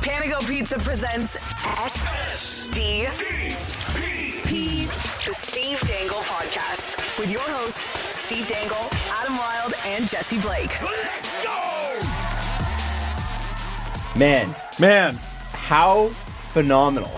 Panago Pizza presents SDP, the Steve Dangle Podcast, with your hosts, Steve Dangle, Adam Wilde, and Jesse Blake. Let's go! Man, how phenomenal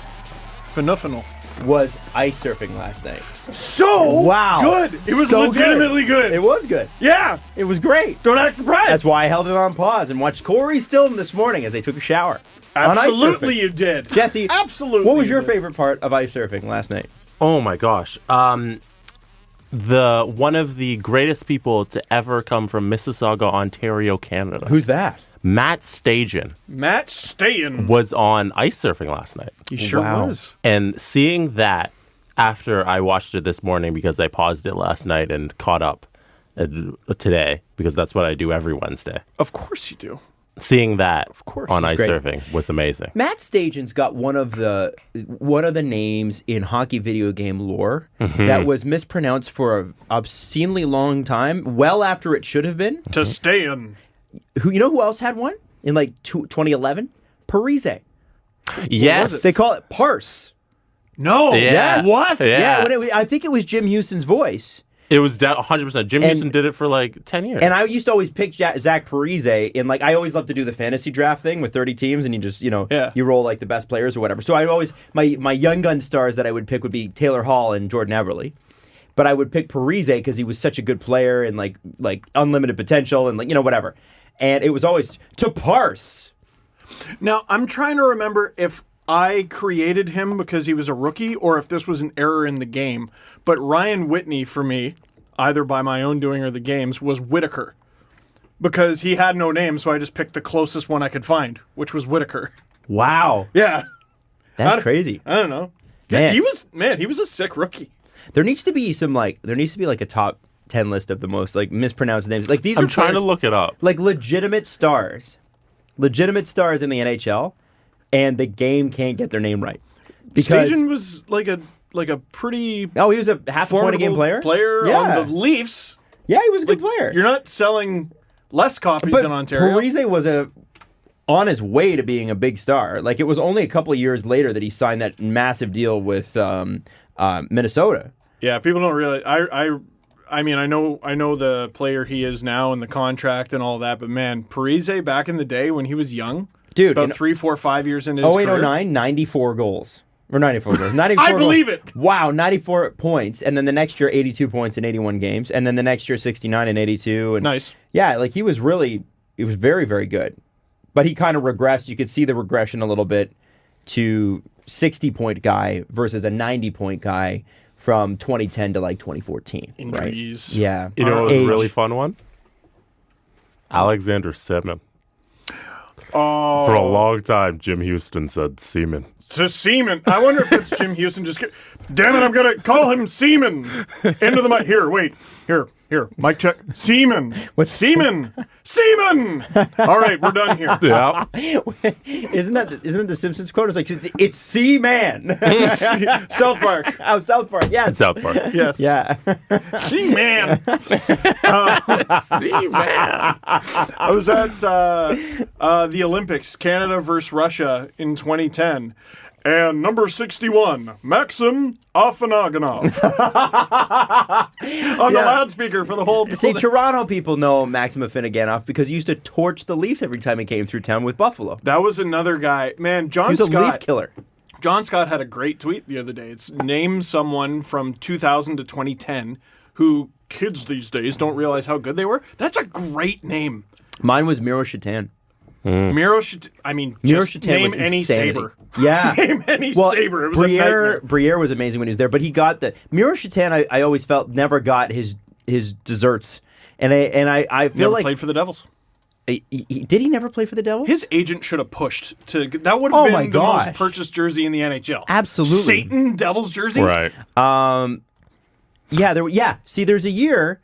Phenomenal. was ice surfing last night? So good. It was So legitimately good. It was good. Yeah. It was great. Don't act surprised. That's why I held it on pause and watched Corey Stillman this morning as they took a shower. on ice Absolutely surfing. you did. Jesse, Absolutely. what was you your did. favorite part of ice surfing last night? Oh my gosh. The one of the greatest people to ever come from Mississauga, Ontario, Canada. Who's that? Matt Stajan Matt Stayen. was on ice surfing last night. He sure Wow. was. And seeing that after I watched it this morning because I paused it last night and caught up today because that's what I do every Wednesday. Of course you do. Seeing that course. on He's ice great. surfing was amazing. Matt Stajan's got one of the names in hockey video game lore that was mispronounced for an obscenely long time, well after it should have been. To stay in. Who else had one in like 2011? Parise. Yes. They call it Parse. No. Yes. What? Yeah. I think it was Jim Houston's voice. It was 100%. Jim Houston did it for like 10 years. And I used to always pick Zach Parise in like, I always love to do the fantasy draft thing with 30 teams and you just, you roll like the best players or whatever. So I always, my young gun stars that I would pick would be Taylor Hall and Jordan Eberle. But I would pick Parise because he was such a good player and like unlimited potential and like, whatever. And it was always to Parse. Now, I'm trying to remember if I created him because he was a rookie or if this was an error in the game. But Ryan Whitney, for me, either by my own doing or the game's, was Whitaker. Because he had no name, so I just picked the closest one I could find, which was Whitaker. Wow. Yeah. That's crazy. I don't know. Man. He was a sick rookie. There needs to be like a top 10 list of the most like mispronounced names. Like these I'm are trying to players- look it up. like legitimate stars in the NHL, and the game can't get their name right because Stajan was like a pretty he was a half a point a game player. on the Leafs. Yeah, he was a good player. You're not selling less copies but in Ontario. Parise was on his way to being a big star. Like it was only a couple of years later that he signed that massive deal with Minnesota. Yeah, people don't realize. I mean, I know the player he is now and the contract and all that, but man, Parise back in the day when he was young, Dude, about in 3, 4, 5 years into his 08, career. 09, 94 goals. Or 94 goals. 94 I believe goals. it. Wow, 94 points. And then the next year, 82 points in 81 games. And then the next year, 69 and 82. And Nice. Yeah, like he was very, very good. But he kind of regressed. You could see the regression a little bit to 60-point guy versus a 90-point guy from 2010 to like 2014. Injuries. Right? Yeah. You know what was Age. a really fun one? Alexander Semin. Oh, For a long time, Jim Houston said Seaman. to Seaman. I wonder if it's Jim Houston. Damn it, I'm gonna call him Seaman. Into the mic. Here. Mic check. Seaman. What's Seaman? Seaman. All right, we're done here. Yeah. Isn't that the Simpsons quote? It's like it's C-Man. South Park. Oh, South Park. Yeah. South Park. Yes. Yeah. Seaman. Seaman. I was at the Olympics, Canada versus Russia in 2010. And number 61, Maxim Afanaganov. On the loudspeaker for the whole... See, Toronto people know Maxim Afinaganov because he used to torch the Leafs every time he came through town with Buffalo. That was another guy. Man, John He was a Scott... Leaf killer. John Scott had a great tweet the other day. It's name someone from 2000 to 2010 who kids these days don't realize how good they were. That's a great name. Mine was Miro Shatan. Miro Miro just Shatan name was any insanity. saber. Yeah. Name any saber. It was a nightmare. Briere was amazing when he was there, but he got the Miro Shatan. I always felt never got his desserts, and I feel Never like played for the Devils. Did he never play for the Devils? His agent should have pushed to. That would have Oh been my the gosh. most purchased jersey in the NHL. Absolutely. Satan Devils jersey. Right. Yeah. See, there's a year,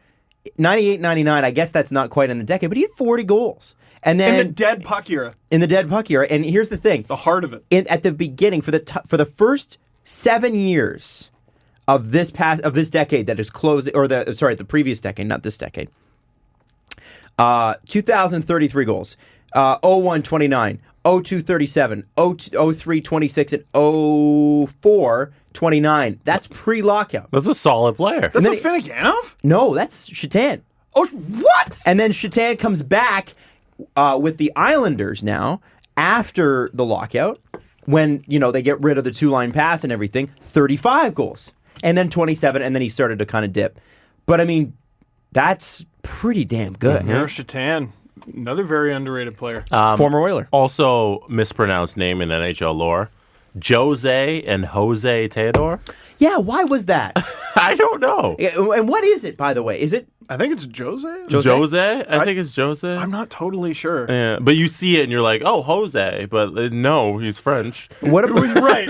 98, 99. I guess that's not quite in the decade, but he had 40 goals. And then In the dead puck era. in the dead puck era. And here's the thing: The heart of it. at the beginning, for the first 7 years of this decade that is closing, or the previous decade, not this decade. 2,033 goals. 01-29, 02-37, 03-26, and 04-29. That's pre-lockout. That's a solid player. That's a Finneganov? No, that's Shatan. Oh, what? And then Shatan comes back with the Islanders now after the lockout when, they get rid of the two-line pass and everything. 35 goals. And then 27, and then he started to kind of dip. But, I mean, that's pretty damn good. Miro Shatan, another very underrated player. Former Oiler. Also mispronounced name in NHL lore. Jose and Jose Theodore? Yeah, why was that? I don't know. And what is it, by the way? Is it I think it's Jose. Jose? I think it's Jose. I'm not totally sure. Yeah, but you see it and you're like, oh, Jose. But no, he's French. What? right.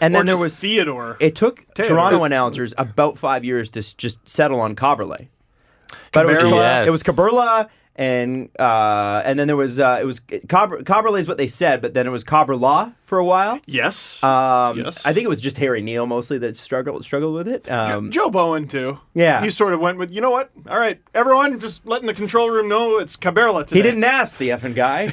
And then there was was Theodore. It took Taylor. Toronto announcers about 5 years to just settle on Caberlet. But Yes. it was Caberla, and then there was Caberlet is what they said, but then it was Caberla for a while. Yes. Yes. I think it was just Harry Neal mostly that struggled with it. Joe Bowen too. Yeah. He sort of went with, you know what? All right, everyone, just letting the control room know it's Caberla today. He didn't ask the effing guy.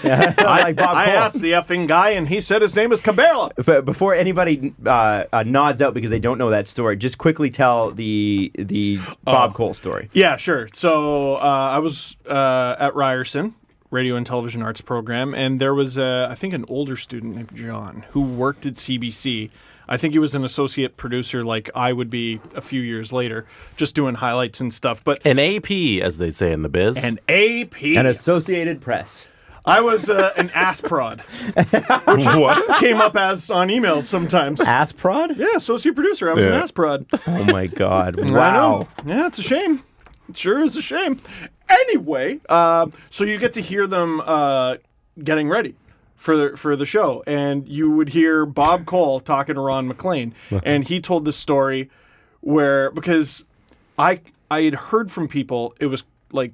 Like Bob I Cole. asked the effing guy, and he said his name is Caberla. But before anybody nods out because they don't know that story, just quickly tell the Bob Cole story. Yeah, sure. So I was at Ryerson, Radio and Television Arts program, and there was, I think, an older student named John who worked at CBC. I think he was an associate producer like I would be a few years later, just doing highlights and stuff. But An AP, as they say in the biz. an AP. An Associated Press. I was an ass prod, which came up as on emails sometimes. Ass prod? Yeah, associate producer. I was an ass prod. Oh my God! I Wow. know. Yeah, it's a shame. It sure is a shame. Anyway, so you get to hear them getting ready for the show, and you would hear Bob Cole talking to Ron McLean, and he told this story where, because I had heard from people, it was like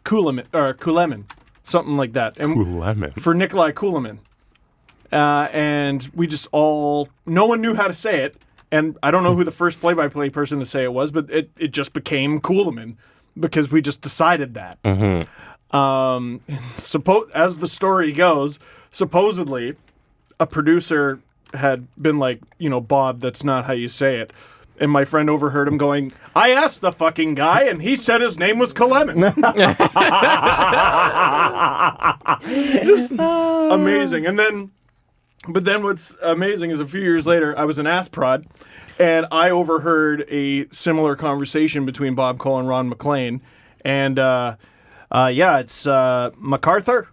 Kulemin, something like that, and Kulemin. for Nikolai Kulemin, and we just no one knew how to say it. And I don't know who the first play-by-play person to say it was, but it just became Kulemin because we just decided that. Mm-hmm. As the story goes, supposedly a producer had been like, Bob, that's not how you say it. And my friend overheard him going, I asked the fucking guy, and he said his name was Kulemin. Just amazing. But then what's amazing is a few years later, I was an ass prod, and I overheard a similar conversation between Bob Cole and Ron McLean. And, it's MacArthur.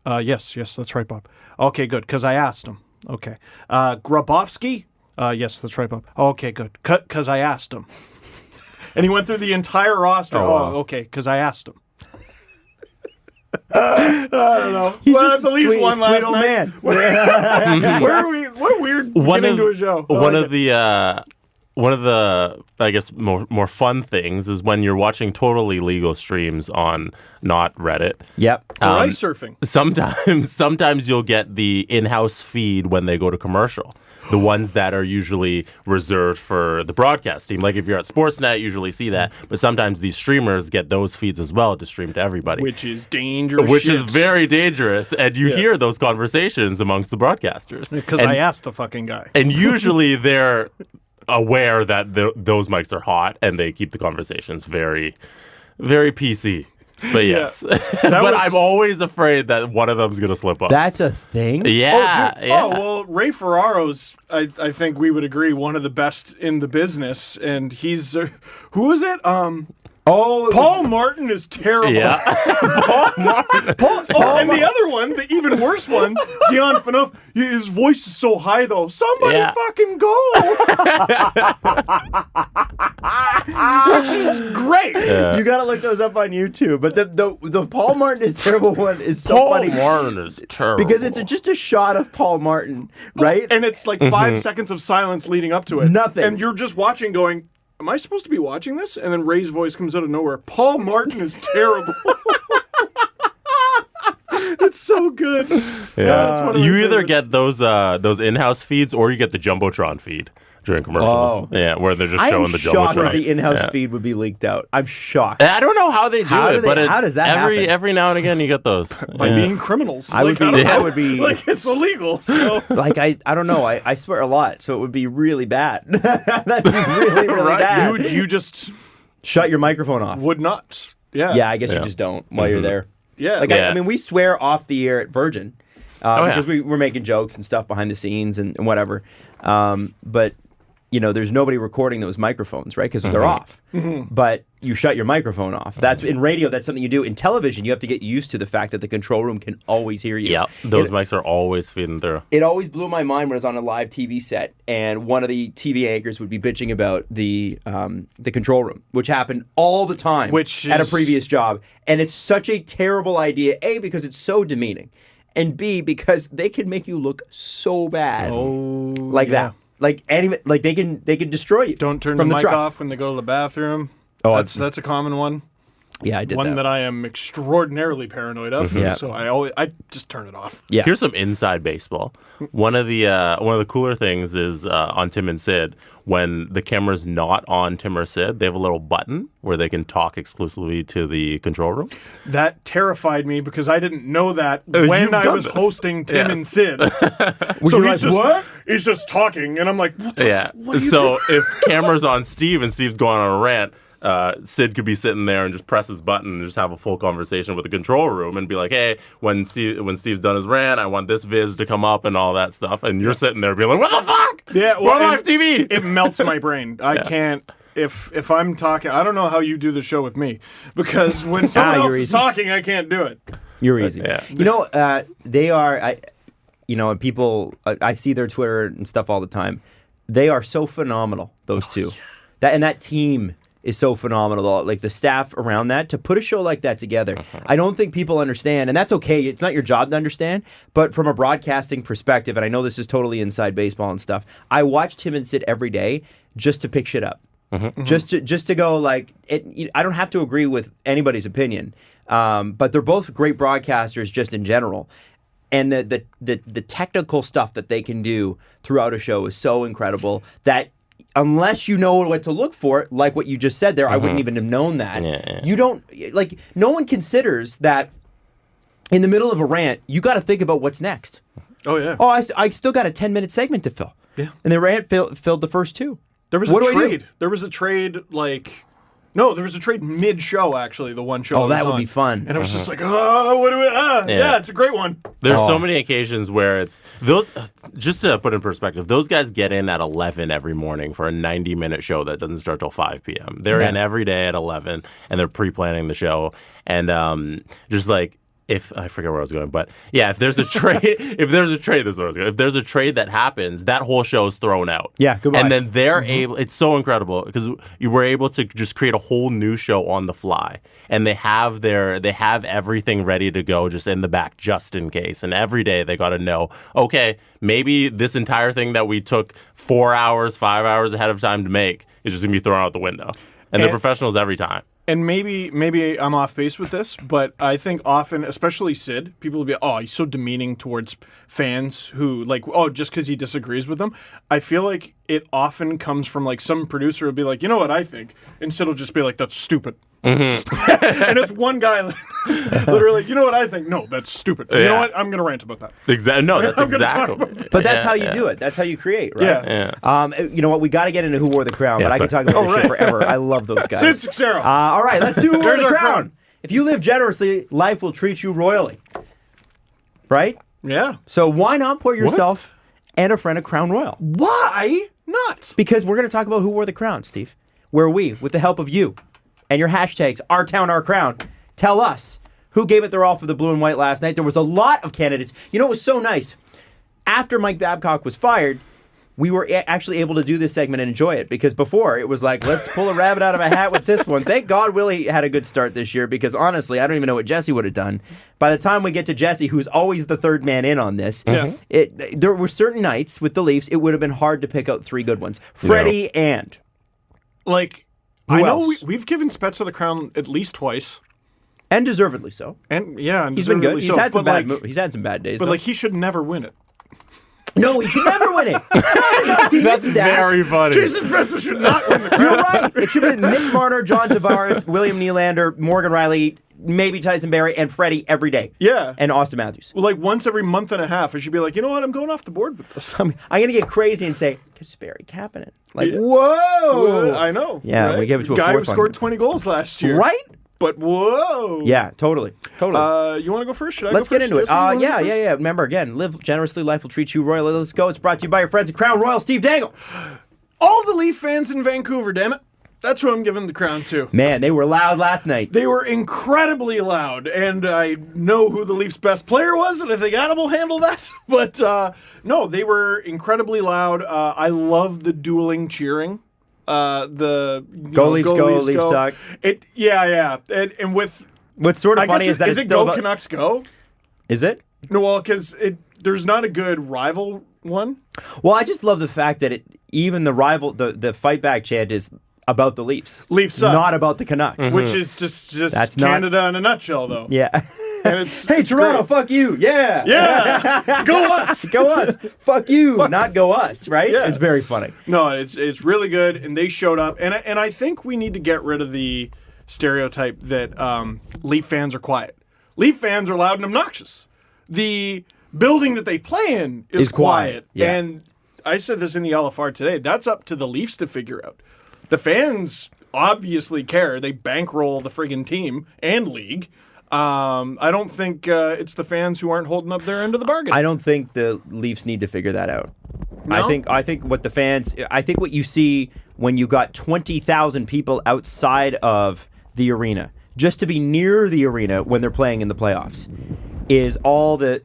Yes, that's right, Bob. Okay, good, because I asked him. Okay. Grabowski. Yes, that's right, Bob. Okay, good, because I asked him. And he went through the entire roster. Wow. Okay, because I asked him. I don't know. He's Well, just the Leafs sweet, won sweet last old night. man. Where are we? What weird beginning to a show. One of the I guess more fun things is when you're watching totally legal streams on not Reddit. Yep. Ice surfing. Sometimes you'll get the in-house feed when they go to commercial. The ones that are usually reserved for the broadcast team. Like if you're at Sportsnet, you usually see that. But sometimes these streamers get those feeds as well to stream to everybody. Which is dangerous. Which is very dangerous. And you hear those conversations amongst the broadcasters. Because I asked the fucking guy. And usually they're aware that those mics are hot and they keep the conversations very, very PC. But yes. But I'm always afraid that one of them's going to slip up. That's a thing? Yeah. Oh, well, Ray Ferraro's, I think we would agree, one of the best in the business. And he's, who is it? Paul Martin is terrible. Yeah. Paul Martin. And the other one, the even worse one, Dion Phaneuf, his voice is so high, though. Somebody fucking go. Which is great. You got to look those up on YouTube. But the Paul Martin is terrible one is so Paul funny. Martin is terrible. Because it's just a shot of Paul Martin, right? And it's like 5 seconds of silence leading up to it. Nothing. And you're just watching going, am I supposed to be watching this? And then Ray's voice comes out of nowhere. Paul Martin is terrible. It's so good. Yeah. It's one of my You either favorites. get those in-house feeds or you get the Jumbotron feed. during commercials. Oh. Yeah, where they're just I showing am the shocked that Jumbotron. the in-house feed would be leaked out. I'm shocked. I don't know how they do it, but how does that happen? every now and again you get those. By being criminals. I would be like it's illegal. So. like I don't know. I swear a lot, so it would be really bad. That'd be really Right. bad. You just Shut your microphone off. would not. Yeah. Yeah, I guess you just don't while you're there. Yeah. Like Yeah. I mean, we swear off the air at Virgin yeah. because we're making jokes and stuff behind the scenes and whatever. But you know, there's nobody recording those microphones, right? Because they're off. But you shut your microphone off. That's in radio. That's something you do. In television, you have to get used to the fact that the control room can always hear you. Yeah, those mics are always feeding through. It always blew my mind when I was on a live TV set, and one of the TV anchors would be bitching about the control room, which happened all the time at a previous job. And it's such a terrible idea. A, because it's so demeaning, and B, because they can make you look so bad, that. Like they can destroy you. Don't turn from the the mic truck. off when they go to the bathroom. Oh, that's a common one. Yeah, I did One that. that I am extraordinarily paranoid of. Yeah. So I just turn it off. Yeah. Here's some inside baseball. One of the cooler things is on Tim and Sid, when the camera's not on Tim or Sid, they have a little button where they can talk exclusively to the control room. That terrified me because I didn't know that You've when I done was this. hosting Tim Yes. and Sid. you like, "What?" He's just talking, and I'm like, what the Yeah. what are you So if camera's on Steve and Steve's going on a rant, Sid could be sitting there and just press his button and just have a full conversation with the control room and be like, hey, when Steve's done his rant, I want this viz to come up and all that stuff. And you're sitting there being like, what the fuck? Yeah, We're on well, live TV. It melts my brain. I can't. If I'm talking, I don't know how you do the show with me, because when someone else you're is easy. talking, I can't do it. You're easy. Yeah. You know, they are. And people. I see their Twitter and stuff all the time. They are so phenomenal. Those two, that team is so phenomenal. Like the staff around that to put a show like that together. I don't think people understand, and that's okay. It's not your job to understand. But from a broadcasting perspective, and I know this is totally inside baseball and stuff. I watch Tim and Sid every day just to pick shit up. Just to go like it. I don't have to agree with anybody's opinion, but they're both great broadcasters just in general, and the technical stuff that they can do throughout a show is so incredible that unless you know what to look for, like what you just said there, I wouldn't even have known that. Yeah. You don't like. No one considers that in the middle of a rant, you got to think about what's next. Oh yeah. Oh, I still got a 10-minute segment to fill. Yeah. And the rant filled the first two. There was What a do I do? trade. There was a trade No, there was a trade mid-show, actually, the one show. Oh, I was that would on. be fun. And I was just like, oh, what do we... yeah, it's a great one. There's so many occasions where it's those. Just to put in perspective, those guys get in at 11 every morning for a 90-minute show that doesn't start till 5 p.m. They're in every day at 11, and they're pre-planning the show. And just like, if I forget where I was going, but yeah, if there's a trade, this is where I was going. If there's a trade that happps, that whole show is thrown out. Yeah, goodbye. And then they're able. It's so incredible because you were able to just create a whole new show on the fly, and they have everything ready to go just in the back just in case. And every day they got to know, okay, maybe this entire thing that we took 4 hours, 5 hours ahead of time to make is just gonna be thrown out the window. And they're professionals every time. And maybe I'm off base with this, but I think often, especially Sid, people will be, oh, he's so demeaning towards fans who, like, oh, just because he disagrees with them. I feel like it often comes from, like, some producer will be like, you know what I think? And Sid will just be like, that's stupid. And it's one guy literally, you know what I think? No, that's stupid. You know what? I'm going to rant about that. Exactly. No, that's I'm gonna talk exactly. about that. But that's how you do it. That's how you create, right? Yeah. You know what? We got to get into Who Wore the Crown, but I can talk about this shit forever. I love those guys. Sid Cicero. All right, let's do Who Wore There's the our Crown. crown. If you live generously, life will treat you royally. Right? Yeah. So why not pour yourself and a friend a Crown Royal? Why not? Because we're going to talk about Who Wore the Crown, Steve. Where we, with the help of you and your hashtags, Our Town, Our Crown, tell us who gave it their all for the blue and white last night. There was a lot of candidates. You know, it was so nice. After Mike Babcock was fired, we were actually able to do this segment and enjoy it, because before it was like, let's pull a rabbit out of a hat with this one. Thank God Willie had a good start this year, because honestly, I don't even know what Jesse would have done. By the time we get to Jesse, who's always the third man in on this, there were certain nights with the Leafs, it would have been hard to pick out three good ones. Freddie and... Like, Who I know else? we've given Spezza the crown at least twice. And deservedly so. And yeah, and He's been good. deservedly so. He's had some But, bad like, he's had some bad days, But though. like, he should never win it. No, he should never win it. That's very funny. Jason Spencer should not win the crown. You're right. It should be Mitch Marner, John Tavares, William Nylander, Morgan Riley, maybe Tyson Barrie, and Freddie every day. Yeah. And Austin Matthews. Well, like once every month and a half, I should be like, you know what? I'm going off the board with this. I'm going to get crazy and say, because Barrie Kapanen. Like, Yeah. whoa. I know. Yeah, right? we gave it to a guy who fourth scored one. 20 goals last year. Right? But whoa. Yeah, totally. Totally. You want to go first? Should I Let's go get first? into it. Jason, you wanna go first? Yeah. Remember, again, live generously, life will treat you royally. Let's go. It's brought to you by your friends at Crown Royal, Steve Dangle. All the Leaf fans in Vancouver, damn it. That's who I'm giving the crown to. Man, they were loud last night. They were incredibly loud, and I know who the Leafs' best player was, and I think Adam will handle that. But no, they were incredibly loud. I love the dueling cheering. The Goalies go, Leafs suck. Yeah. And with What's sort of I funny guess is that is it's it still go about... Canucks go? Is it? No, well, because there's not a good rival one. Well, I just love the fact that even the rival, the fight back chant is about the Leafs. Leafs suck. Not about the Canucks. Which is just That's Canada in a nutshell, though. Yeah. And it's Hey, it's Toronto, great. fuck you. Yeah. Yeah, go us. Go us. Fuck you, not go us, right? Yeah. It's very funny. No, it's really good, and they showed up, and I think we need to get rid of the stereotype that Leaf fans are quiet. Leaf fans are loud and obnoxious. The building that they play in is quiet, yeah. and I said this in the LFR today. That's up to the Leafs to figure out. The fans obviously care. They bankroll the friggin' team and league. I don't think it's the fans who aren't holding up their end of the bargain. I don't think the Leafs need to figure that out. No? I think what you see when you got 20,000 people outside of the arena, just to be near the arena when they're playing in the playoffs, is all the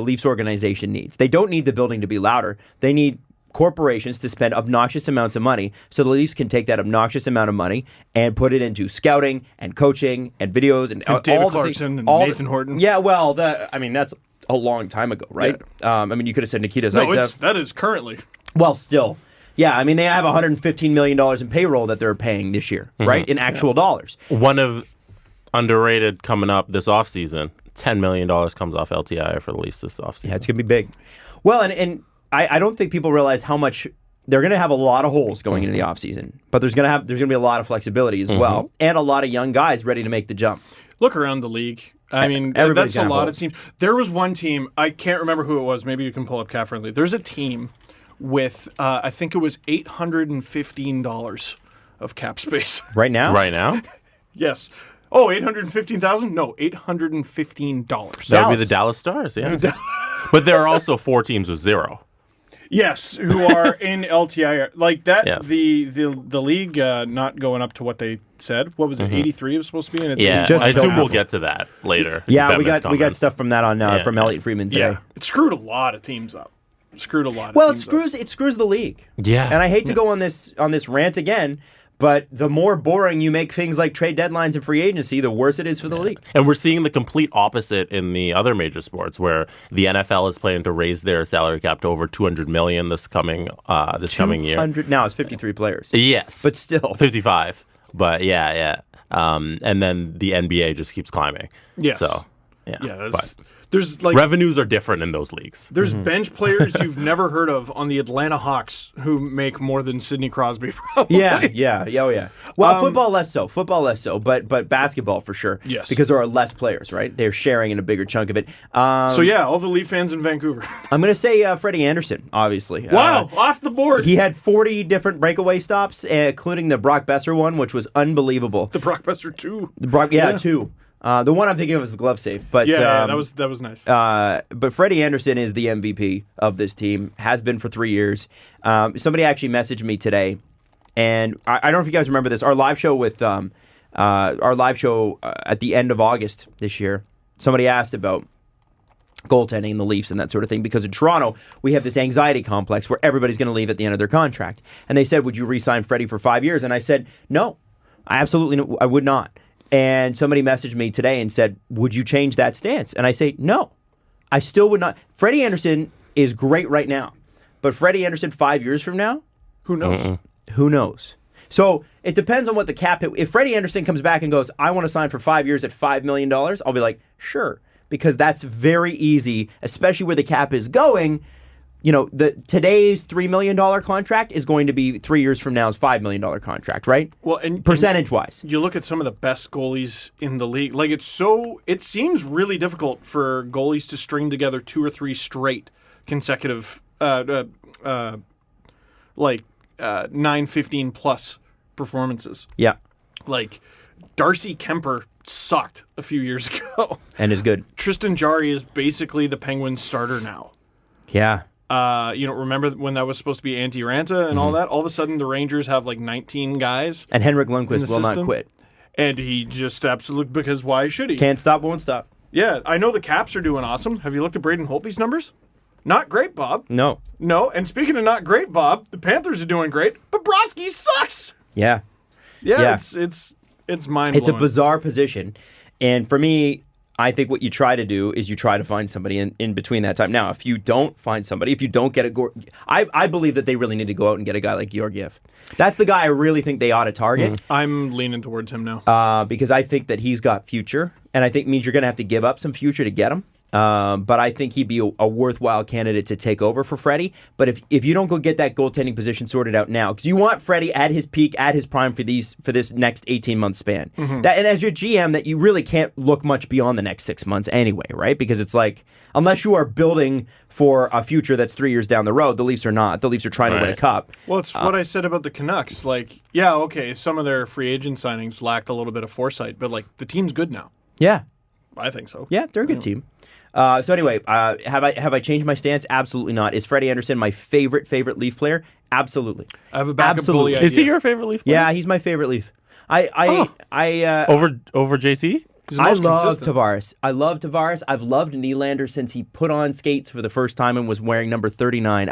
Leafs organization needs. They don't need the building to be louder. They need corporations to spend obnoxious amounts of money so the Leafs can take that obnoxious amount of money and put it into scouting and coaching and videos and David all Clarkson the and all Nathan Horton. Yeah, well, that's a long time ago, right? Yeah. You could have said Nikita No, Zaitsev. that is currently. Well, still. Yeah, I mean, they have $115 million in payroll that they're paying this year, right? In actual dollars. One of underrated coming up this offseason, $10 million comes off LTI for the Leafs this offseason. Yeah, it's going to be big. Well, and I don't think people realize how much they're going to have a lot of holes going into the offseason, but there's going to be a lot of flexibility as well, and a lot of young guys ready to make the jump. Look around the league. I mean, Everybody's that's a gonna lot have of teams. There was one team, I can't remember who it was. Maybe you can pull up Cat Friendly. There's a team with, I think it was $815 of cap space. Right now? Right now? Yes. Oh, 815,000? No, $815. That would be the Dallas Stars, yeah. But there are also 4 teams with 0. Yes, who are in LTI like that. Yes. The league not going up to what they said. What was it? 83 was supposed to be, and it's Yeah, Just I assume don't- we'll get to that later. Yeah, in we Bettman's got comments. stuff from that on from Elliot Friedman today. yeah. It screwed a lot of teams up. Well, it screws the league. Yeah. And I hate to go on this rant again, but the more boring you make things like trade deadlines and free agency, the worse it is for the league. And we're seeing the complete opposite in the other major sports, where the NFL is planning to raise their salary cap to over $200 million this coming year. 100 now it's 53 players. Yes, But still. 55. But yeah. And then the NBA just keeps climbing. Yes. So yeah. Yeah, But there's like revenues are different in those leagues. there's bench players you've never heard of on the Atlanta Hawks who make more than Sidney Crosby. Probably. Yeah. Well, football less so, but basketball for sure. Yes. Because there are less players, right? They're sharing in a bigger chunk of it. So yeah, all the Leaf fans in Vancouver. I'm going to say Freddie Anderson, obviously. Wow, off the board. He had 40 different breakaway stops, including the Brock Besser one, which was unbelievable. The Brockbuster 2. Two. The one I'm thinking of is the glove save. But Yeah, that was nice. but Freddie Anderson is the MVP of this team, has been for 3 years. Somebody actually messaged me today, and I don't know if you guys remember this. Our live show at the end of August this year, somebody asked about goaltending in the Leafs and that sort of thing, because in Toronto, we have this anxiety complex where everybody's going to leave at the end of their contract. And they said, would you re-sign Freddie for 5 years? And I said, no, I would not. And somebody messaged me today and said, would you change that stance? And I say, no, I still would not. Freddie Anderson is great right now. But Freddie Anderson 5 years from now? Who knows? Who knows? So it depends on what the cap hit. If Freddie Anderson comes back and goes, I want to sign for 5 years at $5 million, I'll be like, sure. Because that's very easy, especially where the cap is going, today's $3 million contract is going to be 3 years from now's $5 million contract, right? Well, and percentage-wise. You look at some of the best goalies in the league. Like, it seems really difficult for goalies to string together 2 or 3 straight consecutive, 9-15+ performances. Yeah. Like, Darcy Kemper sucked a few years ago. And is good. Tristan Jarry is basically the Penguins starter now. Yeah. Remember when that was supposed to be Antti Ranta and all that? All of a sudden, the Rangers have like 19 guys. And Henrik Lundqvist will not quit. And he just absolutely, because why should he? Can't stop, won't stop. Yeah, I know the Caps are doing awesome. Have you looked at Braden Holtby's numbers? Not great, Bob. No. And speaking of not great, Bob, the Panthers are doing great. Bobrovsky sucks. Yeah. Yeah. It's mind-blowing. It's a bizarre position. And for me, I think what you try to do is you try to find somebody in between that time. Now, if you don't find somebody, if you don't get I believe that they really need to go out and get a guy like Georgiev. That's the guy I really think they ought to target. I'm leaning towards him now. Because I think that he's got future, and I think it means you're going to have to give up some future to get him. But I think he'd be a worthwhile candidate to take over for Freddie. But if you don't go get that goaltending position sorted out now, because you want Freddie at his peak, at his prime for this next 18-month span. And as your GM, that you really can't look much beyond the next 6 months anyway, right? Because it's like, unless you are building for a future that's 3 years down the road, the Leafs are not. The Leafs are trying to win a cup. Well, it's what I said about the Canucks. Like, yeah, okay, some of their free agent signings lacked a little bit of foresight, but like the team's good now. Yeah. I think so. Yeah, they're a good team. So anyway, have I changed my stance? Absolutely not. Is Freddie Anderson my favorite Leaf player? Absolutely. I have a backup goalie idea. Is he your favorite Leaf player? Yeah, he's my favorite Leaf. Over JT? I love Tavares. I've loved Nylander since he put on skates for the first time and was wearing number 39.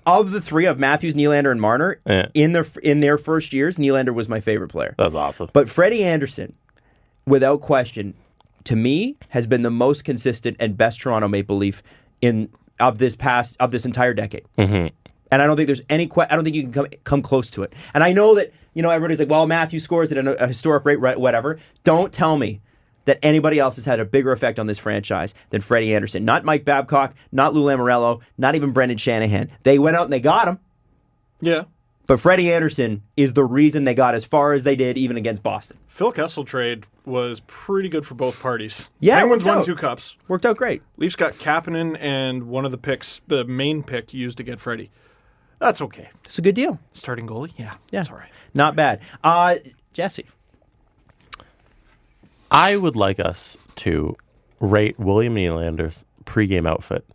Of the three, of Matthews, Nylander, and Marner, in their first years, Nylander was my favorite player. That's awesome. But Freddie Anderson, without question, to me, has been the most consistent and best Toronto Maple Leaf of this entire decade. And I don't think there's any I don't think you can come close to it. And I know that everybody's like, well, Matthew scores at a historic rate, whatever. Don't tell me that anybody else has had a bigger effect on this franchise than Freddie Anderson. Not Mike Babcock, not Lou Lamoriello, not even Brendan Shanahan. They went out and they got him. Yeah. But Freddie Anderson is the reason they got as far as they did, even against Boston. Phil Kessel trade was pretty good for both parties. Yeah, Penguins won 2 cups. Worked out great. Leafs got Kapanen and one of the picks, the main pick used to get Freddie. That's okay. It's a good deal. Starting goalie? Yeah. That's all right. Not bad. Jesse. I would like us to rate William Nylander's pregame outfit.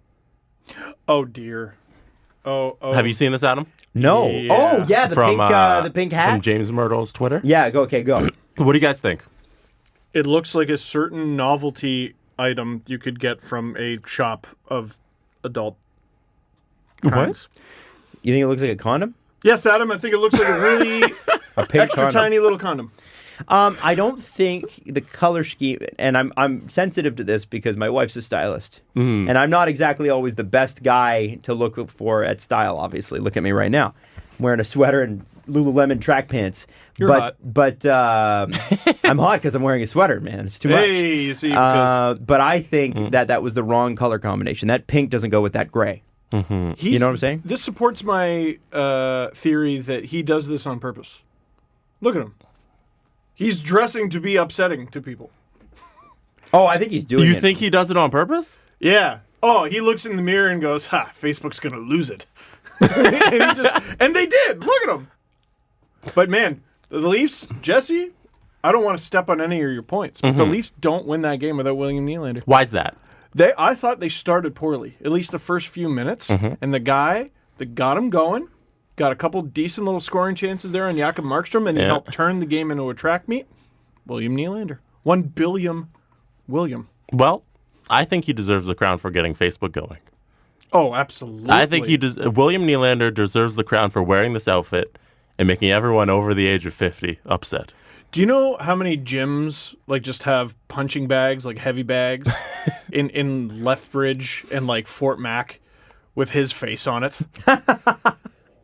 Oh, dear. Oh. Have you seen this, Adam? No. Yeah. Oh, yeah, the pink hat. From James Myrtle's Twitter. Yeah, go. What do you guys think? It looks like a certain novelty item you could get from a shop of adult kinds. You think it looks like a condom? Yes, Adam, I think it looks like a really extra condom. tiny little condom. I don't think the color scheme, and I'm sensitive to this because my wife's a stylist, and I'm not exactly always the best guy to look for at style. Obviously, look at me right now, I'm wearing a sweater and Lululemon track pants. You're hot. But I'm hot because I'm wearing a sweater, man. It's too much. Hey, you see, because but I think that was the wrong color combination. That pink doesn't go with that gray. You know what I'm saying? This supports my theory that he does this on purpose. Look at him. He's dressing to be upsetting to people. Oh, I think he's doing it. You think he does it on purpose? Yeah. Oh, he looks in the mirror and goes, "Ha, Facebook's going to lose it." and they did. Look at him. But man, the Leafs, Jesse, I don't want to step on any of your points, but the Leafs don't win that game without William Nylander. Why's that? I thought they started poorly, at least the first few minutes, and the guy that got him going, got a couple decent little scoring chances there on Jakob Markstrom, and he helped turn the game into a track meet. William Nylander. $1 billion William. Well, I think he deserves the crown for getting Facebook going. Oh, absolutely. I think William Nylander deserves the crown for wearing this outfit and making everyone over the age of 50 upset. Do you know how many gyms just have punching bags, like heavy bags, in Lethbridge and Fort Mac with his face on it?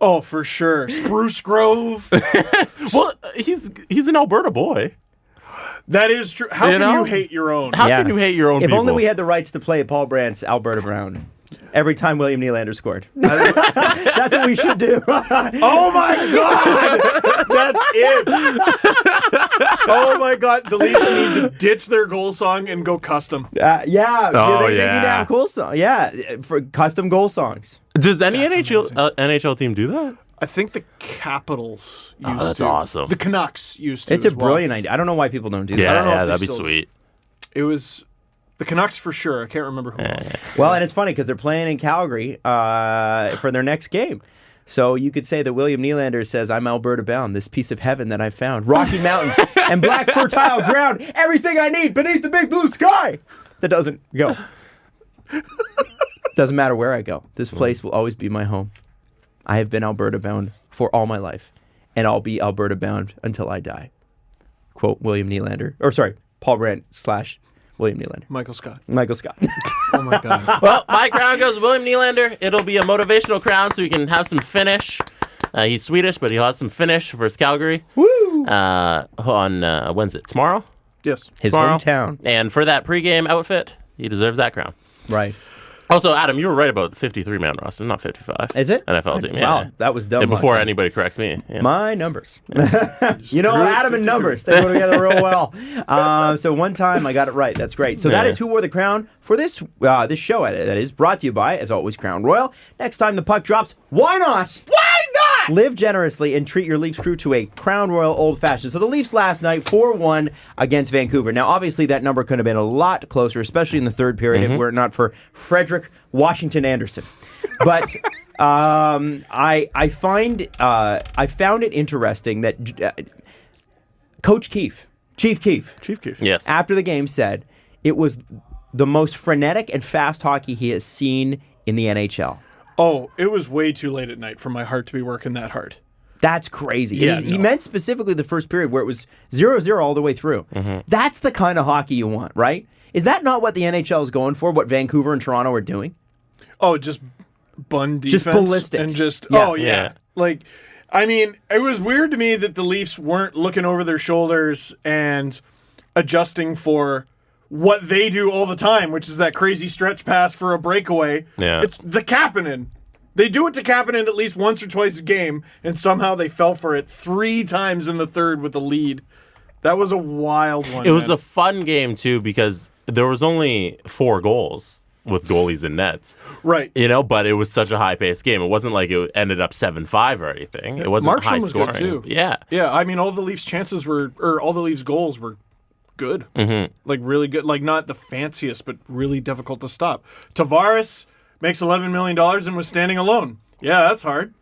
Oh, for sure. Spruce Grove. Well, he's an Alberta boy. That is true. How can you hate your own? How can you hate your own If people? only we had the rights to play Paul Brandt's Alberta Brown. Every time William Nylander scored. That's what we should do. Oh my God! That's it. Oh my God! The Leafs need to ditch their goal song and go custom. Yeah. Oh, they need to yeah. have cool song. Yeah, for custom goal songs. Does any NHL team do that? I think the Capitals used that's to. awesome. The Canucks used to. It's a as well. brilliant idea. I don't know why people don't do that. don't know if Yeah, they that'd be still- sweet. It was the Canucks for sure. I can't remember who else. Well, and it's funny because they're playing in Calgary for their next game. So you could say that William Nylander says, I'm Alberta bound, this piece of heaven that I found. Rocky Mountains and black fertile ground, everything I need beneath the big blue sky. That doesn't go. Doesn't matter where I go. This place will always be my home. I have been Alberta bound for all my life, and I'll be Alberta bound until I die. Quote William Nylander. Or sorry, Paul Brandt / William Nylander. Michael Scott. Michael Scott. Oh my God. Well, my crown goes to William Nylander. It'll be a motivational crown so he can have some finish. He's Swedish, but he'll have some finish versus Calgary. Woo! On when's it? Tomorrow? Yes. His Tomorrow. hometown. And for that pregame outfit, he deserves that crown. Right. Also, Adam, you were right about the 53-man roster, not 55. Is it? NFL team, yeah. Wow, that was dumb. And before luck. anybody corrects me. Yeah. My numbers. You know, threw it Adam and 53. numbers. They go together real well. So one time I got it right. That's great. So that Yeah. is who wore the crown for this this show. That is brought to you by, as always, Crown Royal. Next time the puck drops, why not? Why not? Live generously and treat your Leafs crew to a Crown Royal Old Fashioned. So the Leafs last night, 4-1 against Vancouver. Now, obviously, that number could have been a lot closer, especially in the third period, were it not for Frederick Washington Anderson. But I found it interesting that Coach Chief Keefe, Yes. after the game said it was the most frenetic and fast hockey he has seen in the NHL. Oh, it was way too late at night for my heart to be working that hard. That's crazy. Yeah, He meant specifically the first period where it was 0-0 all the way through. That's the kind of hockey you want, right? Is that not what the NHL is going for, what Vancouver and Toronto are doing? Oh, just bun defense. Just ballistic. And just, Yeah. oh, yeah. Yeah. Like, I mean, it was weird to me that the Leafs weren't looking over their shoulders and adjusting for what they do all the time, which is that crazy stretch pass for a breakaway. Yeah. It's the Kapanen. They do it to Kapanen at least once or twice a game, and somehow they fell for it 3 times in the third with the lead. That was a wild one. It was man. a fun game, too, because there was only 4 goals with goalies and nets. right. You know, but it was such a high-paced game. It wasn't like it ended up 7-5 or anything. It wasn't Markstrom was high-scoring. good, too. Yeah. Yeah, I mean, all the Leafs chances were, or all the Leafs goals were good. Like, really good. Like, not the fanciest, but really difficult to stop. Tavares makes $11 million and was standing alone. Yeah, that's hard.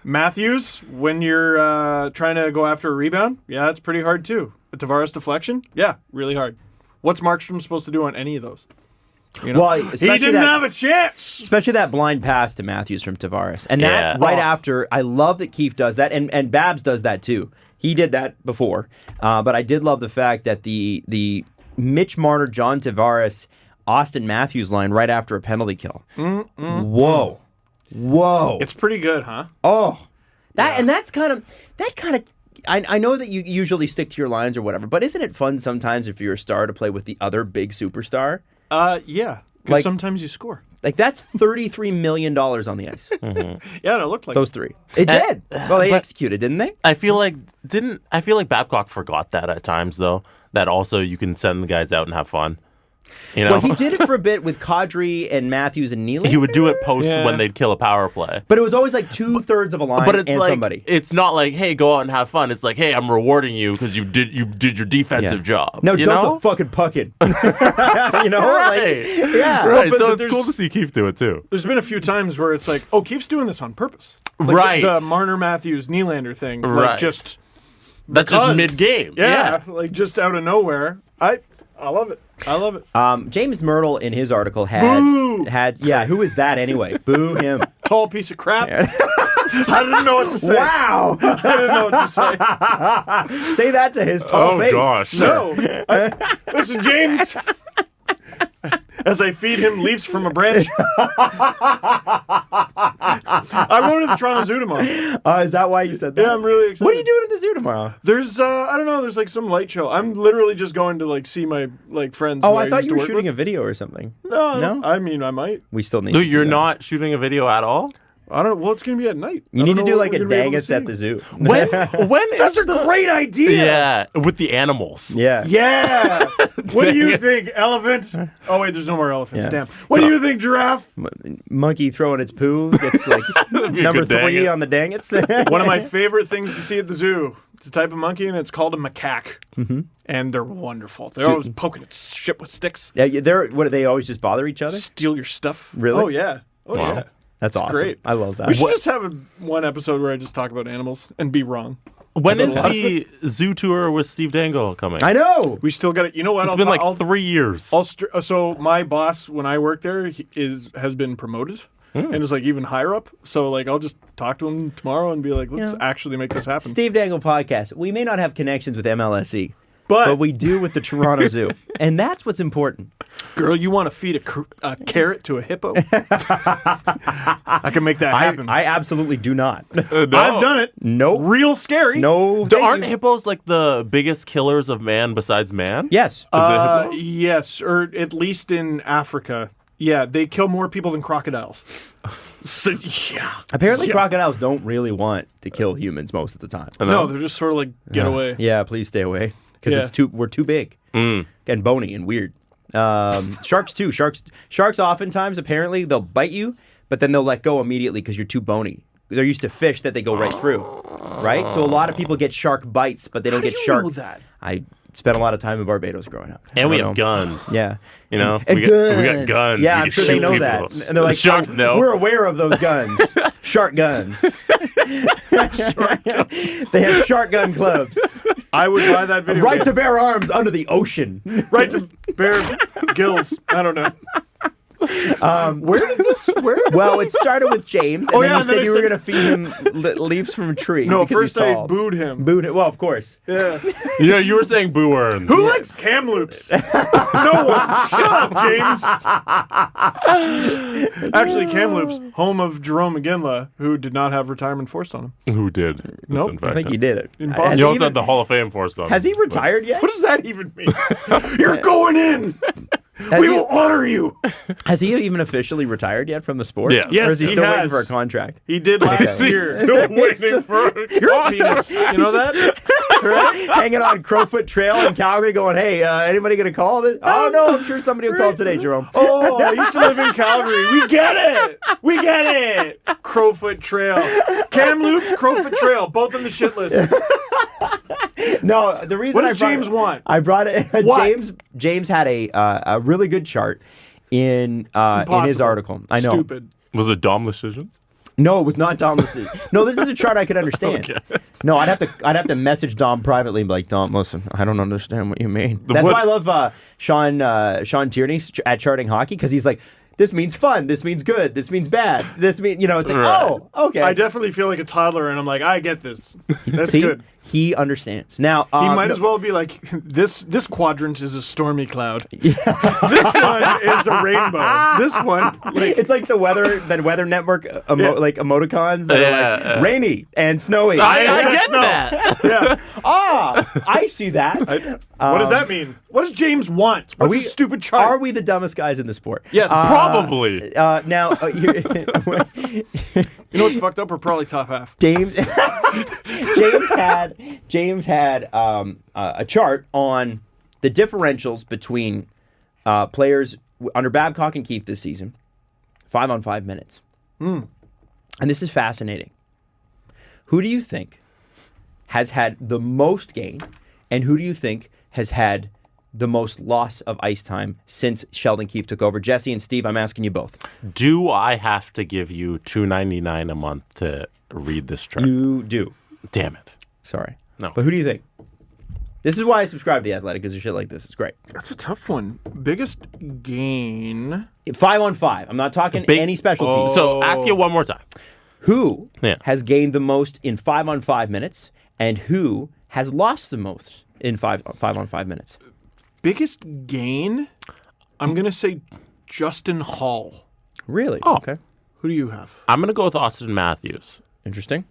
Matthews, when you're trying to go after a rebound, yeah, that's pretty hard, too. A Tavares deflection, yeah, really hard. What's Markstrom supposed to do on any of those? You know? Well, he especially didn't have a chance. Especially that blind pass to Matthews from Tavares. And that Yeah. right after, I love that Keefe does that, and Babs does that too. He did that before. But I did love the fact that the Mitch Marner, John Tavares, Austin Matthews line right after a penalty kill. Whoa. Whoa. It's pretty good, huh? Oh. And that's kind of I know that you usually stick to your lines or whatever, but isn't it fun sometimes if you're a star to play with the other big superstar? Yeah. Because Like- sometimes you score. Like that's $33 million on the ice. Yeah, it looked like Those 3. It did. Well, they executed, didn't they? I feel like Babcock forgot that at times, though, that also you can send the guys out and have fun. You know? Well, he did it for a bit with Kadri and Matthews and Nylander. He would do it post Yeah. when they'd kill a power play. But it was always like 2/3 of a line But it's and like somebody. it's not like, hey, go out and have fun. It's like, hey, I'm rewarding you because you did your defensive job. No, you dump know? the fucking puck in. You know? Right. Like, yeah. Right, but so it's there's- cool to see Keefe do it too. There's been a few times where it's like, oh, Keefe's doing this on purpose. Like Right. The Marner Matthews Nylander thing. Like Right. just That's because. just mid game. Yeah, like just out of nowhere. I love it. I love it. James Myrtle in his article Boo! who is that anyway? Boo him. Tall piece of crap. I didn't know what to say. Wow. I didn't know what to say. Say that to his tall Oh face. gosh. No. Listen, James. as I feed him leaves from a branch. I'm going to the Toronto Zoo tomorrow. Is that why you said that? Yeah, I'm really excited. What are you doing at the zoo tomorrow? There's, I don't know, there's like some light show. I'm literally just going to like see my like friends. Oh, who I thought used you to were work shooting with. a video or something. No. I mean, I might. We still need No, to you're do that. not shooting a video at all? I don't know. Well, it's going to be at night. You need to do like a Dangus at the zoo. When That's a great idea. Yeah, with the animals. Yeah. Yeah. What do you think, elephant? Oh, wait, there's no more elephants. Yeah. Damn. What do you think, giraffe? Monkey throwing its poo gets like number 3 on the Dangits. One of my favorite things to see at the zoo. It's a type of monkey, and it's called a macaque. Mm-hmm. And they're wonderful. They're always poking at shit with sticks. Yeah, they're what do they always just bother each other? Steal your stuff. Really? Oh, yeah. Oh, Wow. yeah. That's awesome. Great. I love that. We should just have one episode where I just talk about animals and be wrong. When is the zoo tour with Steve Dangle coming? I know. We still got it. You know what? It's been like 3 years. So my boss, when I work there, has been promoted and is like even higher up. So like I'll just talk to him tomorrow and be like, let's actually make this happen. Steve Dangle Podcast. We may not have connections with MLSE, but but we do with the Toronto Zoo, and that's what's important. Girl, you want to feed a carrot to a hippo? I can make that happen. I absolutely do not. No. I've done it. Nope. Real scary. No. Aren't hippos like the biggest killers of man besides man? Yes. Is it hippos? Yes, or at least in Africa. Yeah, they kill more people than crocodiles. So, yeah. Apparently, crocodiles don't really want to kill humans most of the time. No, they're just sort of like, get away. Yeah, please stay away because we're too big and bony and weird. Sharks too. Sharks oftentimes apparently they'll bite you, but then they'll let go immediately because you're too bony. They're used to fish that they go right through, right? So a lot of people get shark bites, but they don't get shark. Know that? I spent a lot of time in Barbados growing up. And we I have don't know. guns. Yeah. You know? And we guns. got guns. Yeah, We I'm can sure they shoot know people. that. And they're like, sharks "Oh, know. We're aware of those guns. Shark guns. They have shark gun clubs. I would buy that video. Right to bear arms under the ocean. Right to bear gills. I don't know. Where did this? Well, it started with James, and then yeah, you and said then I you were said- going to feed him leaves from a tree. No, because first he's I tall. booed him. Booed it. Well, of course. Yeah. Yeah, you were saying boo earns. Who likes Kamloops? No one. Shut up, James. Actually, Kamloops, home of Jerome McGinley, who did not have retirement forced on him. Who did? Nope. In fact. I think he did it. Impossible. Has You he also even- had the Hall of Fame forced on Has him, he retired yet? What does that even mean? You're going in. We will honor you. Has he even officially retired yet from the sport? Yeah. Yes, Or is he he still has. waiting for a contract? He did last year. Still waiting for Your penis. You know that? Hanging on Crowfoot Trail in Calgary going, hey, anybody going to call this? Oh, no, I'm sure somebody will call today, Jerome. Oh, I used to live in Calgary. We get it. We get it. Crowfoot Trail. Kamloops, Crowfoot Trail, both on the shit list. No, the reason What I does brought James want? I brought it. What? James had a really good chart in his Impossible. article. I know. Stupid. Was it Dom decisions? No, it was not Dom. No, this is a chart I could understand. Okay. No, I'd have to message Dom privately and be like, Dom, listen, I don't understand what you mean. That's what- why I love Sean Tierney at Charting Hockey, because he's like, this means fun, this means good, this means bad, this means it's like, Right. oh, okay. I definitely feel like a toddler, and I'm like, I get this. That's See? good. He understands. Now He might as well be like, this quadrant is a stormy cloud. This one is a rainbow. This one, like, It's like the Weather Network like emoticons that are like rainy and snowy. I get no. that. yeah. I see that. What does that mean? What does James want? What's a stupid chart? Are we the dumbest guys in the sport? Yes. Probably. Now, You know what's fucked up? We're probably top half. James had a chart on the differentials between players under Babcock and Keefe this season, 5-on-5 minutes. And this is fascinating. Who do you think has had the most gain, and who do you think has had the most loss of ice time since Sheldon Keefe took over? Jesse and Steve, I'm asking you both. Do I have to give you $2.99 a month to read this chart? You do. Damn it. Sorry. No. But who do you think? This is why I subscribe to The Athletic, because of shit like this. It's great. That's a tough one. Biggest gain. 5-on-5. I'm not talking any special teams. So ask you one more time. Who Yeah. has gained the most in 5-on-5 minutes, and who has lost the most in 5-on-5 minutes? Biggest gain? I'm going to say Justin Hall. Really? Oh. Okay. Who do you have? I'm going to go with Austin Matthews. Interesting.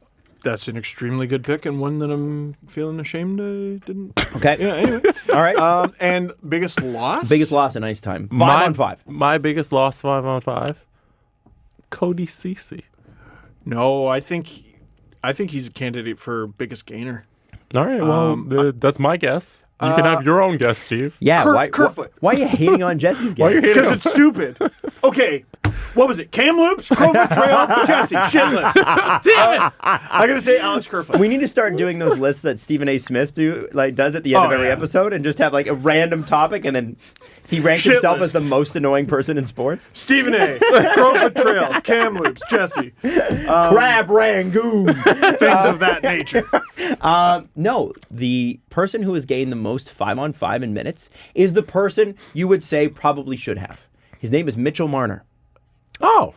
That's an extremely good pick and one that I'm feeling ashamed I didn't. Okay. Yeah, anyway. All right. And biggest loss? Biggest loss in ice time. 5-on-5. My biggest loss 5-on-5. Cody Ceci. No, I think he's a candidate for biggest gainer. All right, well, that's my guess. You can have your own guess, Steve. Yeah. Kerfoot. Why are you hating on Jesse's guess? Why are you hating Because it's stupid. Okay. What was it? Kamloops, Crowfoot Trail, Jesse, shitless. Damn it! I gotta say Alex Kerfoot. We need to start doing those lists that Stephen A. Smith does at the end of every episode, and just have like a random topic, and then he ranks himself as the most annoying person in sports. Stephen A. Crowfoot Trail, Kamloops, Jesse, Crab Rangoon. things of that nature. No, the person who has gained the most 5-on-5 in minutes is the person you would say probably should have. His name is Mitchell Marner. Oh.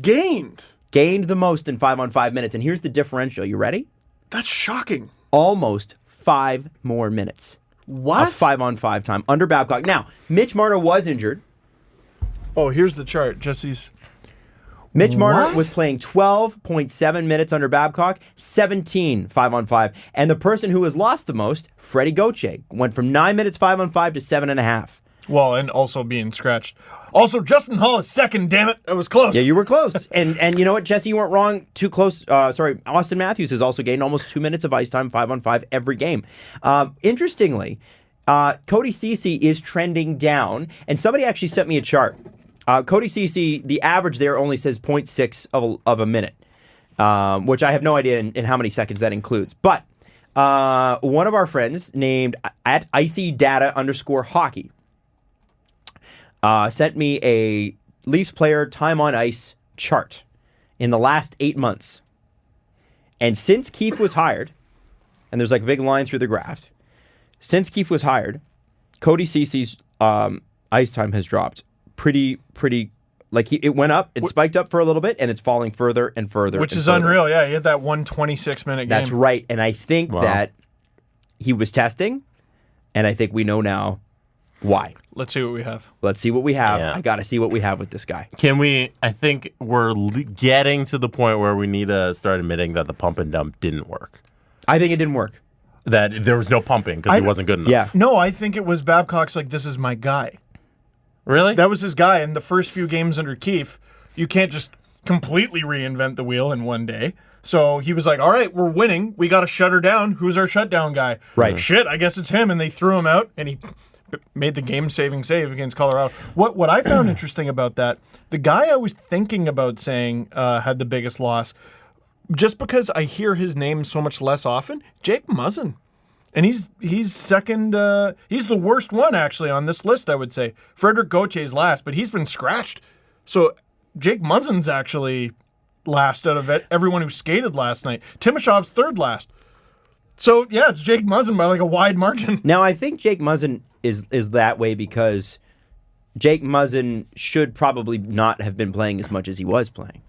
Gained the most in 5-on-5 minutes, and here's the differential. You ready? That's shocking. Almost 5 more minutes. What? Of 5-on-5 time under Babcock. Now, Mitch Marner was injured. Oh, here's the chart. Jesse's. Mitch Marner What? was playing 12.7 minutes under Babcock, 17 5-on-5. And the person who has lost the most, Freddie Gauthier, went from 9 minutes 5-on-5 to 7.5. Well, and also being scratched. Also, Justin Hall is second, damn it. That was close. Yeah, you were close. and you know what, Jesse, you weren't wrong. Too close. Austin Matthews has also gained almost 2 minutes of ice time, 5-on-5 every game. Interestingly, Cody Ceci is trending down, and somebody actually sent me a chart. Cody Ceci, the average there only says 0.6 of a minute, which I have no idea in how many seconds that includes. But one of our friends named at @IcyData_hockey sent me a Leafs player time on ice chart in the last 8 months. And since Keefe was hired, and there's like a big line through the graph, since Keefe was hired, Cody Ceci's ice time has dropped pretty, like it went up, it spiked up for a little bit, and it's falling further and further. Which and is further. unreal. Yeah, he had that 126-minute game. That's right. And I think that he was testing, and I think we know now why. Let's see what we have. Let's see what we have. Yeah. I got to see what we have with this guy. I think we're getting to the point where we need to start admitting that the pump and dump didn't work. I think it didn't work. That there was no pumping because he wasn't good enough. Yeah. No, I think it was Babcock's like, this is my guy. Really? That was his guy. In the first few games under Keefe, you can't just completely reinvent the wheel in one day. So he was like, all right, we're winning. We got to shut her down. Who's our shutdown guy? Right. Shit, I guess it's him. And they threw him out, and he made the game-saving save against Colorado. What I found interesting about that, the guy I was thinking about saying had the biggest loss, just because I hear his name so much less often, Jake Muzzin. And he's second. He's the worst one, actually, on this list, I would say. Frederick Gauthier's last, but he's been scratched. So Jake Muzzin's actually last out of everyone who skated last night. Timoshov's third last. So, yeah, it's Jake Muzzin by like a wide margin. Now, I think Jake Muzzin is that way because Jake Muzzin should probably not have been playing as much as he was playing.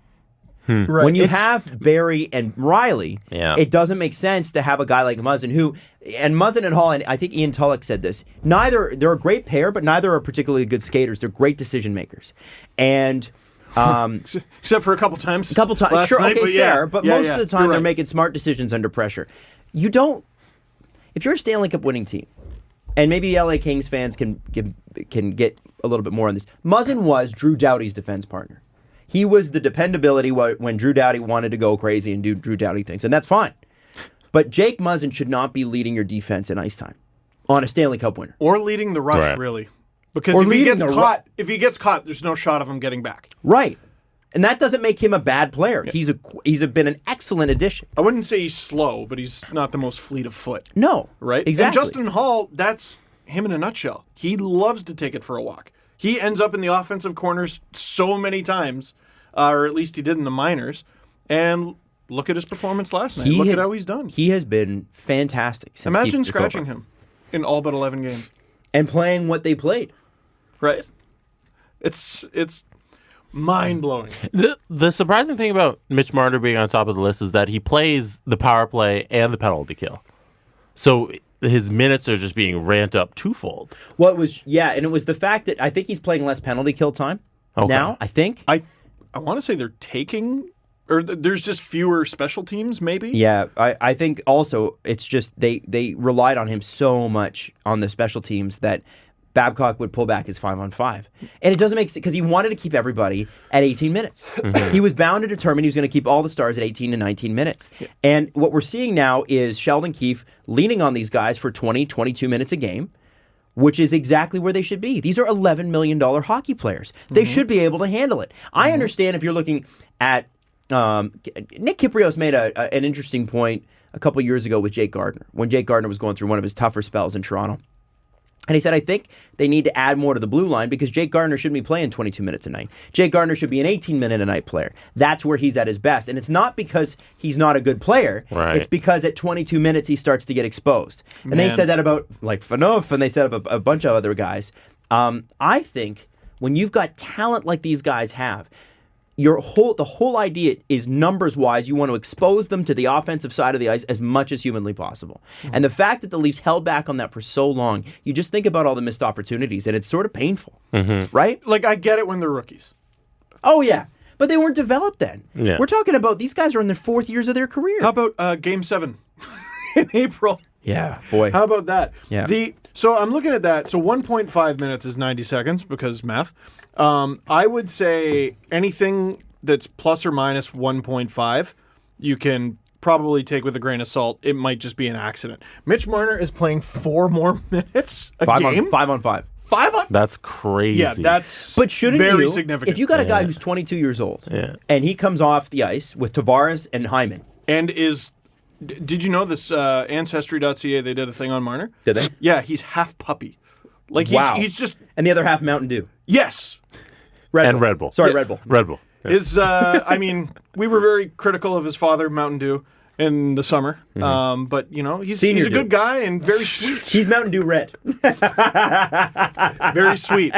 Right. When you have Barry and Riley, Yeah. it doesn't make sense to have a guy like Muzzin and Muzzin and Hall, and I think Ian Tulloch said this, they're a great pair, but neither are particularly good skaters. They're great decision makers. And Except for a couple times. sure, night, okay, but fair, but most of the time you're they're right. making smart decisions under pressure. If you're a Stanley Cup winning team, and maybe the LA Kings fans can get a little bit more on this, Muzzin was Drew Doughty's defense partner. He was the dependability when Drew Doughty wanted to go crazy and do Drew Doughty things, and that's fine. But Jake Muzzin should not be leading your defense in ice time on a Stanley Cup winner. Or leading the rush, Right. really. Because Or if he leading gets the caught, there's no shot of him getting back. Right. And that doesn't make him a bad player. Yeah. He's been an excellent addition. I wouldn't say he's slow, but he's not the most fleet of foot. No. Right? Exactly. And Justin Hall, that's him in a nutshell. He loves to take it for a walk. He ends up in the offensive corners so many times, or at least he did in the minors. And look at his performance last night. Look at how he's done. He has been fantastic since Imagine Keith took over. scratching him in all but 11 games. And playing what they played. Right? It's mind-blowing. The surprising thing about Mitch Marner being on top of the list is that he plays the power play and the penalty kill. So his minutes are just being ramped up twofold. Well, it was the fact that I think he's playing less penalty kill time. now, I think. I want to say they're taking, or there's just fewer special teams, maybe? Yeah, I think also it's just they relied on him so much on the special teams that Babcock would pull back his 5-on-5. And it doesn't make sense because he wanted to keep everybody at 18 minutes. He was bound to determine he was going to keep all the stars at 18 to 19 minutes. And what we're seeing now is Sheldon Keefe leaning on these guys for 20, 22 minutes a game, which is exactly where they should be. These are $11 million hockey players. They should be able to handle it. I understand if you're looking at Nick Kypreos made an interesting point a couple years ago with Jake Gardiner, when Jake Gardiner was going through one of his tougher spells in Toronto. And he said, I think they need to add more to the blue line because Jake Gardiner shouldn't be playing 22 minutes a night. Jake Gardiner should be an 18-minute-a-night player. That's where he's at his best. And it's not because he's not a good player. Right. It's because at 22 minutes he starts to get exposed. And they said that about like Phaneuf, and they said about a bunch of other guys. I think when you've got talent like these guys have, the whole idea is numbers-wise, you want to expose them to the offensive side of the ice as much as humanly possible. And the fact that the Leafs held back on that for so long, you just think about all the missed opportunities, and it's sort of painful, right? Like, I get it when they're rookies. Oh, yeah. But they weren't developed then. Yeah. We're talking about these guys are in their 4th years of their career. How about Game 7 in April? Yeah, boy. How about that? Yeah. So I'm looking at that. So 1.5 minutes is 90 seconds because math. I would say anything that's plus or minus 1.5, you can probably take with a grain of salt. It might just be an accident. Mitch Marner is playing 4 more minutes a game. 5-on-5. 5 on? That's crazy. Yeah, that's But shouldn't very you, significant. if you got a guy who's 22 years old, and he comes off the ice with Tavares and Hyman. And did you know this Ancestry.ca, they did a thing on Marner? Did they? Yeah, he's half puppy. Like, he's just... And the other half Mountain Dew. Yes. And Red Bull. Sorry, Red Bull. Red Bull. Yes. I mean, we were very critical of his father, Mountain Dew, in the summer. But, you know, he's a good guy and very sweet. He's Mountain Dew Red. Very sweet.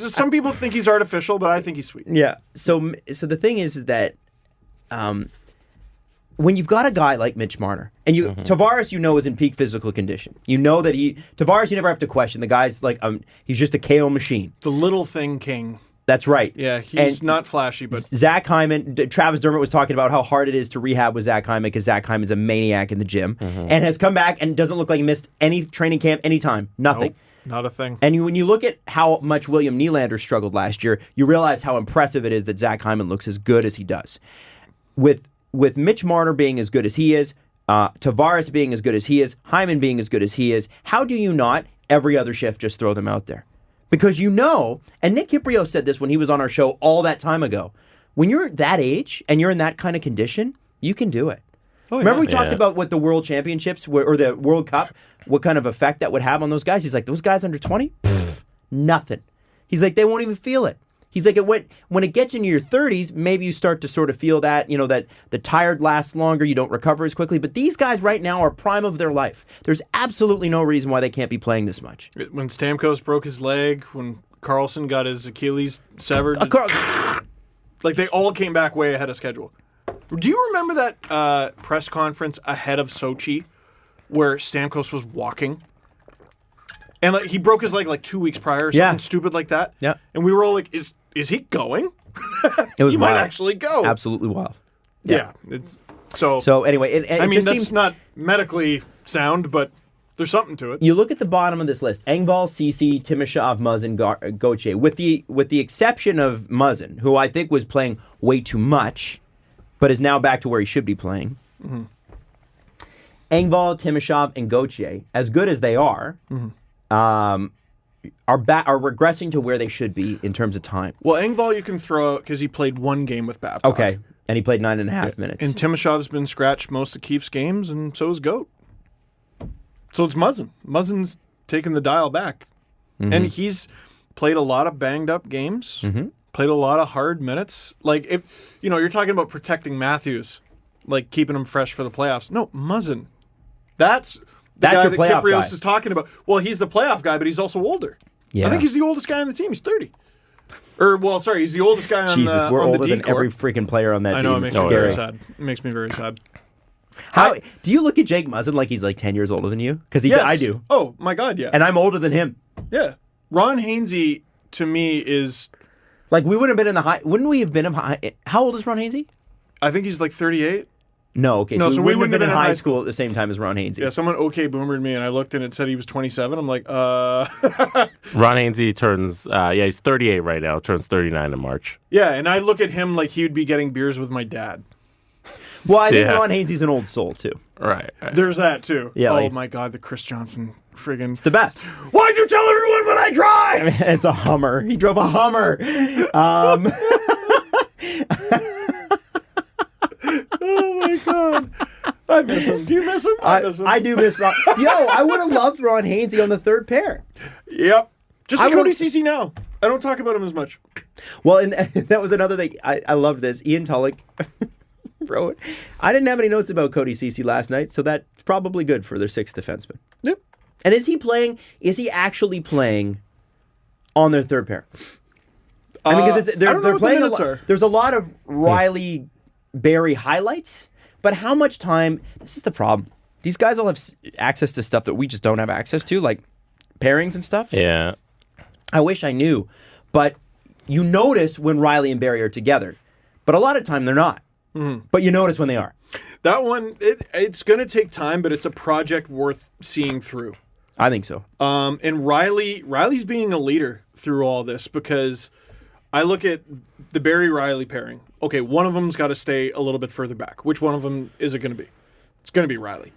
Some people think he's artificial, but I think he's sweet. Yeah. So the thing is that when you've got a guy like Mitch Marner, and Tavares, is in peak physical condition. You know that Tavares, you never have to question. The guy's like, he's just a KO machine. The little thing king. That's right. Yeah, he's not flashy, but... Zach Hyman, Travis Dermott was talking about how hard it is to rehab with Zach Hyman because Zach Hyman's a maniac in the gym and has come back and doesn't look like he missed any training camp anytime. Nothing. Nope, not a thing. And when you look at how much William Nylander struggled last year, you realize how impressive it is that Zach Hyman looks as good as he does. With Mitch Marner being as good as he is, Tavares being as good as he is, Hyman being as good as he is, how do you not every other shift just throw them out there? Because and Nick Kypreos said this when he was on our show all that time ago, when you're that age and you're in that kind of condition, you can do it. Oh, yeah. Remember we talked about what the World Championships or the World Cup, what kind of effect that would have on those guys? He's like, those guys under 20? Nothing. He's like, they won't even feel it. He's like, when it gets into your 30s, maybe you start to sort of feel that, that the tired lasts longer, you don't recover as quickly. But these guys right now are prime of their life. There's absolutely no reason why they can't be playing this much. When Stamkos broke his leg, when Carlson got his Achilles severed, like they all came back way ahead of schedule. Do you remember that press conference ahead of Sochi where Stamkos was walking? And he broke his leg 2 weeks prior or something stupid like that. Yeah. And we were all like, is he going? It was he wild. might actually go. Absolutely wild. Yeah. So anyway, it just that's seems not medically sound, but there's something to it. You look at the bottom of this list: Engvall, Ceci, Timashov, Muzzin, Gauthier. With the exception of Muzzin, who I think was playing way too much, but is now back to where he should be playing. Engvall, Timashov, and Gauthier, as good as they are, are regressing to where they should be in terms of time. Well, Engvall you can throw out because he played one game with Babcock. Okay, and he played 9.5 minutes. And Timashov's been scratched most of Keefe's games, and so is Goat. So it's Muzzin. Muzzin's taken the dial back. And he's played a lot of banged-up games, played a lot of hard minutes. Like, if you're talking about protecting Matthews, like keeping him fresh for the playoffs. No, Muzzin. That's the guy your that playoff Kypreos guy. is talking about. Well, he's the playoff guy, but he's also older. Yeah. I think he's the oldest guy on the team. He's 30. He's the oldest guy on Jesus, we're on older the than every freaking player on that I know, team. it makes It's me scary. very sad. It makes me very sad. How do you look at Jake Muzzin like he's 10 years older than you? Because Yes. I do. Oh, my God, yeah. And I'm older than him. Yeah. Ron Hainsey, to me, is Like, we wouldn't have been in the high. Wouldn't we have been in high? How old is Ron Hainsey? I think he's like 38. No, okay. No, So we wouldn't have been in high school at the same time as Ron Hainsey. Yeah, someone boomered me, and I looked and it said he was 27. I'm like, Ron Hainsey turns, he's 38 right now, turns 39 in March. Yeah, and I look at him like he would be getting beers with my dad. Well, I think Ron Hainsey's an old soul, too. Right. There's that, too. Yeah, oh, like, my God, the Chris Johnson friggin'... It's the best. Why'd you tell everyone when I drive? I mean, it's a Hummer. He drove a Hummer. Oh, my God. I miss him. Do you miss him? I miss him. I do miss Ron. Yo, I would have loved Ron Hainsey on the third pair. Yep. Just like I would- Cody Ceci now. I don't talk about him as much. Well, and that was another thing. I loved this. Ian Tulloch wrote, I didn't have any notes about Cody Ceci last night, so that's probably good for their sixth defenseman. Yep. And is he actually playing on their third pair? I mean, because I don't know they're what the playing minutes are. There's a lot of Riley Barry highlights, but how much time? This is the problem. These guys all have access to stuff that we just don't have access to, like pairings and stuff. Yeah. I wish I knew, but you notice when Riley and Barry are together, but a lot of time they're not. Mm-hmm. But you notice when they are. That one, it's going to take time, but it's a project worth seeing through. I think so. And Riley's being a leader through all this, because I look at the Barry-Riley pairing. Okay, one of them's got to stay a little bit further back. Which one of them is it going to be? It's going to be Riley.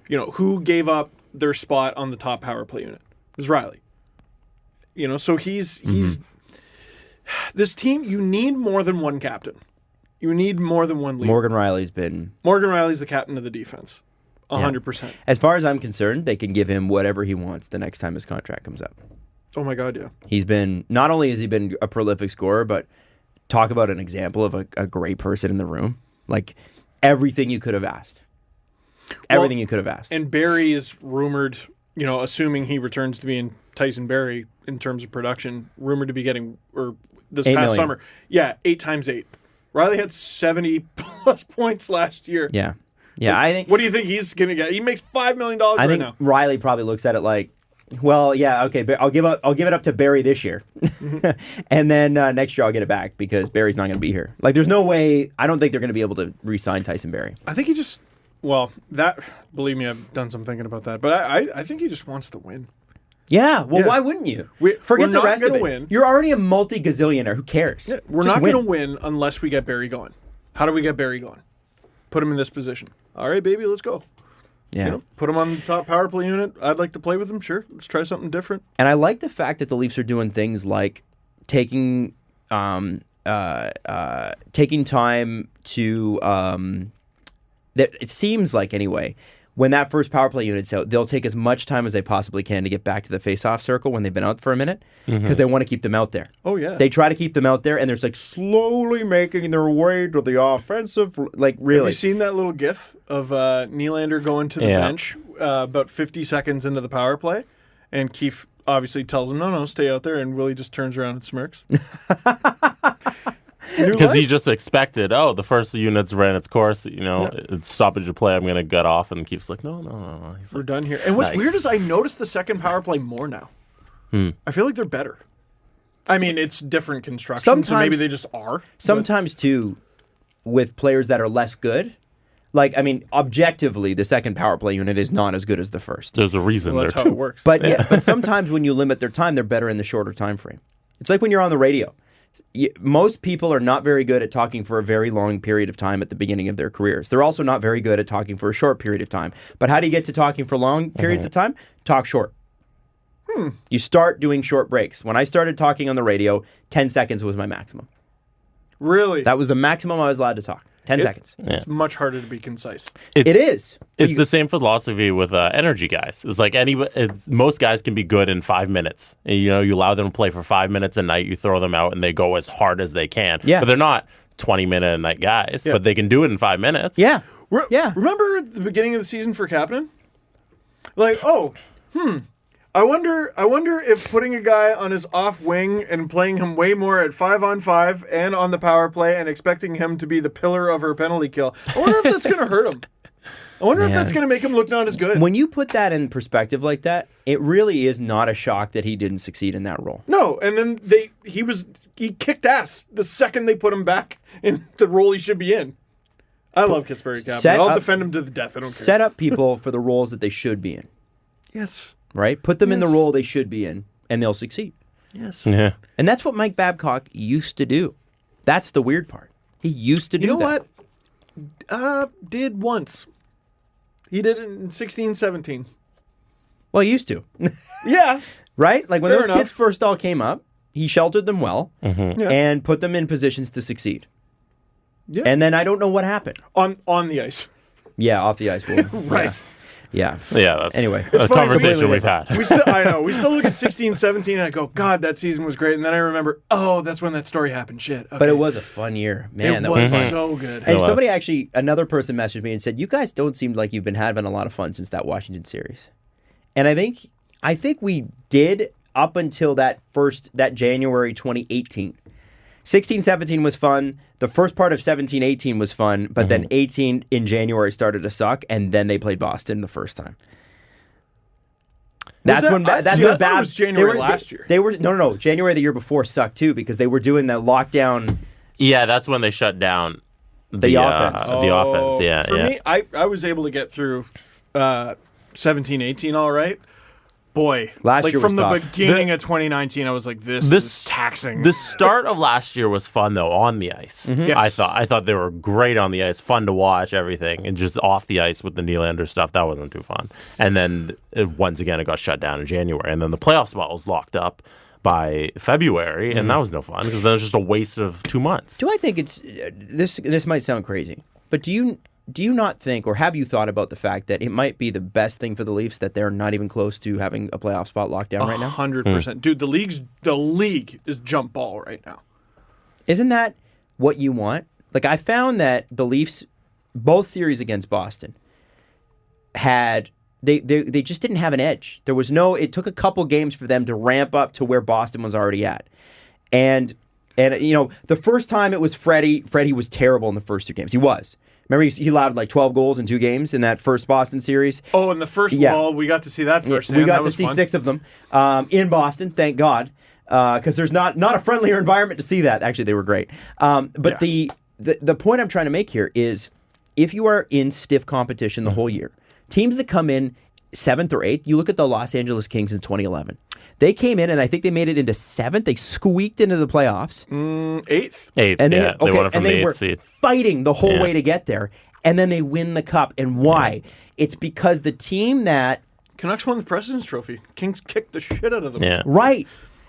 You know, who gave up their spot on the top power play unit? It was Riley. You know, so he's this team, you need more than one captain. You need more than one leader. Morgan Riley's the captain of the defense. 100%. As far as I'm concerned, they can give him whatever he wants the next time his contract comes up. Oh my God, yeah. He's been, not only has he been a prolific scorer, but talk about an example of a great person in the room. Like, everything you could have asked. Everything you could have asked. And Barry is rumored, you know, assuming he returns to being Tyson Barry in terms of production, rumored to be getting, or this past million. summer, 8 times 8. Riley had 70-plus points last year. Yeah. Yeah, I think... What do you think he's going to get? He makes $5 million right now. I think Riley probably looks at it like, well, yeah, okay, but I'll give it up to Barry this year. And then next year I'll get it back because Barry's not going to be here. Like, there's no way... I don't think they're going to be able to re-sign Tyson Barry. I think he just... Well, believe me, I've done some thinking about that. But I think he just wants to win. Yeah, well, why wouldn't you? Forget the rest of it. Win. You're already a multi-gazillionaire. Who cares? Yeah, we're not going to win unless we get Barry going. How do we get Barry going? Put him in this position. All right, baby, let's go. Yeah. You know, put him on the top power play unit. I'd like to play with him. Sure, let's try something different. And I like the fact that the Leafs are doing things like taking time to that it seems like anyway. When that first power play unit's out, they'll take as much time as they possibly can to get back to the face-off circle when they've been out for a minute because they want to keep them out there. Oh, yeah. They try to keep them out there, and they're like slowly making their way to the offensive, like really. Have you seen that little gif of Nylander going to the bench about 50 seconds into the power play? And Keefe obviously tells him, no, stay out there, and Willie just turns around and smirks. Because he just expected, the first unit's ran its course, it's stoppage of play, I'm going to gut off, and Keefe's like, no. We're done here. And what's weird is I notice the second power play more now. I feel like they're better. I mean, it's different construction, so maybe they just are. Sometimes, too, with players that are less good, like, I mean, objectively, the second power play unit is not as good as the first. There's a reason that's how it works. But but sometimes when you limit their time, they're better in the shorter time frame. It's like when you're on the radio. Most people are not very good at talking for a very long period of time at the beginning of their careers. They're also not very good at talking for a short period of time. But how do you get to talking for long periods of time? Talk short. You start doing short breaks. When I started talking on the radio, 10 seconds was my maximum. Really? That was the maximum I was allowed to talk. 10 seconds. It's much harder to be concise. It is. It's the same philosophy with energy guys. It's like most guys can be good in 5 minutes. And, you allow them to play for 5 minutes a night, you throw them out, and they go as hard as they can. Yeah. But they're not 20-minute a night guys, but they can do it in 5 minutes. Yeah. Remember the beginning of the season for Kapanen? Like, I wonder if putting a guy on his off wing and playing him way more at 5-on-5 and on the power play and expecting him to be the pillar of her penalty kill, I wonder if that's going to hurt him. I wonder if that's going to make him look not as good. When you put that in perspective like that, it really is not a shock that he didn't succeed in that role. No, and then he was he kicked ass the second they put him back in the role he should be in. I love Kasperi Kapanen. I'll defend him to the death. I don't care. Set up people for the roles that they should be in. Yes. Right? Put them in the role they should be in, and they'll succeed. Yes. Yeah. And that's what Mike Babcock used to do. That's the weird part. He used to do that. You know what? Did once. He did it in 16-17. Well, he used to. Yeah. Right? Like when Fair those enough. kids first all came up, he sheltered them well Yeah. and put them in positions to succeed. Yeah. And then I don't know what happened. On the ice. Yeah, off the ice. Boy. Right. Yeah. Yeah, that's Anyway. a It's funny, conversation we've had. I know. We still look at 16-17 and I go, God, that season was great. And then I remember, oh, that's when that story happened. Shit. Okay. But it was a fun year. Man, It that was fun. so good. And was. somebody actually, another person messaged me and said, "You guys don't seem like you've been having a lot of fun since that Washington series." And I think we did up until that January 2018. 16-17 was fun. The first part of 17-18 was fun, but then 18 in January started to suck, and then they played Boston the first time. That's that- when I that's thought when it Babs was January last year. They were no January the year before sucked too because they were doing the lockdown. Yeah, that's when they shut down the offense. The offense, yeah. For yeah. me, I was able to get through 17-18 all right. Boy, Last year was from the tough. beginning of 2019, I was like, this is taxing. The start of last year was fun though on the ice. Yes. I thought they were great on the ice, fun to watch, everything, and just off the ice with the Nylander stuff that wasn't too fun. And then once again it got shut down in January, and then the playoff spot was locked up by February, and that was no fun because then it was just a waste of 2 months. Do I think it's this might sound crazy, but do you not think, or have you thought about the fact that it might be the best thing for the Leafs that they're not even close to having a playoff spot locked down right now? 100%. Dude, the league is jump ball right now. Isn't that what you want? Like, I found that the Leafs, both series against Boston, had they just didn't have an edge. There was no. It took a couple games for them to ramp up to where Boston was already at, and you know the first time it was Freddie. Freddie was terrible in the first two games. He was. Remember, he allowed like 12 goals in 2 games in that first Boston series. Oh, in the first wall, we got to see that first. We got to see 6 of them in Boston, thank God, because there's not a friendlier environment to see that. Actually, they were great. But the point I'm trying to make here is if you are in stiff competition the whole year, teams that come in 7th or 8th, you look at the Los Angeles Kings in 2011. They came in, and I think they made it into 7th. They squeaked into the playoffs. 8th? 8th, And they won it from and the they 8th were seed. fighting the whole way to get there. And then they win the cup. And why? It's because the team that... Canucks won the President's Trophy. Kings kicked the shit out of them. Yeah. Right.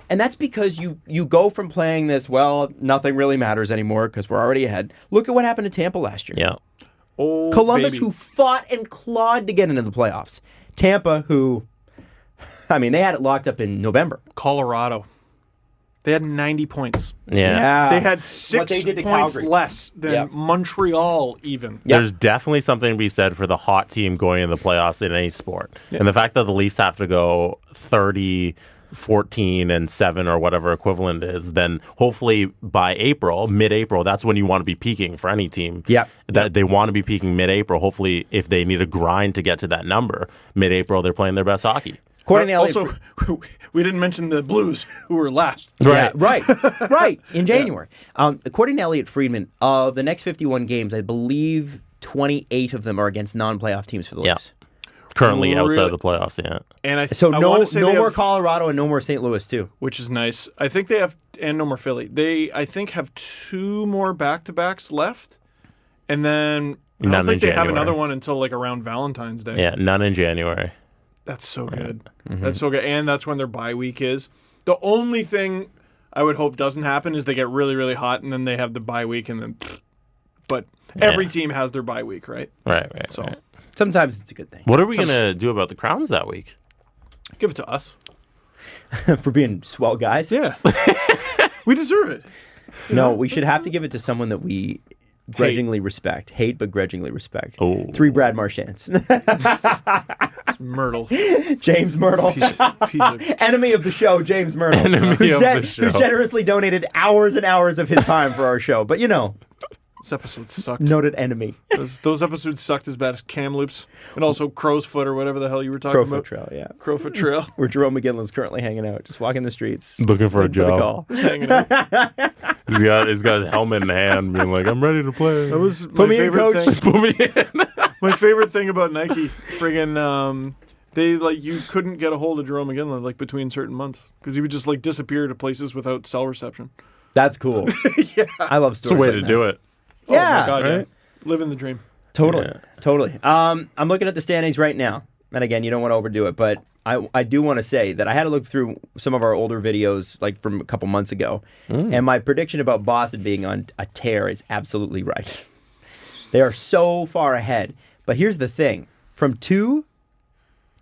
And that's because you go from playing this, well, nothing really matters anymore because we're already ahead. Look at what happened to Tampa last year. Yeah. Oh, Columbus, baby. who fought and clawed to get into the playoffs. Tampa, who... I mean, they had it locked up in November. Colorado. They had 90 points. Yeah. They had What 6 they did to points Calgary. less than Yep. Montreal even. There's definitely something to be said for the hot team going in the playoffs in any sport. And the fact that the Leafs have to go 30, 14, and 7 or whatever equivalent is, then hopefully by April, mid-April, that's when you want to be peaking for any team. Yep. That they want to be peaking mid-April. Hopefully, if they need a grind to get to that number, mid-April, they're playing their best hockey. According to Elliot Also, we didn't mention the Blues, who were last. Yeah, right, in January. According to Elliot Friedman, of the next 51 games, I believe 28 of them are against non-playoff teams for the Yeah. Leafs. Currently outside Really? of the playoffs, yeah. And So I no wanna say they more have- Colorado and no more St. Louis, too. which is nice. I think they have, and no more Philly. They, I think, have 2 more back-to-backs left, and then I None don't in think they have January. another one until like around Valentine's Day. Yeah, none in January. That's so good. That's so good, and that's when their bye week is. The only thing I would hope doesn't happen is they get really, really hot, and then they have the bye week, and then. But every team has their bye week, right? Right. So Right. Sometimes it's a good thing. What are we going to do about the Crowns that week? give it to us. For being swell guys. Yeah, we deserve it. No, we should have to give it to someone that we grudgingly respect. Hate, but grudgingly respect. Oh. 3 Brad Marchands. It's Myrtle. James Myrtle. Piece of Enemy of the show, James Myrtle. Enemy of the show. Who's generously donated hours and hours of his time for our show. But, you know, This episode sucked. Noted enemy. Those episodes sucked as bad as Kamloops and also Crow's Foot or whatever the hell you were talking about. Crowfoot Trail, yeah. Crowfoot Trail. Where Jerome McGinley's currently hanging out, just walking the streets. Looking for a waiting the job. call. Just hanging out. He's got his helmet in hand, being like, I'm ready to play. That was Put my me in, favorite coach. thing. Put me in. My favorite thing about Nike, friggin', they you couldn't get a hold of Jerome McGinley between certain months because he would just disappear to places without cell reception. That's cool. Yeah, I love stories It's a way like to that. do it. Yeah, oh my God, right? yeah. Living the dream. Totally. Yeah. Totally. I'm looking at the standings right now. And again, you don't want to overdo it, but I do want to say that I had to look through some of our older videos from a couple months ago. And my prediction about Boston being on a tear is absolutely right. They are so far ahead. But here's the thing. From 2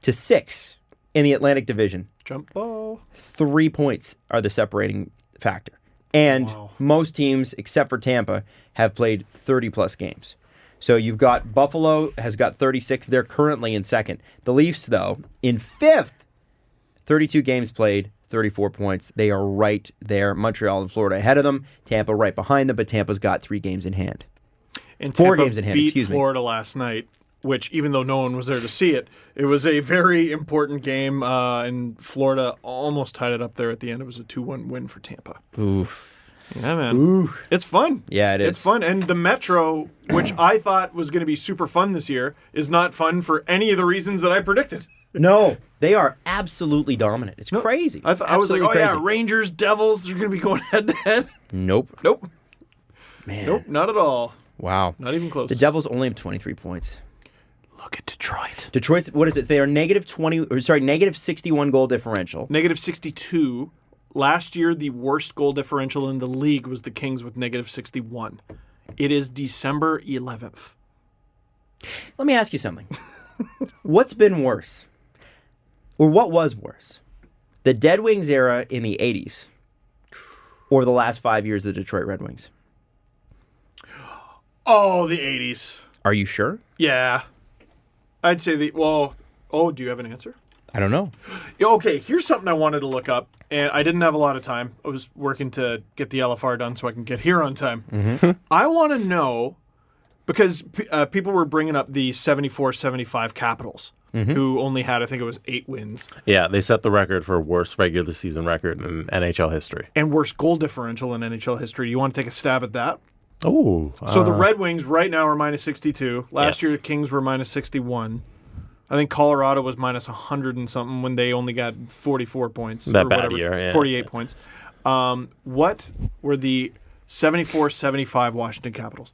to 6 in the Atlantic Division, Jump ball. 3 points are the separating factor. And most teams, except for Tampa, have played 30-plus games. So you've got Buffalo has got 36. They're currently in second. The Leafs, though, in fifth, 32 games played, 34 points. They are right there. Montreal and Florida ahead of them. Tampa right behind them, but Tampa's got 3 games in hand. And 4 Tampa games in hand, beat excuse me. Florida last night, which even though no one was there to see it, it was a very important game. And Florida almost tied it up there at the end. It was a 2-1 win for Tampa. Oof. Yeah, man. Ooh. It's fun. Yeah, it is. It's fun. And the Metro, which I thought was going to be super fun this year, is not fun for any of the reasons that I predicted. No, they are absolutely dominant. It's crazy. I was like, Absolutely oh, yeah, crazy. Rangers, Devils, they're going to be going head-to-head. Nope. Nope. Man. Nope, not at all. Wow. Not even close. The Devils only have 23 points. Look at Detroit. Detroit's, what is it? They are negative 61 goal differential. Negative 62. Last year, the worst goal differential in the league was the Kings with negative 61. It is December 11th. Let me ask you something. What's been worse? Or what was worse? The Dead Wings era in the 80s or the last 5 years of the Detroit Red Wings? Oh, the 80s. Are you sure? Yeah. I'd say do you have an answer? I don't know. Okay, here's something I wanted to look up, and I didn't have a lot of time. I was working to get the LFR done so I can get here on time. Mm-hmm. I want to know, because people were bringing up the 74-75 Capitals, who only had, I think it was 8 wins. Yeah, they set the record for worst regular season record in NHL history. And worst goal differential in NHL history. You want to take a stab at that? Oh. So the Red Wings right now are minus 62. Last Yes. year the Kings were minus 61. I think Colorado was minus 100 and something when they only got 44 points. That or bad whatever, year, yeah. 48 points. What were the 74-75 Washington Capitals?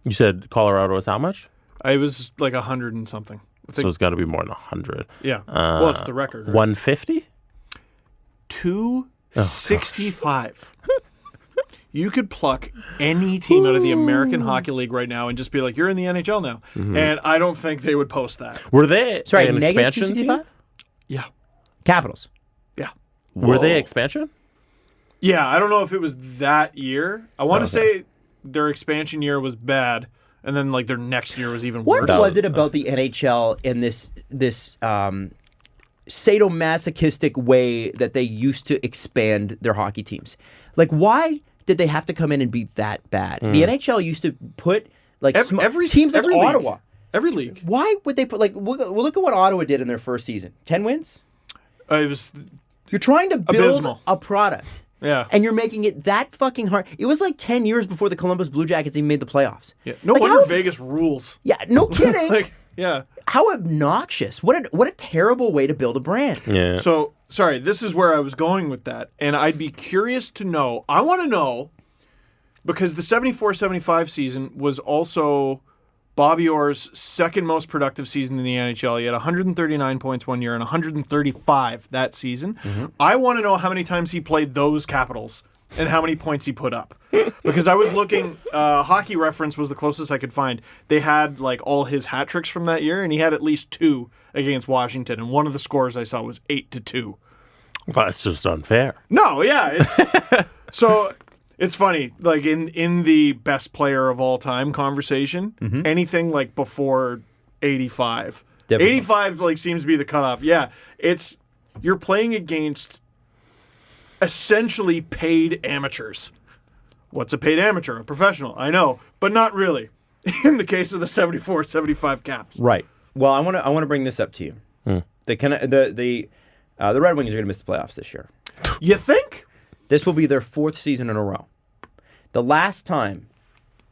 You said Colorado was how much? It was like 100 and something. I So think, it's got to be more than 100. yeah. Well, it's the record. Right? 150? 265. You could pluck any team out of the American Hockey League right now and just be like, you're in the NHL now. And I don't think they would post that. Were they Sorry, an negative expansion 265? team? Yeah. Capitals. Yeah. Were they expansion? Yeah, I don't know if it was that year. I want to say their expansion year was bad, and then their next year was even What worse. was it about the NHL and this sadomasochistic way that they used to expand their hockey teams? Why did they have to come in and be that bad? The NHL used to put Every teams like every league. Ottawa. Every league. Why would they put look at what Ottawa did in their first season? 10 wins? It was You're trying to build Abysmal. a product. Yeah. And you're making it that fucking hard. It was 10 years before the Columbus Blue Jackets even made the playoffs. Yeah. No wonder how- Vegas rules. Yeah, no kidding. Yeah. How obnoxious. What a terrible way to build a brand. Yeah. So, sorry, this is where I was going with that. And I'd be curious to know. I want to know, because the 74-75 season was also Bobby Orr's second most productive season in the NHL. He had 139 points one year and 135 that season. I want to know how many times he played those Capitals and how many points he put up. Because I was looking, Hockey Reference was the closest I could find. They had all his hat tricks from that year, and he had at least 2 against Washington. And one of the scores I saw was 8-2. That's just unfair. No, yeah, it's so it's funny. In the best player of all time conversation, anything before 85. Definitely. 85 seems to be the cutoff. Yeah, you're playing against essentially paid amateurs What's a paid amateur? A professional? I know, but not really. In the case of the 74-75 Caps. Right. Well, I want to bring this up to you. The Red Wings are going to miss the playoffs this year. You think? This will be their 4th season in a row. The last time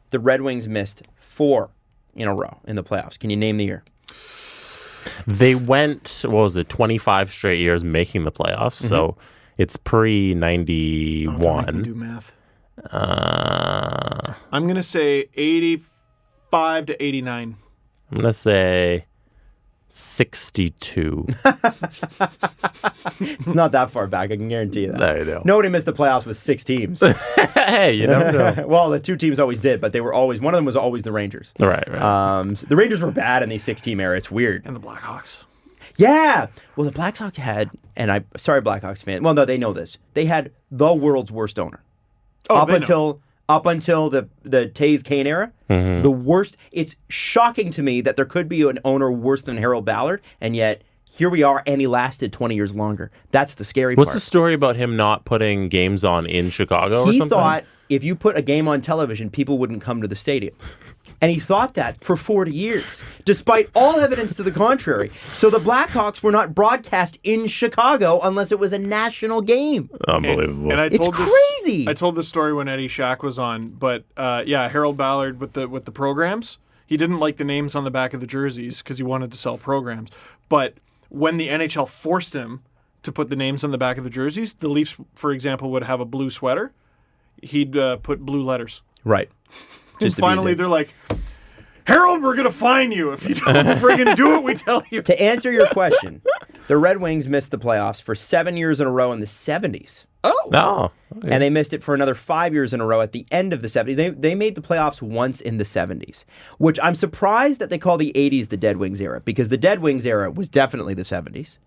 the Red Wings missed 4 in a row in the playoffs. Can you name the year? They went, 25 straight years making the playoffs, so it's pre-91. Don't make me do math. I'm going to say 85 to 89. I'm going to say 62. It's not that far back, I can guarantee you that. I know. Nobody missed the playoffs with 6 teams. Hey, you never know. Well, the 2 teams always did, but they were always, one of them was always the Rangers. Right. The Rangers were bad in the 6-team era. It's weird. And the Blackhawks. Yeah. Well, the Blackhawks had, and sorry, Blackhawks fan. Well, no, they know this. They had the world's worst owner. Up until the Taze Kane era, the worst. It's shocking to me that there could be an owner worse than Harold Ballard, and yet here we are, and he lasted 20 years longer. That's the scary part. What's the story about him not putting games on in Chicago or something? He thought if you put a game on television, people wouldn't come to the stadium. And he thought that for 40 years, despite all evidence to the contrary. So the Blackhawks were not broadcast in Chicago unless it was a national game. Unbelievable. And It's crazy. I told this story when Eddie Shack was on, but Harold Ballard with the programs, he didn't like the names on the back of the jerseys because he wanted to sell programs. But when the NHL forced him to put the names on the back of the jerseys, the Leafs, for example, would have a blue sweater. He'd put blue letters. Right. And finally, they're like, Harold, we're going to fine you if you don't friggin' do what we tell you. To answer your question, the Red Wings missed the playoffs for 7 years in a row in the 70s. Oh. No. Okay. And they missed it for another 5 years in a row at the end of the 70s. They made the playoffs once in the 70s, which I'm surprised that they call the 80s the Dead Wings era, because the Dead Wings era was definitely the 70s.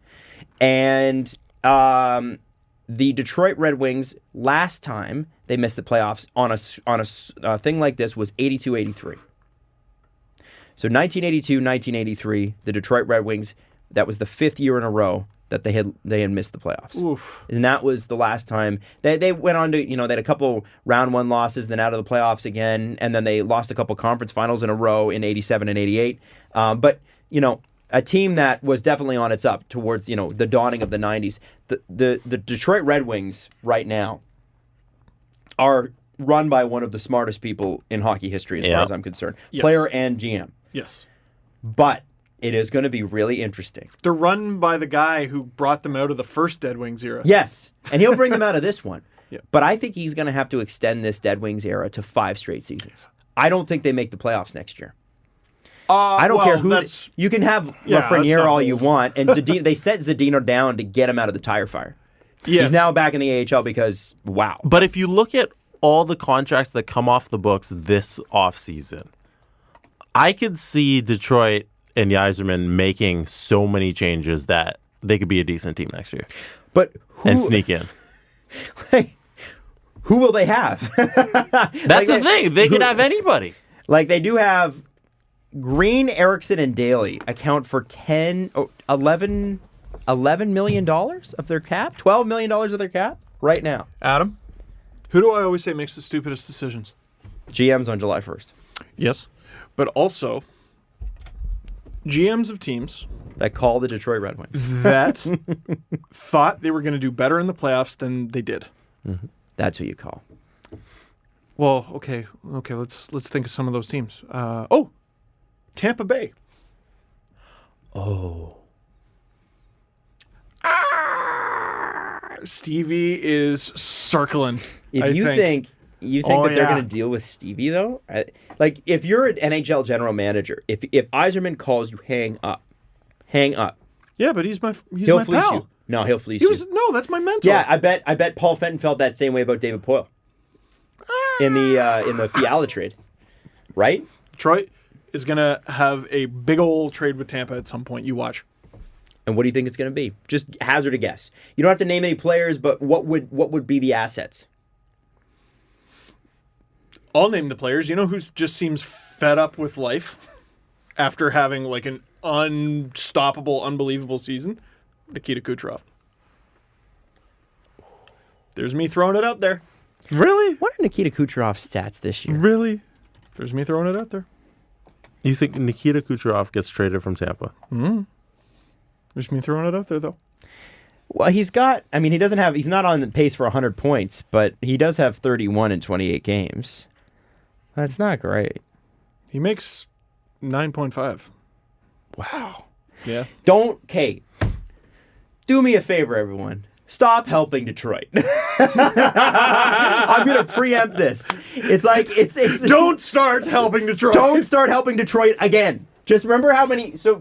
And the Detroit Red Wings, last time they missed the playoffs on a thing like this was 82-83. So 1982, 1983, the Detroit Red Wings, that was the 5th year in a row that they had missed the playoffs. Oof. And that was the last time. They went on to, they had a couple round 1 losses, then out of the playoffs again, and then they lost a couple conference finals in a row in 87 and 88. But, a team that was definitely on its up towards, the dawning of the 90s. The Detroit Red Wings right now are run by one of the smartest people in hockey history as far as I'm concerned. Yes. Player and GM. Yes. But it is going to be really interesting. They're run by the guy who brought them out of the first Dead Wings era. Yes, and he'll bring them out of this one. Yeah. But I think he's going to have to extend this Dead Wings era to 5 straight seasons. I don't think they make the playoffs next year. I don't care who. You can have Lafreniere all you want, and they set Zadina down to get him out of the tire fire. Yes. He's now back in the AHL because, wow. But if you look at all the contracts that come off the books this offseason, I could see Detroit and Yzerman making so many changes that they could be a decent team next year. But and sneak in. Who will they have? That's the thing. They could have anybody. Like, they do have Green, Erickson, and Daly account for $11 million of their cap? $12 million of their cap right now. Adam, who do I always say makes the stupidest decisions? GMs on July 1st. Yes. But also, GMs of teams that call the Detroit Red Wings that thought they were going to do better in the playoffs than they did. Mm-hmm. That's who you call. Well, okay. Let's think of some of those teams. Tampa Bay. Oh. Stevie is circling. If you think that they're going to deal with Stevie, though, like if you're an NHL general manager, if Yzerman calls you, hang up. Yeah, but he's my he'll fleece pal. you. No, he'll fleece you. No, that's my mentor. Yeah, I bet Paul Fenton felt that same way about David Poile in the Fiala trade, right? Detroit is going to have a big old trade with Tampa at some point. You watch. And what do you think it's going to be? Just hazard a guess. You don't have to name any players, but what would be the assets? I'll name the players. You know who just seems fed up with life after having like an unstoppable, unbelievable season? Nikita Kucherov. There's me throwing it out there. Really? What are Nikita Kucherov's stats this year? Really? There's me throwing it out there. You think Nikita Kucherov gets traded from Tampa? There's me throwing it out there, though. Well, he's not on the pace for 100 points, but he does have 31 in 28 games. That's not great. He makes 9.5. Wow. Yeah. Kate, do me a favor, everyone. Stop helping Detroit. I'm going to preempt this. It's like, it's Don't start helping Detroit. Don't start helping Detroit again. Just remember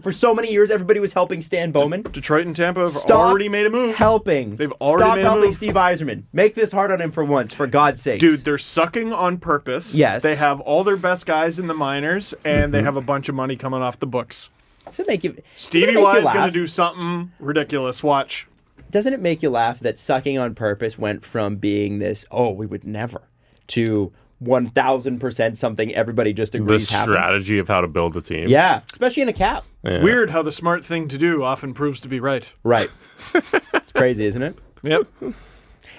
for so many years, everybody was helping Stan Bowman. Detroit and Tampa have Stop already made a move. Helping. They've already Stop made a helping move. Steve Yzerman. Make this hard on him for once, for God's sake. Dude, they're sucking on purpose. Yes. They have all their best guys in the minors, and they have a bunch of money coming off the books. Does it make you? Stevie Y is going to do something ridiculous. Watch. Doesn't it make you laugh that sucking on purpose went from being this, we would never, to 1,000% something everybody just The agrees happens? strategy of how to build a team. Yeah, especially in a cap. Yeah. Weird how the smart thing to do often proves to be right. Right. It's crazy, isn't it? Yep.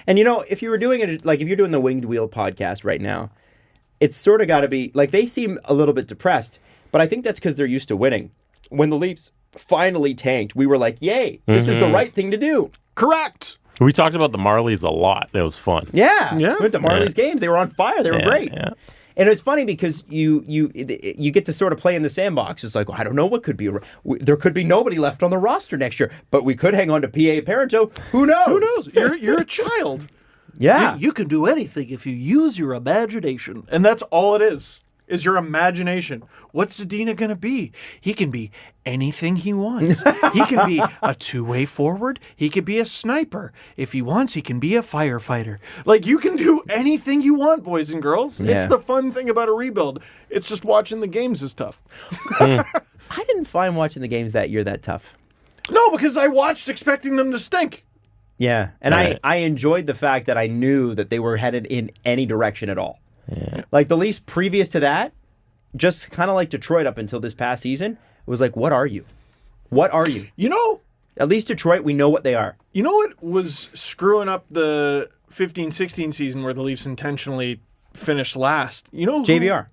And if you were doing it, like if you're doing the Winged Wheel podcast right now, it's sort of got to be, like they seem a little bit depressed, but I think that's because they're used to winning. When the Leafs finally tanked, we were like, yay, this is the right thing to do. Correct. We talked about the Marlies a lot. It was fun. Yeah. Yeah. We went to Marley's games. They were on fire. They were great. Yeah. And it's funny because you get to sort of play in the sandbox. It's like, I don't know what could be. There could be nobody left on the roster next year, but we could hang on to P.A. Parento. Who knows? Who knows? You're a child. Yeah. You can do anything if you use your imagination. And that's all it is your imagination. What's Zadina going to be? He can be anything he wants. He can be a two-way forward. He could be a sniper. If he wants, he can be a firefighter. Like, you can do anything you want, boys and girls. Yeah. It's the fun thing about a rebuild. It's just watching the games is tough. I didn't find watching the games that year that tough. No, because I watched expecting them to stink. Yeah. And Right. I enjoyed the fact that I knew that they were headed in any direction at all. Yeah. Like the Leafs previous to that, just kind of like Detroit up until this past season, it was like, what are you? What are you? At least Detroit, we know what they are. You know what was screwing up the 15-16 season where the Leafs intentionally finished last? You know who? JVR.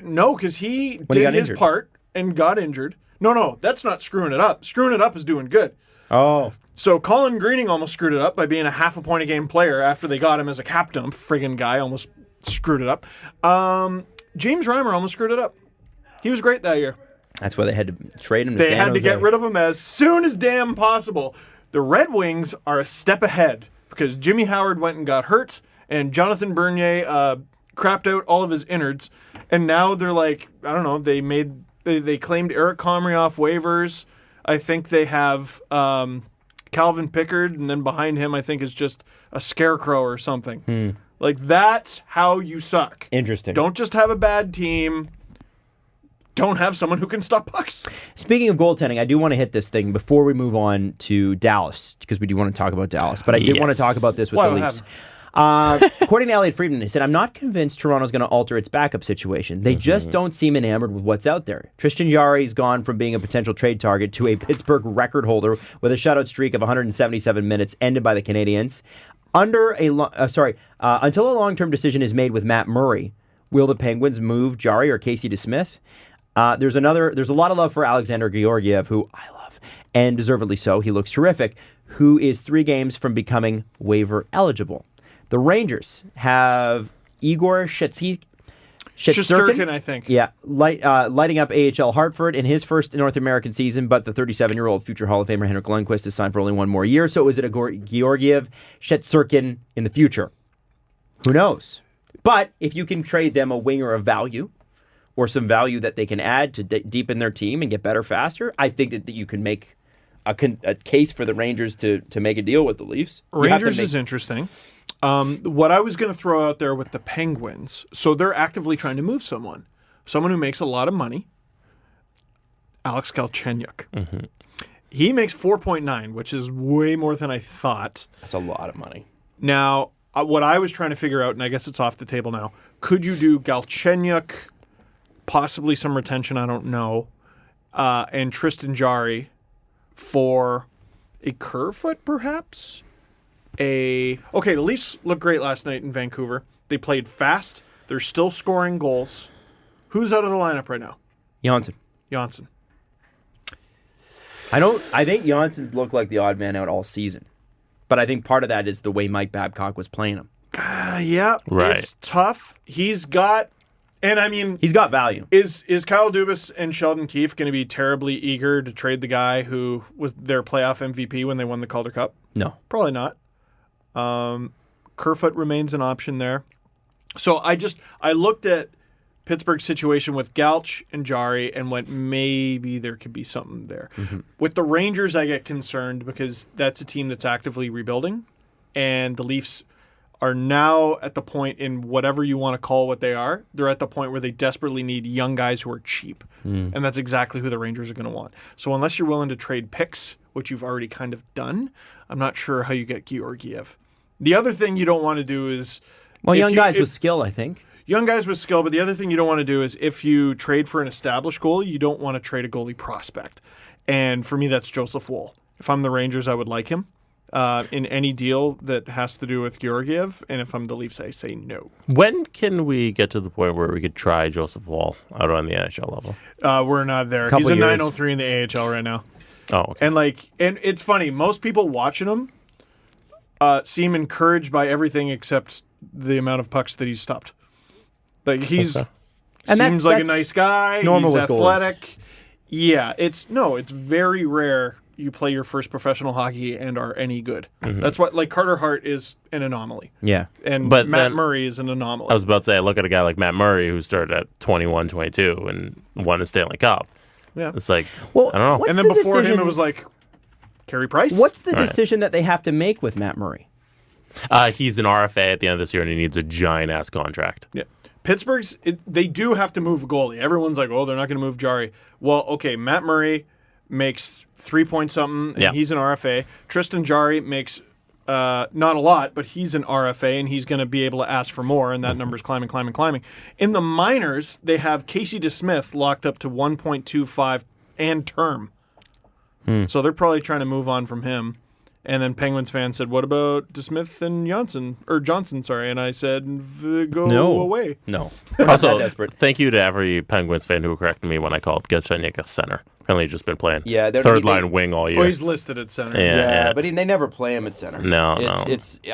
No, because he When he did got his injured. part and got injured. No, that's not screwing it up. Screwing it up is doing good. Oh. So Colin Greening almost screwed it up by being a half a point a game player after they got him as a cap dump. Friggin' guy almost screwed it up. James Reimer almost screwed it up. He was great that year. That's why they had to trade him to They San had to Jose. get rid of him as soon as damn possible. The Red Wings are a step ahead because Jimmy Howard went and got hurt, and Jonathan Bernier crapped out all of his innards, and now they're like, I don't know, they claimed Eric Comrie off waivers. I think they have Calvin Pickard, and then behind him I think is just a scarecrow or something. Like, that's how you suck. Interesting. Don't just have a bad team. Don't have someone who can stop pucks. Speaking of goaltending, I do want to hit this thing before we move on to Dallas, because we do want to talk about Dallas. But I did want to talk about this with Why, the what Leafs. According to Elliot Friedman, he said, I'm not convinced Toronto's going to alter its backup situation. They just don't seem enamored with what's out there. Tristan Jarry's gone from being a potential trade target to a Pittsburgh record holder with a shutout streak of 177 minutes ended by the Canadiens. Until a long-term decision is made with Matt Murray, will the Penguins move Jarry or Casey DeSmith? There's a lot of love for Alexander Georgiev, who I love, and deservedly so. He looks terrific, who is 3 games from becoming waiver eligible. The Rangers have Igor Shesterkin, I think. Yeah, lighting up AHL Hartford in his first North American season, but the 37-year-old future Hall of Famer Henrik Lundqvist is signed for only 1 more year. So is it a Georgiev, Shesterkin in the future? Who knows? But if you can trade them a winger of value or some value that they can add to deepen their team and get better faster, I think that you can make a case for the Rangers to make a deal with the Leafs. Rangers is interesting. What I was going to throw out there with the Penguins, so they're actively trying to move someone who makes a lot of money, Alex Galchenyuk. Mm-hmm. He makes 4.9, which is way more than I thought. That's a lot of money. Now, what I was trying to figure out, and I guess it's off the table now, could you do Galchenyuk, possibly some retention, I don't know, and Tristan Jarry for a Kerfoot, perhaps? the Leafs looked great last night in Vancouver. They played fast. They're still scoring goals. Who's out of the lineup right now? Janssen. I think Jansson's looked like the odd man out all season. But I think part of that is the way Mike Babcock was playing him. Yeah, right. It's tough. He's got value. Is Kyle Dubas and Sheldon Keefe going to be terribly eager to trade the guy who was their playoff MVP when they won the Calder Cup? No. Probably not. Kerfoot remains an option there. So I looked at Pittsburgh's situation with Galch and Jari and went, maybe there could be something there. Mm-hmm. With the Rangers, I get concerned because that's a team that's actively rebuilding, and the Leafs are now at the point in whatever you want to call what they are, they're at the point where they desperately need young guys who are cheap. And that's exactly who the Rangers are going to want. So unless you're willing to trade picks, which you've already kind of done, I'm not sure how you get Georgiev. The other thing you don't want to do is... Well, young guys with skill, I think. Young guys with skill, but the other thing you don't want to do is if you trade for an established goalie, you don't want to trade a goalie prospect. And for me, that's Joseph Woll. If I'm the Rangers, I would like him in any deal that has to do with Georgiev. And if I'm the Leafs, I say no. When can we get to the point where we could try Joseph Woll out on the NHL level? We're not there. He's a 903 in the AHL right now. Oh, okay. And it's funny. Most people watching him seem encouraged by everything except the amount of pucks that he's stopped. Like seems like a nice guy. Normal He's with athletic. Goals. Yeah, it's very rare you play your first professional hockey and are any good. Mm-hmm. That's what Carter Hart is an anomaly. Yeah. But Matt Murray is an anomaly. I was about to say, I look at a guy like Matt Murray who started at 21, 22 and won a Stanley Cup. Yeah. It's like, I don't know. And then before him, it was like Carey Price. What's the decision that they have to make with Matt Murray? He's an RFA at the end of this year, and he needs a giant-ass contract. Yeah. Pittsburgh's, they do have to move a goalie. Everyone's like, oh, they're not going to move Jari. Well, okay, Matt Murray makes 3-point-something, and he's an RFA. Tristan Jari makes not a lot, but he's an RFA, and he's going to be able to ask for more, and that number's climbing. In the minors, they have Casey DeSmith locked up to 1.25 and term. So they're probably trying to move on from him. And then Penguins fans said, what about DeSmith and Johnson? And I said, go away. No. Also, thank you to every Penguins fan who corrected me when I called Galchenyuk a center. Apparently he's just been playing third-line wing all year. Well, he's listed at center. Yeah. But they never play him at center. No.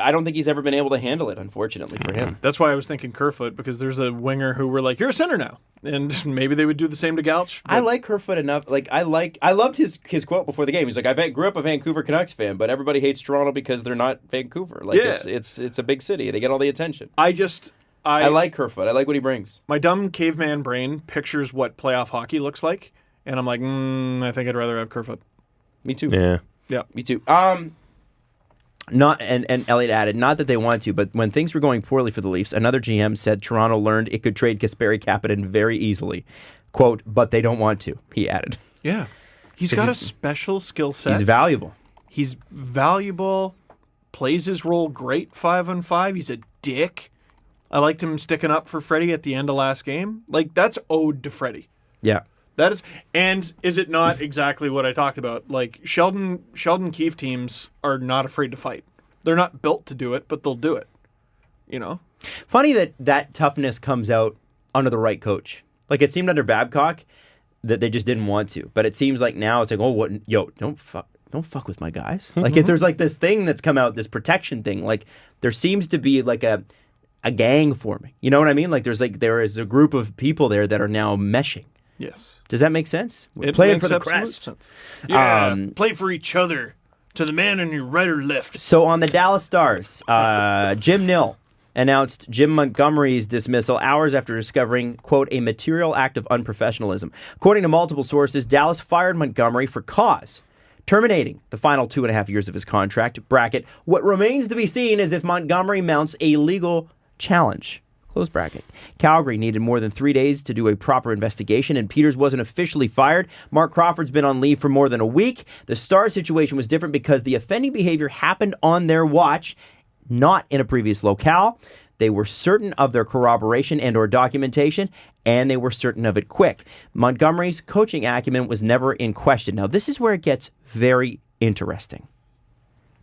I don't think he's ever been able to handle it, unfortunately, for him. That's why I was thinking Kerfoot, because there's a winger who were like, you're a center now. And maybe they would do the same to Galch. I like Kerfoot enough. I loved his quote before the game. He's like, I grew up a Vancouver Canucks fan, but everybody hates Toronto because they're not Vancouver. It's a big city. They get all the attention. I like Kerfoot. I like what he brings. My dumb caveman brain pictures what playoff hockey looks like, and I'm like, I think I'd rather have Kerfoot. Me too. Yeah. Me too. Not and Elliot added, not that they want to, but when things were going poorly for the Leafs, another GM said Toronto learned it could trade Kasperi Kapanen very easily. Quote, but they don't want to, he added. Yeah. He's got a special skill set. He's valuable. Plays his role great 5-on-5. He's a dick. I liked him sticking up for Freddie at the end of last game. That's ode to Freddie. Yeah. That is, and is it not exactly what I talked about? Sheldon Keefe teams are not afraid to fight. They're not built to do it, but they'll do it. Funny that toughness comes out under the right coach. It seemed under Babcock that they just didn't want to, but it seems like now it's like, oh, what? Yo, don't fuck with my guys. If there's this thing that's come out, this protection thing. There seems to be a gang forming. You know what I mean? There is a group of people there that are now meshing. Yes. Does that make sense? We're playing for the crest. Sense. Yeah, play for each other. To the man on your right or left. So on the Dallas Stars, Jim Nill announced Jim Montgomery's dismissal hours after discovering, quote, a material act of unprofessionalism. According to multiple sources, Dallas fired Montgomery for cause, terminating the final 2.5 years of his contract. Bracket. What remains to be seen is if Montgomery mounts a legal challenge. Close bracket. Calgary needed more than 3 days to do a proper investigation, and Peters wasn't officially fired. Mark Crawford's been on leave for more than a week. The Stars situation was different because the offending behavior happened on their watch, not in a previous locale. They were certain of their corroboration and or documentation, and they were certain of it quick. Montgomery's coaching acumen was never in question. Now, this is where it gets very interesting.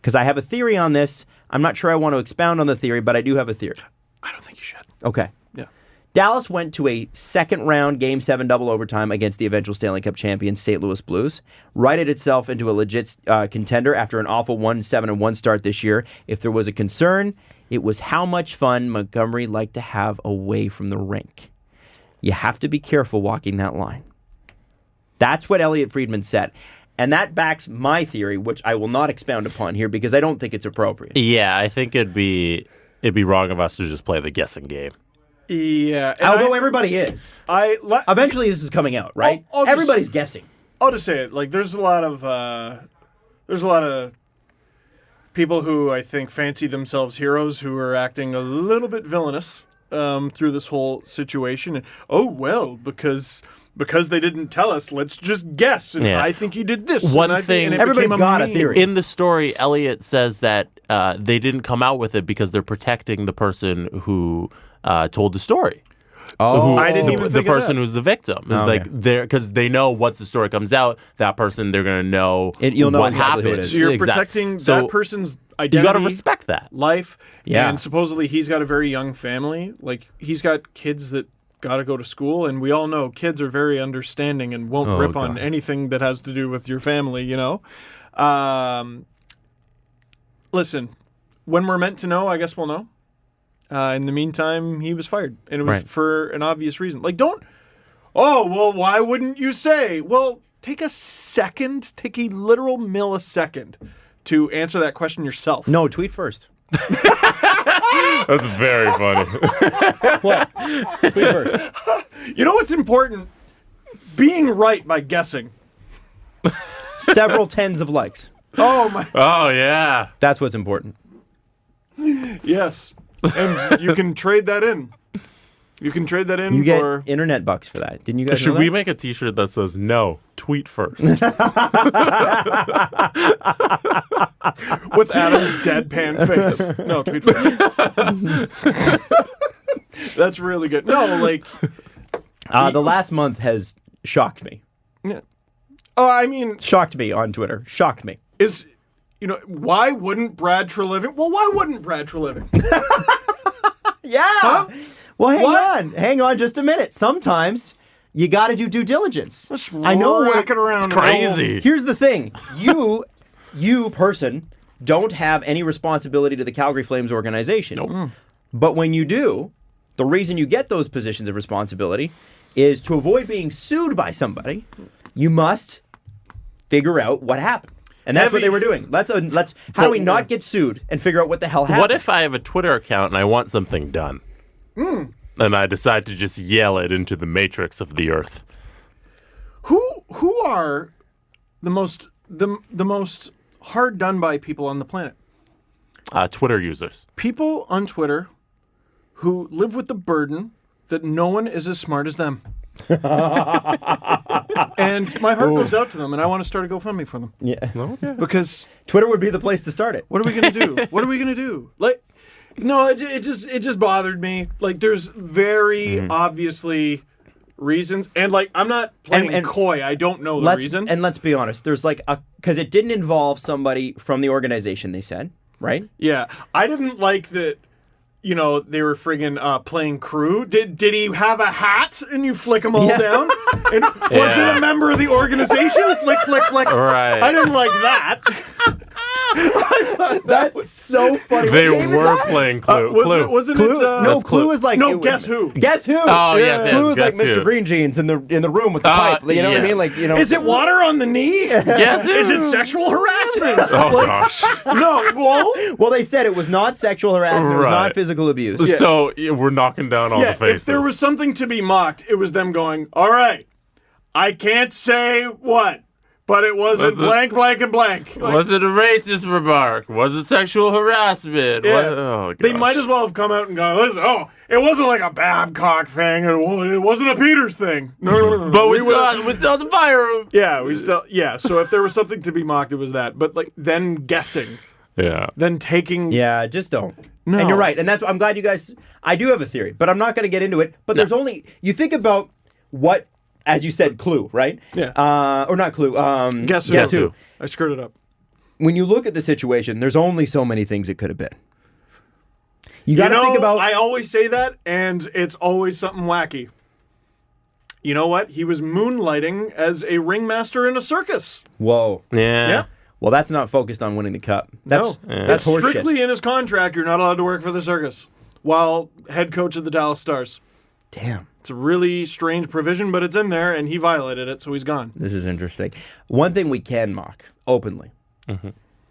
because I have a theory on this. I'm not sure I want to expound on the theory, but I do have a theory. I don't think you should. Okay. Yeah. Dallas went to a second-round Game 7 double overtime against the eventual Stanley Cup champions St. Louis Blues, righted itself into a legit contender after an awful 1-7-1 start this year. If there was a concern, it was how much fun Montgomery liked to have away from the rink. You have to be careful walking that line. That's what Elliot Friedman said. And that backs my theory, which I will not expound upon here because I don't think it's appropriate. Yeah, I think it'd be wrong of us to just play the guessing game. Yeah. Although everybody is. Eventually this is coming out, right? Everybody's guessing. I'll just say it. Like, there's a lot of people who I think fancy themselves heroes who are acting a little bit villainous through this whole situation. And, because they didn't tell us, let's just guess. And I think he did this. One thing, everybody's got a theory. In the story, Elliot says that they didn't come out with it because they're protecting the person who told the story. I didn't even think the of person that. who's the victim. Because they know once the story comes out, that person, they're going to know you'll know what exactly who it happened. is. So you're protecting that person's identity. You got to respect that. Life. Yeah. And supposedly he's got a very young family. Like, he's got kids that got to go to school, and we all know kids are very understanding and won't rip on anything that has to do with your family, you know? Listen, when we're meant to know, I guess we'll know. In the meantime, he was fired, and it was for an obvious reason. Like, why wouldn't you say? Well, take a literal millisecond to answer that question yourself. No, tweet first. That's very funny. What? Tweet first. You know what's important? Being right by guessing. Several tens of likes. Oh, my. Oh, yeah. That's what's important. Yes. And you can trade that in. You can trade that in You for... get internet bucks for that. Didn't you guys know Should that? we make a t-shirt that says, no, tweet first? with Adam's deadpan face. No, tweet first. That's really good. No, like... the last month has shocked me. Yeah. Oh, I mean... Shocked me on Twitter. Shocked me. Why wouldn't Brad Treliving... Well, why wouldn't Brad Treliving? Yeah. Huh? Well, hang on just a minute. Sometimes you got to do due diligence. Let's I know rack it around. It's crazy. Here's the thing. You person don't have any responsibility to the Calgary Flames organization. Nope. But when you do, the reason you get those positions of responsibility is to avoid being sued by somebody. You must figure out what happened. And that's what they were doing. How do we not get sued and figure out what the hell happened? What if I have a Twitter account and I want something done? And I decide to just yell it into the matrix of the earth. Who are the most hard done by people on the planet? Twitter users. People on Twitter who live with the burden that no one is as smart as them. And my heart goes out to them, and I want to start a GoFundMe for them. Yeah. Okay. Because Twitter would be the place to start it. what are we going to do? What are we going to do? Like, no, it just bothered me. Like, there's very obviously reasons, and like, I'm not playing coy. I don't know the reason. And let's be honest. There's because it didn't involve somebody from the organization. They said, right? Yeah, I didn't like that. You know, they were friggin' playing crew. Did he have a hat and you flick them all down? And was he a member of the organization? Flick, flick, flick. Right. I didn't like that. That's so funny. They What game is were that? playing Clue. Wasn't Clue? it? No, That's Clue Clue. is like No, Guess Who? Guess Who? Oh, yes, Clue is like Guess Who. Mr. Green Jeans in the room with the pipe. You know what I mean? Like, you know. Is it water on the knee? Guess Who? Is it sexual harassment? Oh, gosh. No, Well, they said it was not sexual harassment. It was not Right. physical abuse. So we're knocking down all the faces. if there was something to be mocked, it was them going, all right, I can't say what, but it wasn't blank, blank, and blank. Like, was it a racist remark? Was it sexual harassment? yeah. Oh, They gosh. might as well have come out and gone, listen, it wasn't like a Babcock thing, and it wasn't a Peters thing. No. But we still have the fire room. Yeah, so if there was something to be mocked, it was that. But like, then guessing, Yeah. then taking... Yeah, just don't. No. And you're right. And that's I'm glad you guys I do have a theory, but I'm not going to get into it. But there's only you think about what as you said Clue, right? Yeah. Or not Clue. Guess Who? Guess Who. I screwed it up. when you look at the situation, there's only so many things it could have been. You got to think about. I always say that, and it's always something wacky. You know what? He was moonlighting as a ringmaster in a circus. Whoa. Yeah. Well, that's not focused on winning the cup. That's horseshit. Strictly in his contract. You're not allowed to work for the circus while head coach of the Dallas Stars. Damn. It's a really strange provision, but it's in there, and he violated it, so he's gone. This is interesting. One thing we can mock openly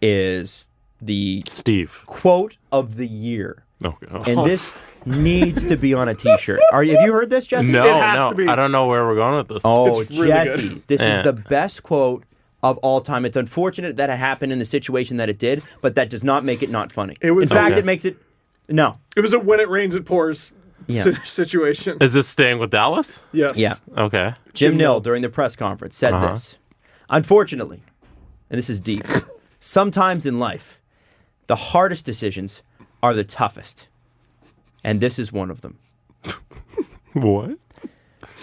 is the Steve quote of the year. Okay. And this needs to be on a T-shirt. Have you heard this, Jesse? No, It has to be. I don't know where we're going with this. Oh, It's really Jesse, good. this Yeah. is the best quote of all time. It's unfortunate that it happened in the situation that it did, but that does not make it not funny. It was- in fact, Okay. it makes it... No. It was a when it rains, it pours situation. Is this staying with Dallas? Yes. Yeah. Okay. Jim Nill, during the press conference, said this. Unfortunately, and this is deep, sometimes in life, the hardest decisions are the toughest. And this is one of them. What?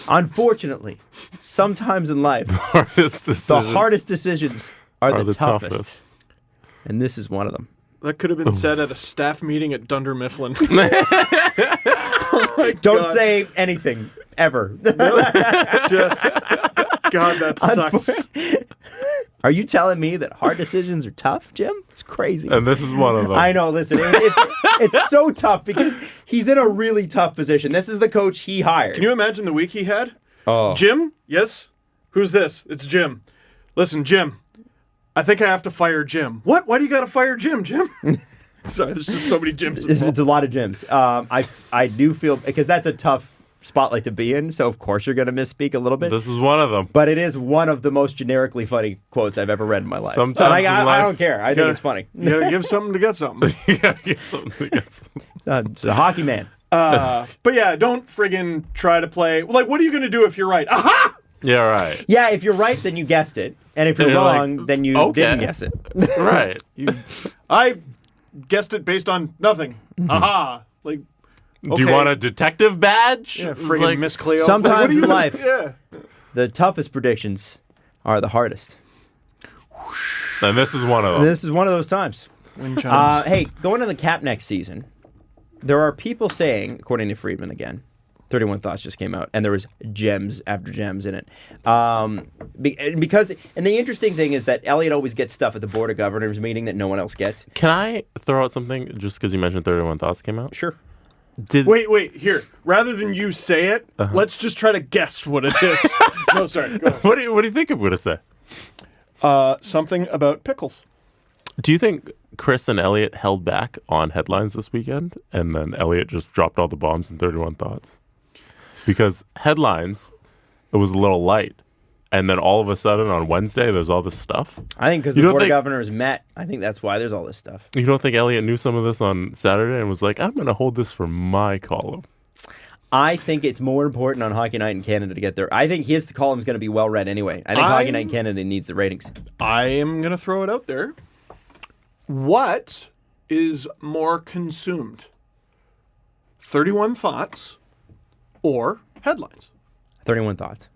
Unfortunately, sometimes in life, Hardest the decision hardest decisions are the toughest. toughest. And this is one of them. That could have been said at a staff meeting at Dunder Mifflin. Don't say anything, ever. Just, God, that sucks. Are you telling me that hard decisions are tough, Jim? It's crazy. And this is one of them. I know. Listen, it's so tough because he's in a really tough position. This is the coach he hired. Can you imagine the week he had? Oh. Jim? Yes? Who's this? It's Jim. Listen, Jim, I think I have to fire Jim. What? Why do you got to fire Jim, Jim? Sorry, there's just so many Jims. It's a lot of Jims. I do feel, because that's a tough spotlight to be in, so of course you're going to misspeak a little bit. This is one of them. But it is one of the most generically funny quotes I've ever read in my life. Sometimes And in I life- don't care. I think it's funny. You gotta give something to get something. You gotta get something to get something. It's a hockey man. But yeah, don't friggin' try to play. Like, what are you gonna do if you're right? Aha! Yeah, right. Yeah, if you're right, then you guessed it. And if you're You're like, wrong, then you okay. didn't guess it. Right. I guessed it based on nothing. Aha! Like, Do you want a detective badge? Yeah, It's friggin' like- Miss Cleo. Sometimes What are you in gonna- life- Yeah. The toughest predictions are the hardest. And this is one of And them. this is one of those times. Wind chimes. Hey, going to the Cap next season, there are people saying, according to Friedman again, 31 Thoughts just came out, and there was gems after gems in it. Because the interesting thing is that Elliot always gets stuff at the Board of Governors meeting that no one else gets. Can I throw out something just because you mentioned 31 Thoughts came out? Sure. Did Wait, here. Rather than you say it, let's just try to guess what it is. No, sorry. Go ahead. What do you think I'm gonna say? Something about pickles. Do you think Chris and Elliot held back on headlines this weekend, and then Elliot just dropped all the bombs in 31 Thoughts? Because headlines, it was a little light, and then all of a sudden on Wednesday, there's all this stuff. I think because You the don't Board of think- Governors met, I think that's why there's all this stuff. You don't think Elliot knew some of this on Saturday and was like, I'm going to hold this for my column? I think it's more important on Hockey Night in Canada to get there. I think his column is going to be well read anyway. I think Hockey Night in Canada needs the ratings. I am going to throw it out there. What is more consumed? 31 Thoughts or headlines? 31 Thoughts.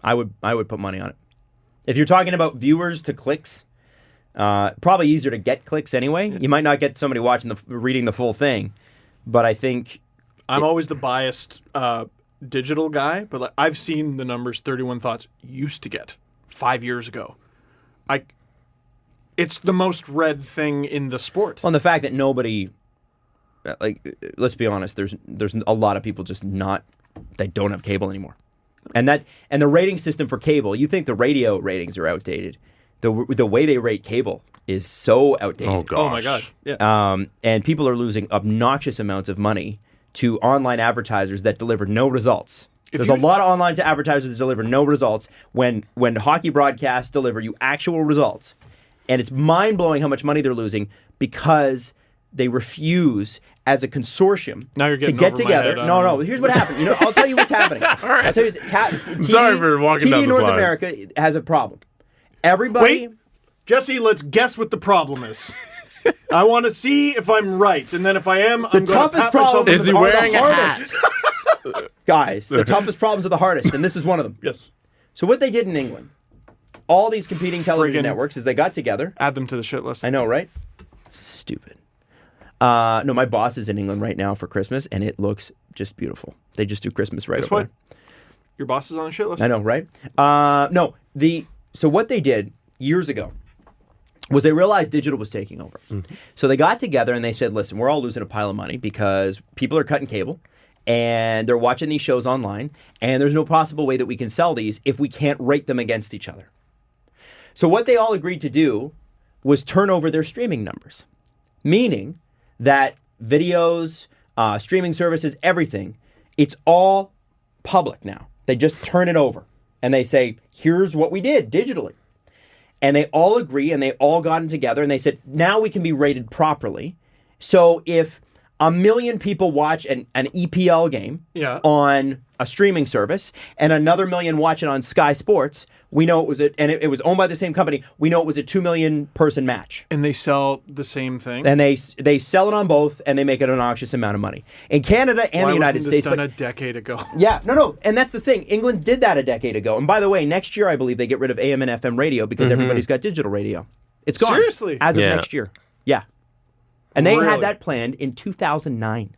I would put money on it. If you're talking about viewers to clicks, probably easier to get clicks anyway. You might not get somebody reading the full thing, but I think I'm always the biased digital guy, but like, I've seen the numbers 31 Thoughts used to get 5 years ago. It's the most read thing in the sport. on the fact that nobody, let's be honest, there's a lot of people just they don't have cable anymore. And the rating system for cable, you think the radio ratings are outdated. The way they rate cable is so outdated. Oh, gosh. Oh my God. Yeah. And people are losing obnoxious amounts of money to online advertisers that deliver no results. There's a lot of online advertisers that deliver no results when hockey broadcasts deliver you actual results. And it's mind-blowing how much money they're losing because they refuse as a consortium Now you're to getting get over my together. head, I No, don't know. here's what happened. I'll tell you what's happening. I'll tell you. TV, Sorry for walking TV down in this North line. America has a problem. Everybody. Wait, Jesse, let's guess what the problem is. I want to see if I'm right, and then if I am, I'm going to toughest pat myself problem Is on he the wearing the a hat? hardest. Guys, the toughest problems are the hardest, and this is one of them. Yes. So what they did in England all these competing television networks is they got together. Add them to the shit list. I know, right? Stupid. No, my boss is in England right now for Christmas, and it looks just beautiful. They just do Christmas right over there. Your boss is on the shit list. I know, right? So what they did years ago was they realized digital was taking over. Mm-hmm. So they got together and they said, listen, we're all losing a pile of money because people are cutting cable and they're watching these shows online, and there's no possible way that we can sell these if we can't rate them against each other. So what they all agreed to do was turn over their streaming numbers, meaning that videos, streaming services, everything, it's all public now. They just turn it over and they say, here's what we did digitally. And they all agree and they all got together and they said, now we can be rated properly. So if 1 million people watch an EPL game on a streaming service and another million watch it on Sky Sports, we know it was it was owned by the same company. We know it was a 2 million person match. And they sell the same thing. And they sell it on both, and they make it an auctious amount of money. In Canada and the United States, done a decade ago. Yeah, no, and that's the thing. England did that a decade ago. And by the way, next year I believe they get rid of AM and FM radio because everybody's got digital radio. It's gone. Seriously? As of next year. Yeah. And they had that planned in 2009.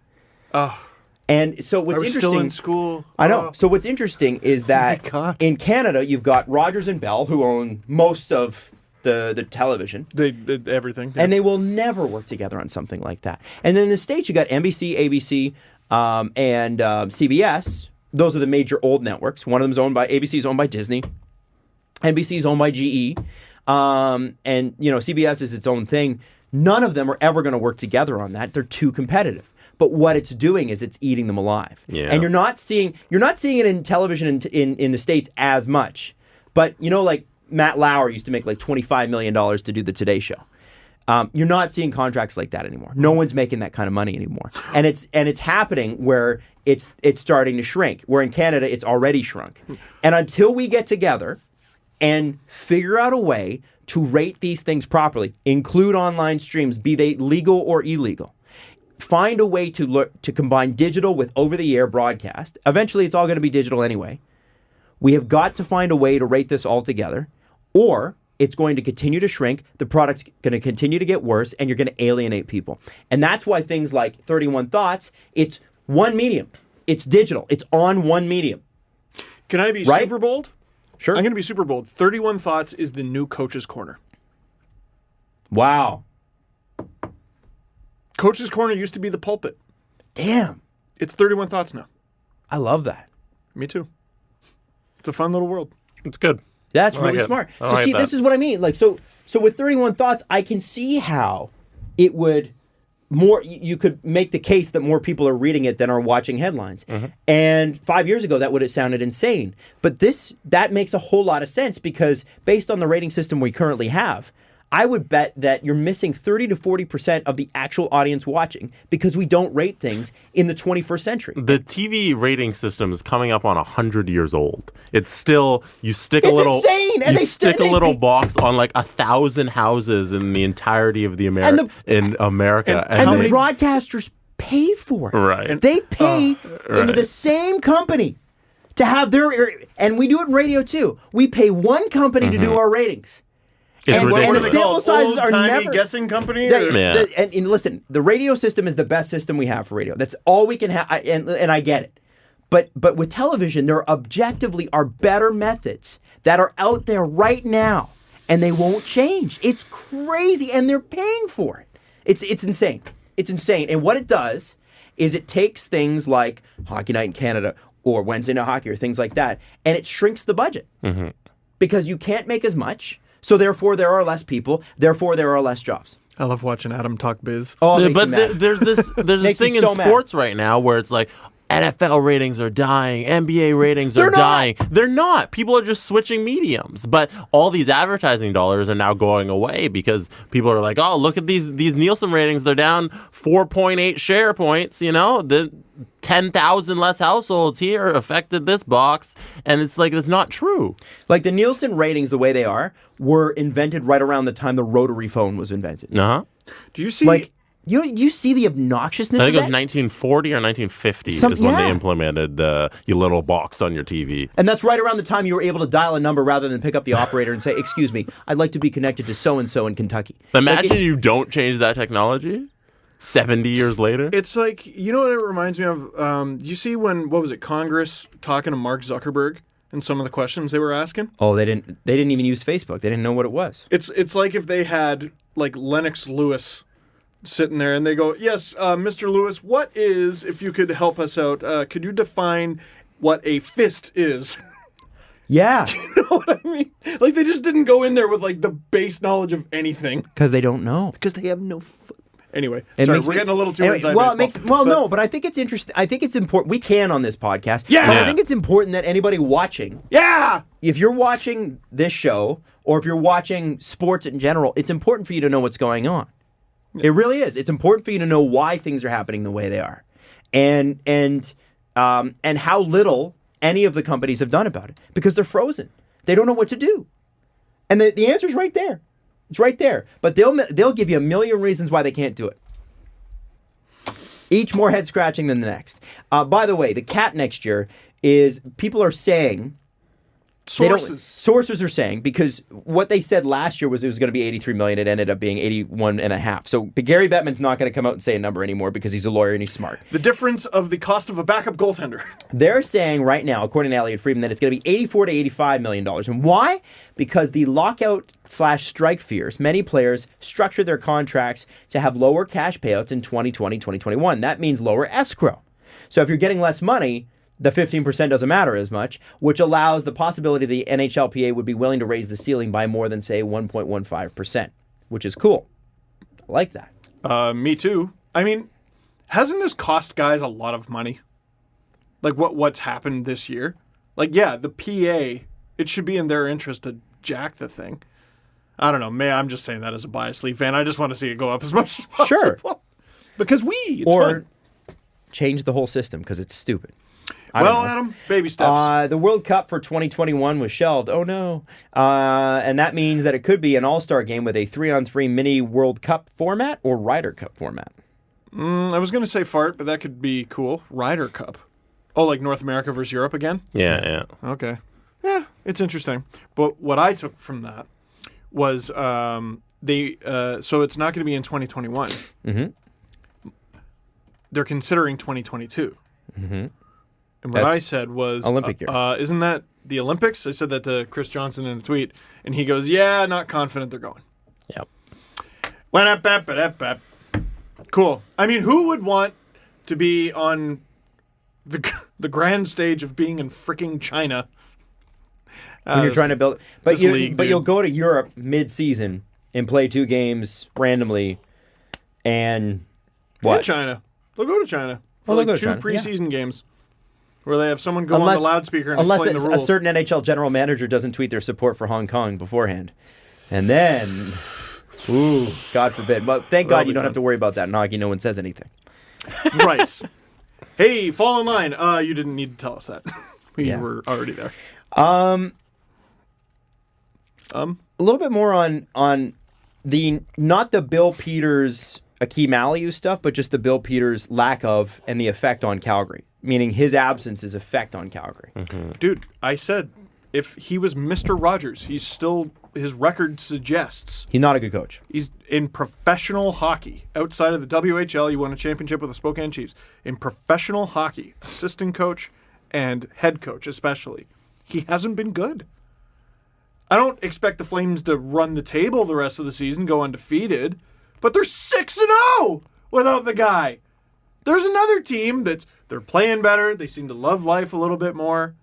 Oh. And so what's interesting... still in school. I know. So what's interesting is that in Canada, you've got Rogers and Bell, who own most of the television. They did everything. Yeah. And they will never work together on something like that. And then in the States, you got NBC, ABC, and CBS. Those are the major old networks. One of them is owned by... ABC is owned by Disney. NBC is owned by GE. And, CBS is its own thing. None of them are ever going to work together on that. They're too competitive. But what it's doing is it's eating them alive. Yeah. And you're not seeing it in television in the States as much. But like Matt Lauer used to make like $25 million to do the Today Show. You're not seeing contracts like that anymore. No one's making that kind of money anymore. And it's happening where it's starting to shrink. Where in Canada it's already shrunk. And until we get together and figure out a way to rate these things properly, include online streams, be they legal or illegal. Find a way to combine digital with over-the-air broadcast. Eventually, it's all going to be digital anyway. We have got to find a way to rate this all together, or it's going to continue to shrink, the product's going to continue to get worse, and you're going to alienate people. And that's why things like 31 Thoughts, it's one medium. It's digital. It's on one medium. Can I be super bold? Sure. I'm going to be super bold. 31 Thoughts is the new Coach's Corner. Wow. Coach's Corner used to be the pulpit. Damn. It's 31 Thoughts now. I love that. Me too. It's a fun little world. It's good. That's really smart. So see, this is what I mean. Like, so with 31 Thoughts, I can see how it would you could make the case that more people are reading it than are watching headlines. Mm-hmm. And 5 years ago, that would have sounded insane. But that makes a whole lot of sense because based on the rating system we currently have, I would bet that you're missing 30 to 40% of the actual audience watching because we don't rate things in the 21st century. The TV rating system is coming up on 100 years old. It's still, you stick a little... It's insane! And you stick a little box on like 1,000 houses in the entirety of in America. And the broadcasters pay for it. Right. They pay into the same company to have their... And we do it in radio too. We pay one company to do our ratings. It's ridiculous. The sample sizes are never guessing company. And listen, the radio system is the best system we have for radio. That's all we can have, and I get it. But with television, there objectively are better methods that are out there right now, and they won't change. It's crazy, and they're paying for it. It's insane. It's insane. And what it does is it takes things like Hockey Night in Canada or Wednesday Night Hockey or things like that, and it shrinks the budget because you can't make as much. So therefore, there are less people. Therefore, there are less jobs. I love watching Adam talk biz. Oh, but there's this thing in sports right now where it's like NFL ratings are dying, NBA ratings are dying. They're not. People are just switching mediums. But all these advertising dollars are now going away because people are like, oh, look at these Nielsen ratings. They're down 4.8 share points. The 10,000 less households here affected this box. And it's like, it's not true. Like the Nielsen ratings, the way they are, were invented right around the time the rotary phone was invented. Uh-huh. Do you see You see the obnoxiousness I think of it was that? 1940 or 1950 is when they implemented your little box on your TV. And that's right around the time you were able to dial a number rather than pick up the operator and say, "Excuse me, I'd like to be connected to so-and-so in Kentucky." Imagine you don't change that technology 70 years later. It's like, you know what it reminds me of? You see when, what was it, Congress talking to Mark Zuckerberg and some of the questions they were asking? Oh, they didn't even use Facebook. They didn't know what it was. It's like if they had like Lennox Lewis sitting there and they go, "Yes, Mr. Lewis, what is, if you could help us out, could you define what a fist is?" Yeah. You know what I mean? Like, they just didn't go in there with like the base knowledge of anything. Because they don't know. Because they have no Anyway, It sorry, makes we're me- getting a little too anyway, inside well, baseball. no, but I think it's interesting. I think it's important. We can on this podcast. Yeah. But Yeah. I think it's important that anybody watching, Yeah! if you're watching this show or if you're watching sports in general, it's important for you to know what's going on. It really is. It's important for you to know why things are happening the way they are, and how little any of the companies have done about it because they're frozen. They don't know what to do, and the answer's right there. It's right there. But they'll give you a million reasons why they can't do it. Each more head scratching than the next. By the way, the cap next year is, people are saying, sources are saying, because what they said last year was it was going to be $83 million. It ended up being $81.5. So Gary Bettman's not going to come out and say a number anymore because he's a lawyer and he's smart. The difference of the cost of a backup goaltender. They're saying right now, according to Elliot Friedman, that it's going to be $84 to $85 million. And why? Because the lockout/strike fears, many players structure their contracts to have lower cash payouts in 2020, 2021. That means lower escrow. So if you're getting less money, the 15% doesn't matter as much, which allows the possibility the NHLPA would be willing to raise the ceiling by more than, say, 1.15%, which is cool. I like that. Me too. I mean, hasn't this cost guys a lot of money? Like what's happened this year? Like, yeah, the PA, it should be in their interest to jack the thing. I don't know. I'm just saying that as a biased Leaf fan. I just want to see it go up as much as possible. Sure. Because it's or fun. change the whole system because it's stupid. Well, Adam, baby steps. The World Cup for 2021 was shelved. Oh, no. And that means that it could be an all-star game with a 3-on-3 mini World Cup format or Ryder Cup format. I was going to say fart, but that could be cool. Ryder Cup. Oh, like North America versus Europe again? Yeah. Okay. Yeah, it's interesting. But what I took from that was so it's not going to be in 2021. Mm-hmm. They're considering 2022. Mm-hmm. And what I said was Olympic year. Isn't that the Olympics? I said that to Chris Johnson in a tweet, and he goes, "Yeah, not confident they're going." Yep. Cool. I mean, who would want to be on the grand stage of being in freaking China When you're trying to build, but league, you'll go to Europe mid-season and play 2 games randomly, and what? In China? They'll go to China for Well, they'll like go 2 to China, yeah. preseason games. Where they have someone go on the loudspeaker and unless explain the a rules. certain NHL general manager doesn't tweet their support for Hong Kong beforehand. And then, ooh, God forbid. But thank God you don't have to worry about that in hockey. No one says anything. Right. Hey, fall in line. You didn't need to tell us that. We were already there. A little bit more on the, not the Bill Peters, Akim Aliu stuff, but just the Bill Peters lack of and the effect on Calgary. Meaning his absence's effect on Calgary. Mm-hmm. Dude, I said if he was Mr. Rogers, his record suggests He's not a good coach. he's in professional hockey. Outside of the WHL, he won a championship with the Spokane Chiefs. In professional hockey, assistant coach and head coach especially, he hasn't been good. I don't expect the Flames to run the table the rest of the season, go undefeated, but they're 6-0 without the guy. There's another team they're playing better. They seem to love life a little bit more.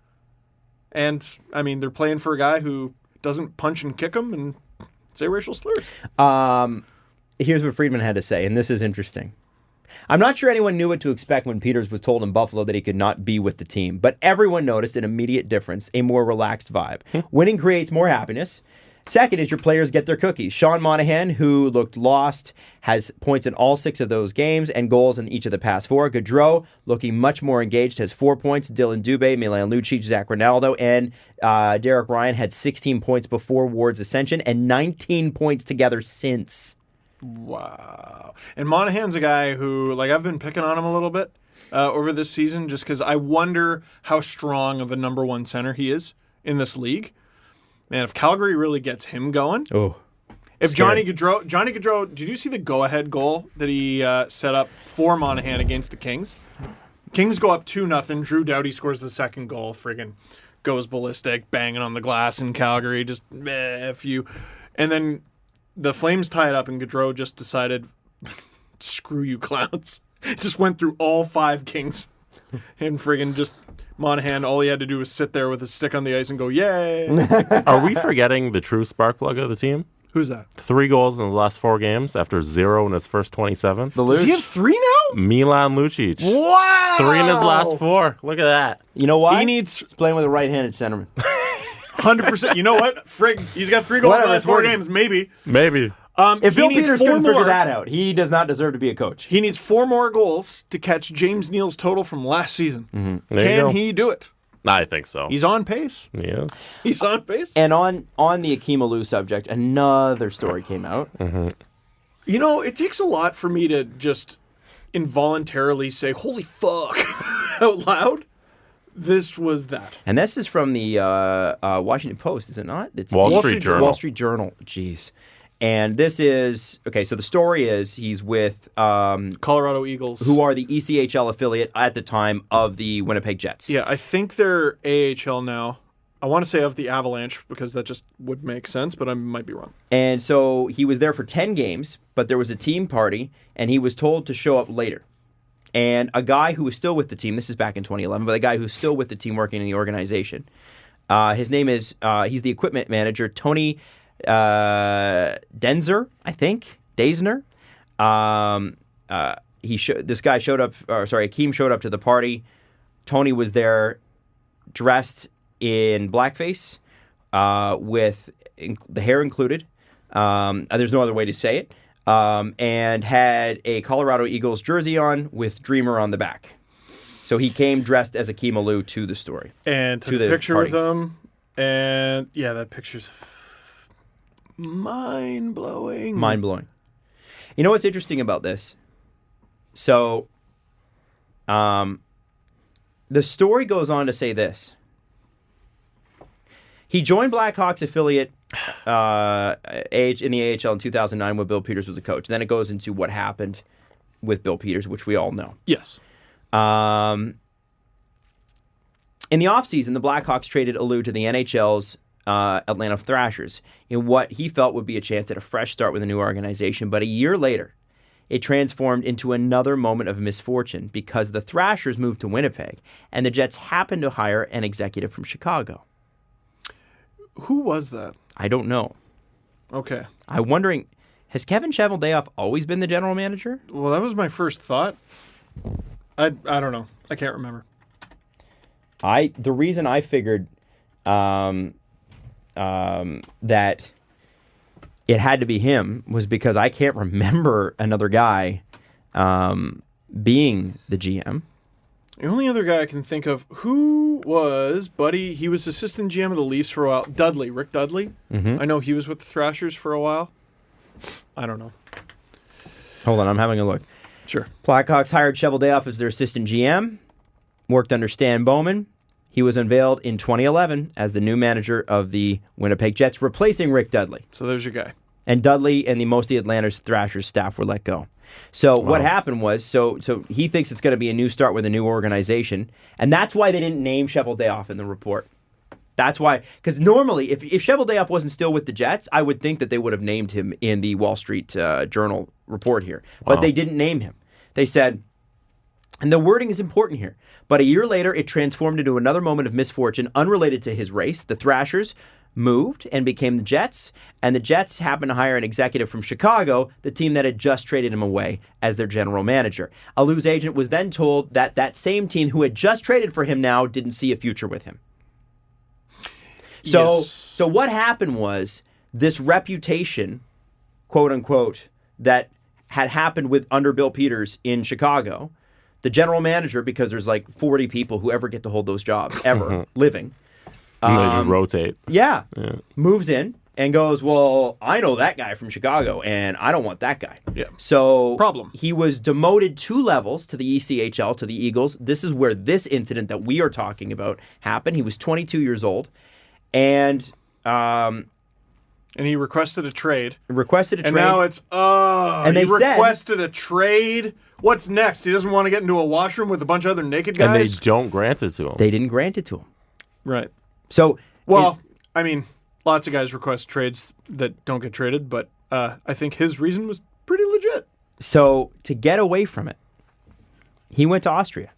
And, I mean, they're playing for a guy who doesn't punch and kick them and say racial slurs. Here's what Friedman had to say, and this is interesting. I'm not sure anyone knew what to expect when Peters was told in Buffalo that he could not be with the team, but everyone noticed an immediate difference, a more relaxed vibe. Winning creates more happiness. Second is your players get their cookies. Sean Monahan, who looked lost, has points in all 6 of those games and goals in each of the past 4. Gaudreau, looking much more engaged, has 4 points. Dylan Dubé, Milan Lucic, Zach Ronaldo, and Derek Ryan had 16 points before Ward's ascension and 19 points together since. Wow. And Monahan's a guy who, like, I've been picking on him a little bit over this season just because I wonder how strong of a number one center he is in this league. Man, if Calgary really gets him going. Oh. If Johnny Gaudreau, did you see the go-ahead goal that he set up for Monahan against the Kings? Kings go up 2-0. Drew Doughty scores the second goal. Friggin' goes ballistic, banging on the glass in Calgary. Just F you. And then the Flames tie it up, and Gaudreau just decided, screw you clowns. Just went through all 5 Kings. And friggin' just Monahan, all he had to do was sit there with his stick on the ice and go, yay. Are we forgetting the true spark plug of the team? Who's that? 3 goals in the last 4 games after 0 in his first 27. The Does he have 3 now? Milan Lucic. Wow. 3 in his last 4. Look at that. You know why? He's playing with a right-handed centerman. 100%. You know what? Frig, he's got 3 goals in the last 4 games, maybe. Maybe. If Bill needs Peters 4 couldn't figure more. that out, he does not deserve to be a coach. He needs 4 more goals to catch James Neal's total from last season. Mm-hmm. There you Can go. he do it? I think so. He's on pace. Yes. He's on pace. And on the Akim Aliu subject, another story came out. Mm-hmm. You know, it takes a lot for me to just involuntarily say, holy fuck, out loud. This was that. And this is from the Washington Post, is it not? It's Wall the Street Journal. Wall Street Journal. Jeez. And this is, okay, so the story is he's with Colorado Eagles. who are the ECHL affiliate at the time of the Winnipeg Jets. Yeah, I think they're AHL now. I want to say of the Avalanche because that just would make sense, but I might be wrong. And so he was there for 10 games, but there was a team party, and he was told to show up later. And a guy who was still with the team, this is back in 2011, but a guy who's still with the team working in the organization, his name is, he's the equipment manager, Tony Denzer, I think, Dazner. Akim showed up to the party. Tony was there dressed in blackface, with the hair included. There's no other way to say it. And had a Colorado Eagles jersey on with Dreamer on the back. So he came dressed as Akim Aliu to the story. And took to a the picture party. with him. And yeah, that picture's mind-blowing. Mind-blowing. You know what's interesting about this? So, the story goes on to say this. He joined Blackhawks affiliate in the AHL in 2009 when Bill Peters was a coach. Then it goes into what happened with Bill Peters, which we all know. Yes. In the offseason, the Blackhawks traded Aliu to the NHL's Atlanta Thrashers in what he felt would be a chance at a fresh start with a new organization. But a year later, it transformed into another moment of misfortune because the Thrashers moved to Winnipeg and the Jets happened to hire an executive from Chicago. Who was that? I don't know. Okay. I'm wondering, has Kevin Cheveldayoff always been the general manager? Well, that was my first thought. I don't know. I can't remember. The reason I figured that it had to be him was because I can't remember another guy being the GM. The only other guy I can think of who was Buddy. He was assistant GM of the Leafs for a while. Rick Dudley. Mm-hmm. I know he was with the Thrashers for a while. I don't know. Hold on, I'm having a look. Sure. Blackhawks hired Cheveldayoff as their assistant GM, worked under Stan Bowman. He was unveiled in 2011 as the new manager of the Winnipeg Jets, replacing Rick Dudley. So there's your guy. And Dudley and most of the Atlanta Thrashers staff were let go. So what happened was, so he thinks it's going to be a new start with a new organization, and that's why they didn't name Cheveldayoff in the report. That's why, because normally, if Cheveldayoff wasn't still with the Jets, I would think that they would have named him in the Wall Street Journal report here. But they didn't name him. They said, and the wording is important here, but a year later, it transformed into another moment of misfortune unrelated to his race. The Thrashers moved and became the Jets, and the Jets happened to hire an executive from Chicago, the team that had just traded him away as their general manager. Aliu's agent was then told that that same team who had just traded for him now didn't see a future with him. So what happened was this reputation, quote unquote, that had happened with under Bill Peters in Chicago, the general manager, because there's like 40 people who ever get to hold those jobs, ever living. And they just rotate. Yeah. Moves in, and goes, well, I know that guy from Chicago, and I don't want that guy. Yeah. So Problem. He was demoted 2 levels to the ECHL, to the Eagles. This is where this incident that we are talking about happened. He was 22 years old, and he requested a trade. And now it's, and they requested a trade. What's next? He doesn't want to get into a washroom with a bunch of other naked guys? And they don't grant it to him. They didn't grant it to him. Right. So, well, lots of guys request trades that don't get traded, but I think his reason was pretty legit. So, to get away from it, he went to Austria.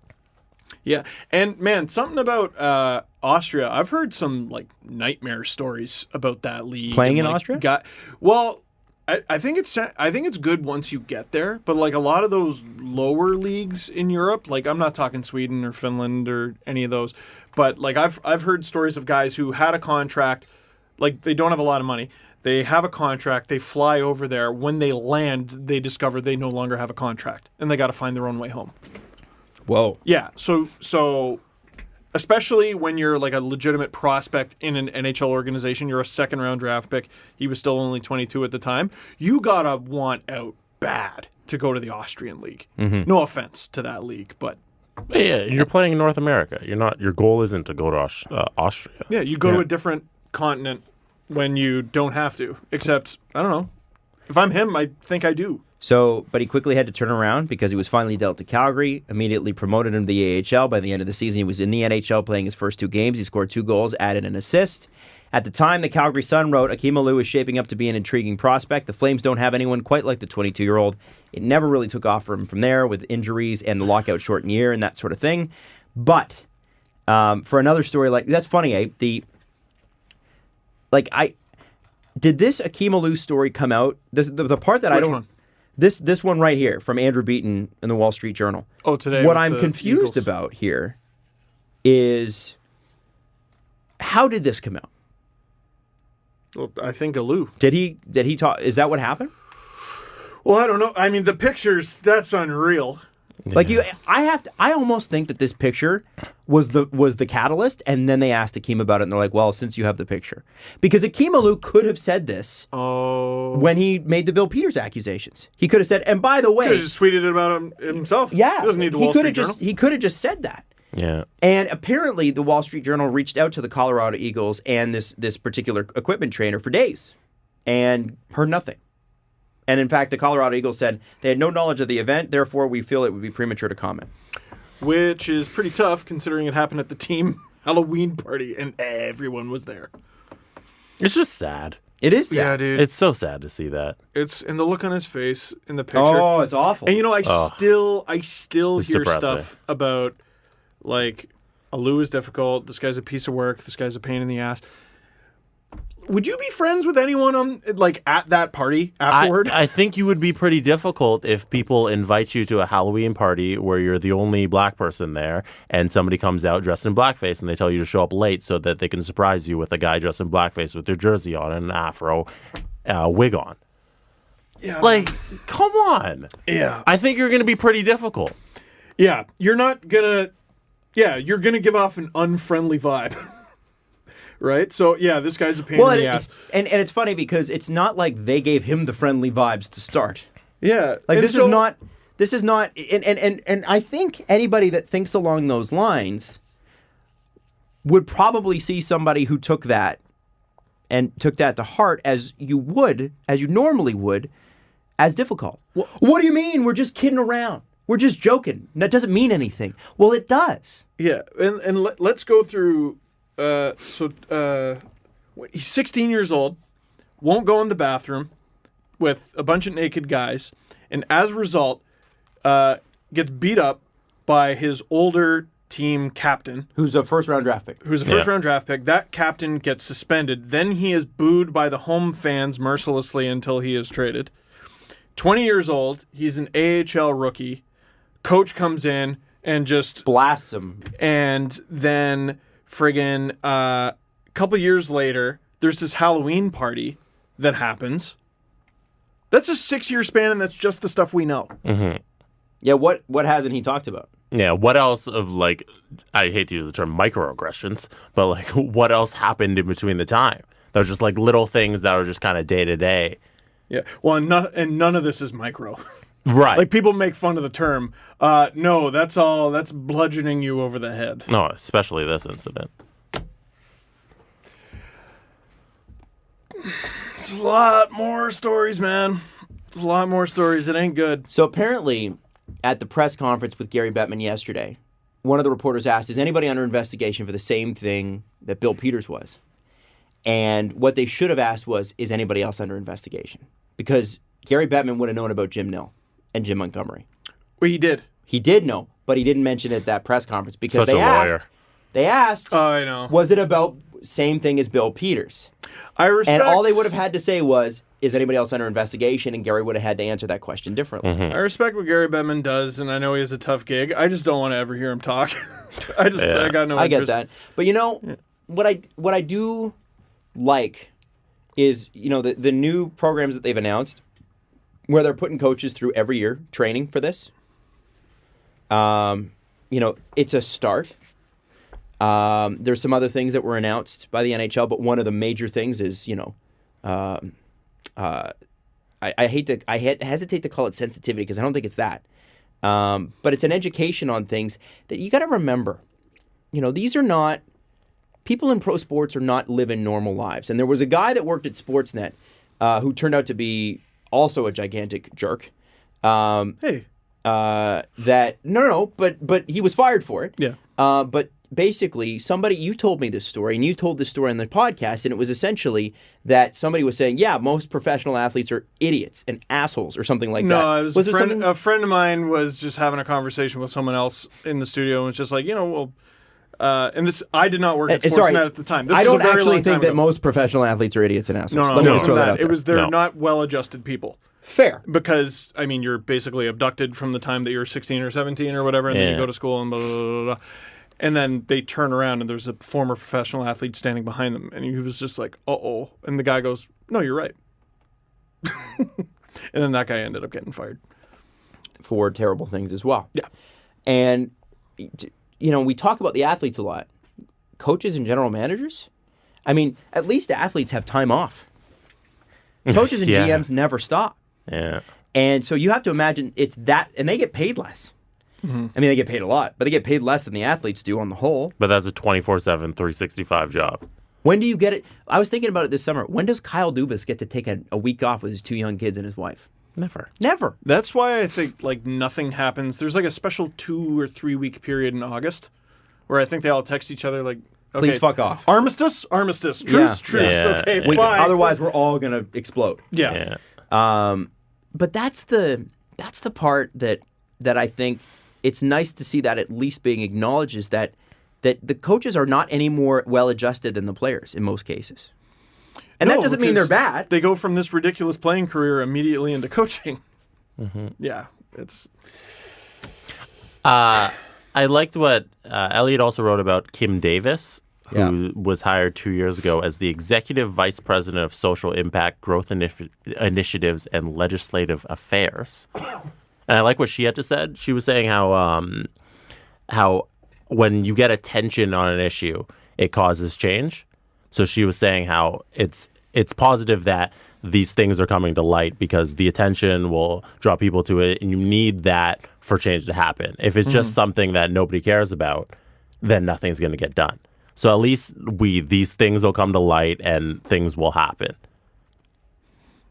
Yeah, and man, something about Austria. I've heard some like nightmare stories about that league. Playing and, in like, Austria? I think it's good once you get there, but like a lot of those lower leagues in Europe, like I'm not talking Sweden or Finland or any of those, but like I've heard stories of guys who had a contract, like they don't have a lot of money. They have a contract, they fly over there. When they land, they discover they no longer have a contract, and they got to find their own way home. Whoa. Yeah, so especially when you're like a legitimate prospect in an NHL organization, you're a second-round draft pick. He was still only 22 at the time. You got to want out bad to go to the Austrian league. Mm-hmm. No offense to that league, but... Yeah, you're playing in North America. Your goal isn't to go to Austria. Yeah, you go to a different continent when you don't have to. Except, I don't know. If I'm him, I think I do. So, but he quickly had to turn around because he was finally dealt to Calgary, immediately promoted him to the AHL. By the end of the season, he was in the NHL playing his first 2 games. He scored 2 goals, added an assist. At the time, the Calgary Sun wrote, Akim Aliu is shaping up to be an intriguing prospect. The Flames don't have anyone quite like the 22-year-old. It never really took off for him from there with injuries and the lockout shortened year and that sort of thing. But for another story like that's funny, did this Akim Aliu story come out? The part that Which I don't. one? This one right here from Andrew Beaton in the Wall Street Journal. Oh, today. What I'm confused about here is how did this come out? Well, I think Aliu. Did he talk? Is that what happened? Well, I don't know. I mean, the pictures, that's unreal. Like I almost think that this picture was the catalyst, and then they asked Akim about it, and they're like, "Well, since you have the picture," because Akim Aliu could have said this when he made the Bill Peters accusations. He could have said, "And by the way," he could have just tweeted it about himself. Yeah, he doesn't need the Wall Street Journal. He could have just said that. Yeah. And apparently, the Wall Street Journal reached out to the Colorado Eagles and this particular equipment trainer for days, and heard nothing. And in fact, the Colorado Eagles said they had no knowledge of the event, therefore we feel it would be premature to comment. Which is pretty tough considering it happened at the team Halloween party and everyone was there. It's just sad. It is sad. Yeah, dude. It's so sad to see that. It's in the look on his face in the picture. Oh, it's awful. And I still hear depressing. stuff about like Aliu is difficult, this guy's a piece of work, this guy's a pain in the ass. Would you be friends with anyone at that party afterward? I think you would be pretty difficult if people invite you to a Halloween party where you're the only black person there and somebody comes out dressed in blackface and they tell you to show up late so that they can surprise you with a guy dressed in blackface with their jersey on and an afro wig on. Yeah. Like, come on. Yeah. I think you're going to be pretty difficult. Yeah. You're going to give off an unfriendly vibe. Right? So, yeah, this guy's a pain in the ass. And it's funny because it's not like they gave him the friendly vibes to start. Yeah. Like, this is not, and I think anybody that thinks along those lines would probably see somebody who took that to heart as you normally would, as difficult. What do you mean? We're just kidding around. We're just joking. That doesn't mean anything. Well, it does. Yeah. And let's go through... he's 16 years old, won't go in the bathroom with a bunch of naked guys, and as a result, gets beat up by his older team captain. Who's a first-round draft pick. That captain gets suspended. Then he is booed by the home fans mercilessly until he is traded. 20 years old, he's an AHL rookie. Coach comes in and just... blasts him. And then... friggin' a couple years later, there's this Halloween party that happens. That's a 6-year span, and that's just the stuff we know. Mm-hmm. Yeah, what hasn't he talked about? Yeah, what else of, I hate to use the term microaggressions, but, what else happened in between the time? Those just like little things that are just kind of day to day. Yeah. Well, and none of this is micro. Right. Like, people make fun of the term. No, that's bludgeoning you over the head. No, especially this incident. It's a lot more stories, man. It's a lot more stories. It ain't good. So apparently, at the press conference with Gary Bettman yesterday, one of the reporters asked, is anybody under investigation for the same thing that Bill Peters was? And what they should have asked was, is anybody else under investigation? Because Gary Bettman would have known about Jim Nill and Jim Montgomery. Well, he did. He did know, but he didn't mention it at that press conference because Such a lawyer. They asked, Oh, I know. was it about same thing as Bill Peters? I respect. And all they would have had to say was, is anybody else under investigation? And Gary would have had to answer that question differently. I respect what Gary Bettman does, and I know he has a tough gig. I just don't want to ever hear him talk. I got no interest. I get that. But what I do like is, the new programs that they've announced where they're putting coaches through every year training for this. It's a start. There's some other things that were announced by the NHL, but one of the major things is, I hesitate to call it sensitivity because I don't think it's that. But it's an education on things that you got to remember. These are not, people in pro sports are not living normal lives. And there was a guy that worked at Sportsnet who turned out to be also a gigantic jerk. Hey. But he was fired for it. Yeah. But basically, you told me this story, and you told this story on the podcast, and it was essentially that somebody was saying, yeah, most professional athletes are idiots and assholes or something like that. No, it was a friend of mine was just having a conversation with someone else in the studio and was just like, and this, I did not work at Sportsnet at the time. This I don't was a very actually long think time that ago. most professional athletes are idiots and assholes. No, Let me it just throw wasn't that that. out It there. was they're not well-adjusted people. Fair. Because, you're basically abducted from the time that you're 16 or 17 or whatever, and then you go to school and blah, blah, blah, blah. And then they turn around and there's a former professional athlete standing behind them. And he was just like, uh-oh. And the guy goes, no, you're right. And then that guy ended up getting fired. For terrible things as well. Yeah. And, we talk about the athletes a lot. Coaches and general managers? At least athletes have time off. Coaches and GMs never stop. Yeah. And so you have to imagine it's that, and they get paid less. Mm-hmm. They get paid a lot, but they get paid less than the athletes do on the whole. But that's a 24/7, 365 job. When do you get it? I was thinking about it this summer. When does Kyle Dubas get to take a week off with his 2 young kids and his wife? Never. That's why I think, nothing happens. There's, a special 2 or 3 week period in August where I think they all text each other, okay, please fuck off. Armistice? Truce? Yeah. Truce. Yeah. Okay, Yeah. bye. Otherwise, we're all going to explode. Yeah. But that's the part that I think it's nice to see that at least being acknowledged is that the coaches are not any more well-adjusted than the players in most cases. And that doesn't mean they're bad. They go from this ridiculous playing career immediately into coaching. Mm-hmm. Yeah, it's... I liked what Elliot also wrote about Kim Davis, who was hired 2 years ago as the Executive Vice President of Social Impact, Growth Initiatives, and Legislative Affairs. And I like what she had to say. She was saying how when you get attention on an issue, it causes change. So she was saying how it's positive that these things are coming to light because the attention will draw people to it, and you need that for change to happen. If it's just something that nobody cares about, then nothing's going to get done. So at least these things will come to light and things will happen.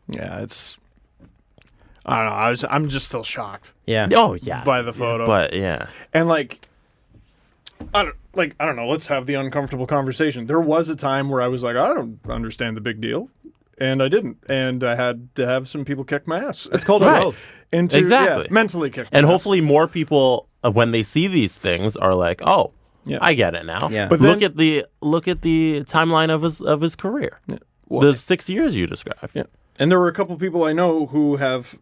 Yeah, it's... I don't know. I'm just still shocked. Yeah. Oh, yeah. By the photo. But, yeah. And, I don't know, let's have the uncomfortable conversation. There was a time where I was like, I don't understand the big deal. And I didn't. And I had to have some people kick my ass. It's called growth. Exactly. Mentally kick my And ass. hopefully more people, when they see these things, are like, oh, Yeah. I get it now. Yeah. But look at the timeline of his career. Yeah. Well, the 6 years you described. Yeah. And there were a couple people I know who have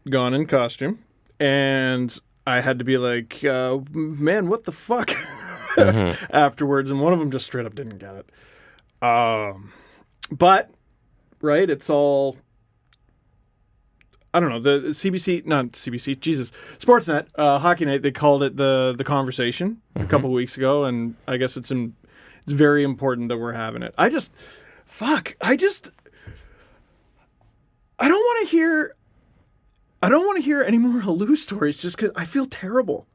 gone in costume, and I had to be like, man, what the fuck? Afterwards, and one of them just straight up didn't get it. But, right, it's all... I don't know, the Sportsnet, Hockey Night, they called it the conversation a couple of weeks ago, and I guess it's very important that we're having it. fuck, I don't want to hear any more Aliu stories just because I feel terrible.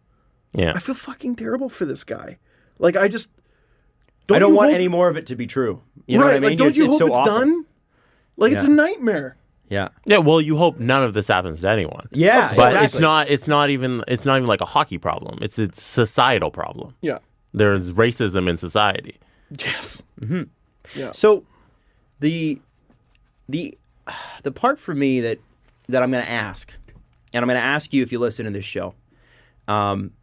Yeah. I feel fucking terrible for this guy. Like, I don't want any more of it to be true. You know what I mean? Like, don't you hope so it's awful. done? Like, it's a nightmare. Yeah. Yeah, well, you hope none of this happens to anyone. Yeah, but exactly. it's not even like a hockey problem. It's a societal problem. Yeah. There's racism in society. Yes. Mm-hmm. Yeah. So the part for me that I'm going to ask, and I'm going to ask you if you listen to this show,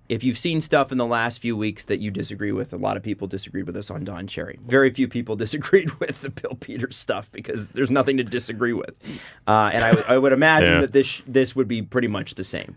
if you've seen stuff in the last few weeks that you disagree with, a lot of people disagreed with us on Don Cherry. Very few people disagreed with the Bill Peters stuff because there's nothing to disagree with. And I would imagine that this would be pretty much the same.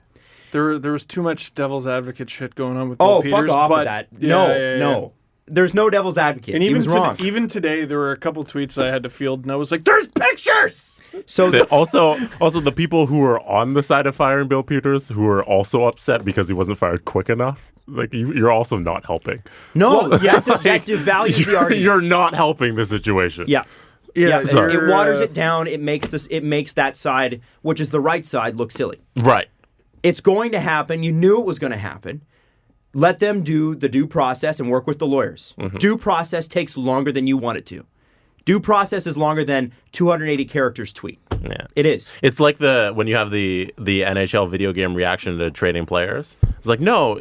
There was too much devil's advocate shit going on with Bill Peters. Fuck off with that. No. There's no devil's advocate. And he was wrong. Even today, there were a couple tweets I had to field, and I was like, "There's pictures." So also the people who were on the side of firing Bill Peters, who were also upset because he wasn't fired quick enough. Like you're also not helping. No, that devalues the argument. You're not helping the situation. Yeah. Yeah, it waters it down. It makes that side, which is the right side, look silly. Right. It's going to happen. You knew it was going to happen. Let them do the due process and work with the lawyers. Mm-hmm. Due process takes longer than you want it to. Due process is longer than 280 characters tweet. Yeah, it is. It's like when you have the NHL video game reaction to trading players. It's like, no,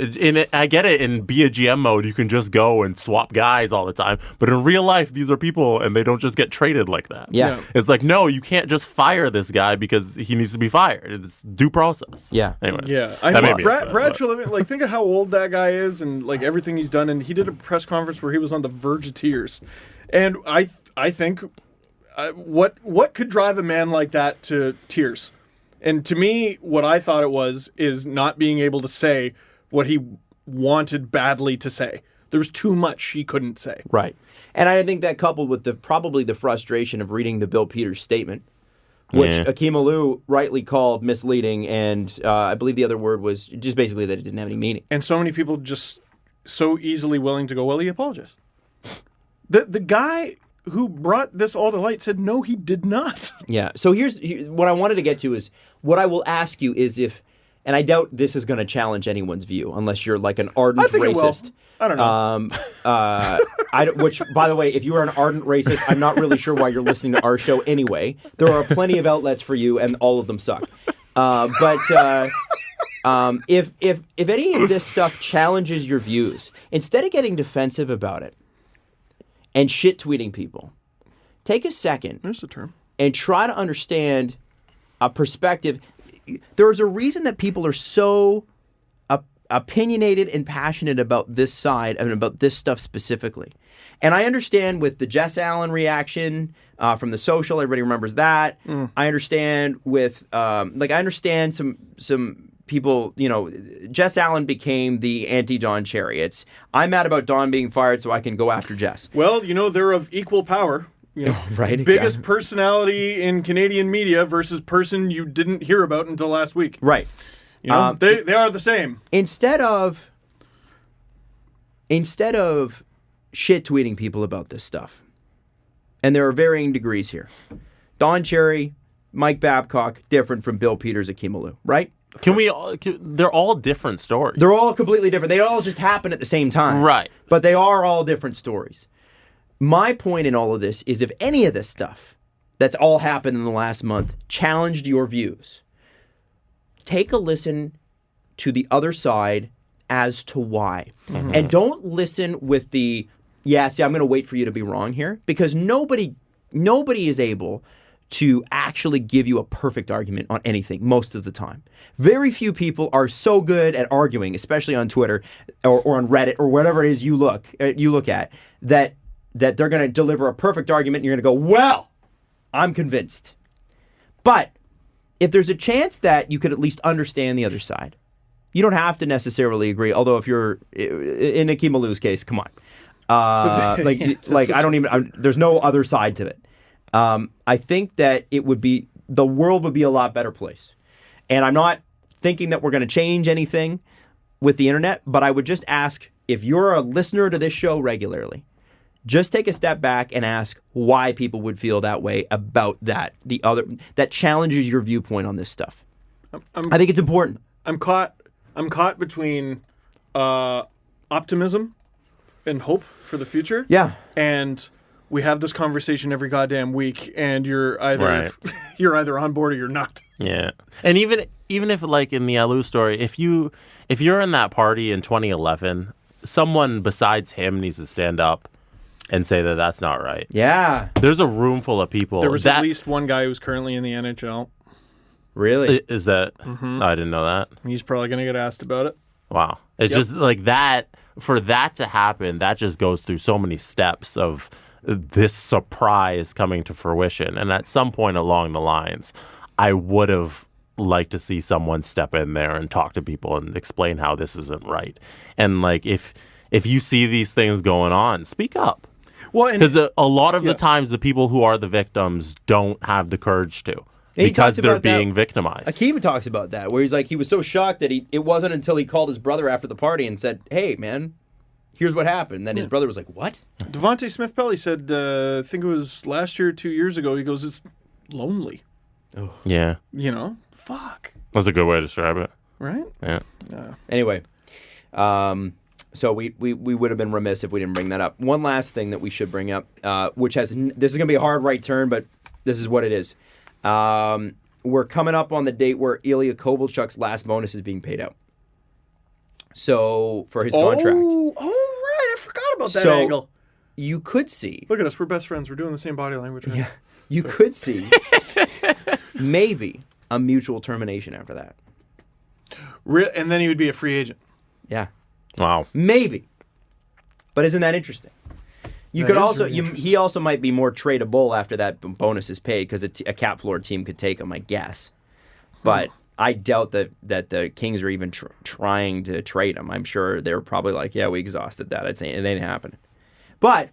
I get it. In be a GM mode, you can just go and swap guys all the time. But in real life, these are people, and they don't just get traded like that. Yeah. It's like, no, you can't just fire this guy because he needs to be fired. It's due process. Yeah. Anyways, yeah. I mean, Brad Treliving, like, think of how old that guy is and like everything he's done. And he did a press conference where he was on the verge of tears. And I think what could drive a man like that to tears? And to me, what I thought it was is not being able to say what he wanted badly to say. There was too much he couldn't say. Right. And I think that coupled with probably the frustration of reading the Bill Peters statement, which Akim Aliu rightly called misleading, and I believe the other word was just basically that it didn't have any meaning. And so many people just so easily willing to go, well, he apologized. The guy who brought this all to light said, no, he did not. Yeah. So here's what I wanted to get to is what I will ask you is if, and I doubt this is going to challenge anyone's view unless you're like an ardent racist. I don't know. Which, by the way, if you are an ardent racist, I'm not really sure why you're listening to our show anyway. There are plenty of outlets for you, and all of them suck. If any of this stuff challenges your views, instead of getting defensive about it and shit tweeting people, take a second. There's the term. And try to understand a perspective. There's a reason that people are so opinionated and passionate about this side and about this stuff specifically. And I understand with the Jess Allen reaction from the social, everybody remembers that. I understand with I understand some people, Jess Allen became the anti-Don Cherry. It's, I'm mad about Don being fired so I can go after Jess. Well, they're of equal power. Right, biggest personality in Canadian media versus person you didn't hear about until last week. Right. They are the same. Instead of shit tweeting people about this stuff, and there are varying degrees here. Don Cherry, Mike Babcock, different from Bill Peters, Akim Aliu, right? They're all different stories. They're all completely different. They all just happen at the same time. Right. But they are all different stories. My point in all of this is if any of this stuff that's all happened in the last month challenged your views, take a listen to the other side as to why. Mm-hmm. And don't listen with I'm going to wait for you to be wrong here, because nobody is able to actually give you a perfect argument on anything most of the time. Very few people are so good at arguing, especially on Twitter or on Reddit or whatever it is you look at, that they're going to deliver a perfect argument and you're going to go, well, I'm convinced. But if there's a chance that you could at least understand the other side, you don't have to necessarily agree. Although if you're in Akim Aliu's case, come on, I don't even. There's no other side to it. I think that the world would be a lot better place. And I'm not thinking that we're going to change anything with the internet, but I would just ask, if you're a listener to this show regularly, just take a step back and ask why people would feel that way about that. That challenges your viewpoint on this stuff. I think it's important. I'm caught between optimism and hope for the future. Yeah. And we have this conversation every goddamn week, and you're either on board or you're not. Yeah. And even if, like in the Aliu story, if you're in that party in 2011, someone besides him needs to stand up and say that that's not right. Yeah. There's a room full of people. There was at least one guy who's currently in the NHL. Really? Is that? Mm-hmm. I didn't know that. He's probably going to get asked about it. Wow. It's just like that. For that to happen, that just goes through so many steps of this surprise coming to fruition. And at some point along the lines, I would have liked to see someone step in there and talk to people and explain how this isn't right. And like, if you see these things going on, speak up. Well, because a lot of the times the people who are the victims don't have the courage to. Because they're being victimized. Akim talks about that, where he's like, he was so shocked that it wasn't until he called his brother after the party and said, hey, man, here's what happened. Then his brother was like, what? Devontae Smith-Pelly said, I think it was last year, 2 years ago, he goes, it's lonely. Oh. Yeah. You know? Fuck. That's a good way to describe it. Right? Yeah. Anyway, so we would have been remiss if we didn't bring that up. One last thing that we should bring up, this is going to be a hard right turn, but this is what it is. We're coming up on the date where Ilya Kovalchuk's last bonus is being paid out. So, for his contract. Oh, right. I forgot about that angle. You could see. Look at us. We're best friends. We're doing the same body language. Right? Yeah. You could see maybe a mutual termination after that. And then he would be a free agent. Yeah. Wow. Maybe. But isn't that interesting? He also might be more tradable after that bonus is paid because a cap floor team could take him, I guess. But I doubt that the Kings are even trying to trade him. I'm sure they're probably like, yeah, we exhausted that. I'd say it ain't happening. But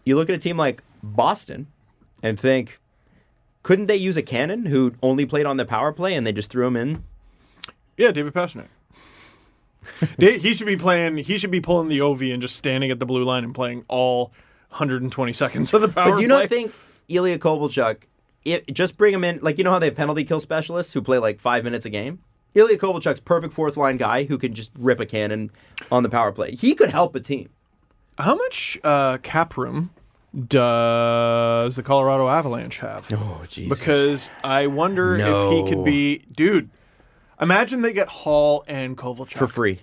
you look at a team like Boston and think, couldn't they use a cannon who only played on the power play and they just threw him in? Yeah, David Pastrnak. He should be playing. He should be pulling the OV and just standing at the blue line and playing all 120 seconds of the power play. But do you not think Ilya Kovalchuk, just bring him in, like, you know how they have penalty kill specialists who play like 5 minutes a game? Ilya Kovalchuk's perfect fourth line guy who can just rip a cannon on the power play. He could help a team. How much cap room does the Colorado Avalanche have? Oh, Jesus. Because I wonder if he could be... Dude, imagine they get Hall and Kovalchuk. For free.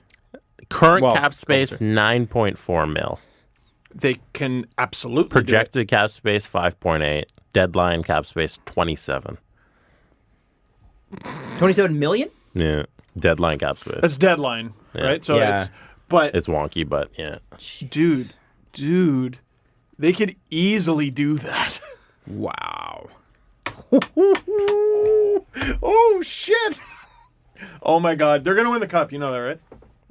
Current cap space, 9.4 mil. They can absolutely Projected cap space, 5.8. Deadline cap space, 27. 27 million? Yeah. Deadline cap space. That's deadline, right? So it's wonky, but yeah. Dude, they could easily do that. Wow. Oh, shit. Oh, my God. They're going to win the cup. You know that, right?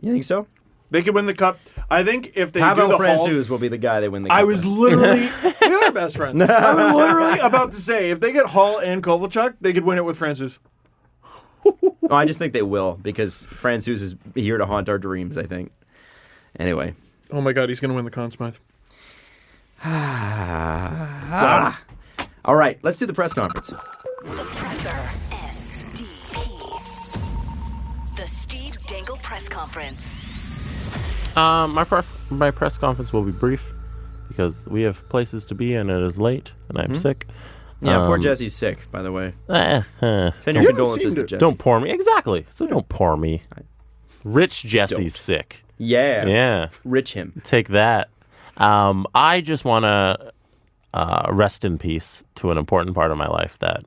You think so? They could win the cup. I think if they Pavel do the Francouz will be the guy they win the cup. I was literally... we are best friends. I was literally about to say, if they get Hall and Kovalchuk, they could win it with Francouz. I just think they will, because Francouz is here to haunt our dreams, I think. Anyway. Oh, my God. He's going to win the Conn Smythe. All right. Let's do the press conference. The Presser. SDP. The Steve Dangle Press Conference. My press conference will be brief because we have places to be and it is late and I'm sick. Yeah, poor Jesse's sick, by the way. Send your condolences to Jesse. Don't pour me. Exactly. So don't pour me. Rich Jesse's sick. Yeah. Rich him. Take that. I just want to rest in peace to an important part of my life that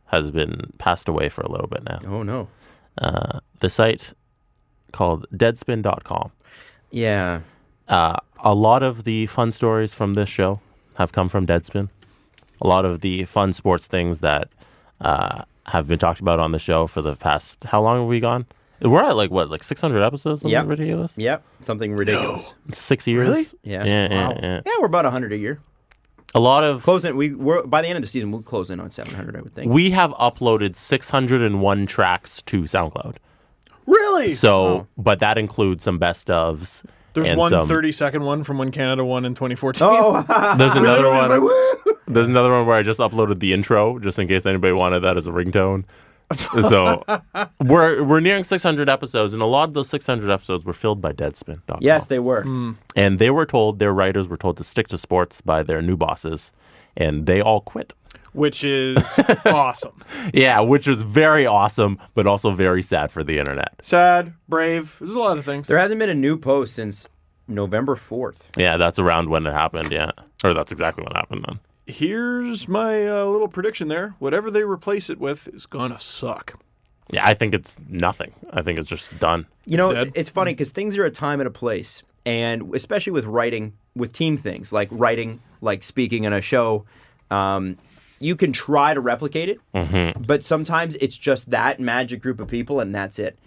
has been passed away for a little bit now. Oh, no. The site called Deadspin.com. Yeah. A lot of the fun stories from this show have come from Deadspin. A lot of the fun sports things that have been talked about on the show for the past... How long have we gone? We're at like 600 episodes? Something ridiculous? Yep. Something ridiculous. 6 years? Really? Yeah. Yeah, we're about 100 a year. A lot of... We're by the end of the season, we'll close in on 700, I would think. We have uploaded 601 tracks to SoundCloud. Really? So, but that includes some best ofs There's and one 30-second one from when Canada won in 2014. Oh, There's another one. There's another one where I just uploaded the intro, just in case anybody wanted that as a ringtone. So we're nearing 600 episodes, and a lot of those 600 episodes were filled by Deadspin.com. yes, they were. And they were told, their writers were told to stick to sports by their new bosses, and they all quit. Which is awesome. Yeah, which was very awesome, but also very sad for the internet. Sad, brave. There's a lot of things. There hasn't been a new post since November 4th. Yeah, that's around when it happened, yeah. Or that's exactly what happened then. Here's my little prediction there. Whatever they replace it with is going to suck. Yeah, I think it's nothing. I think it's just done. You know, dead. it's funny because things are a time and a place. And especially with writing, with team things, like writing, like speaking in a show, you can try to replicate it, but sometimes it's just that magic group of people, and that's it.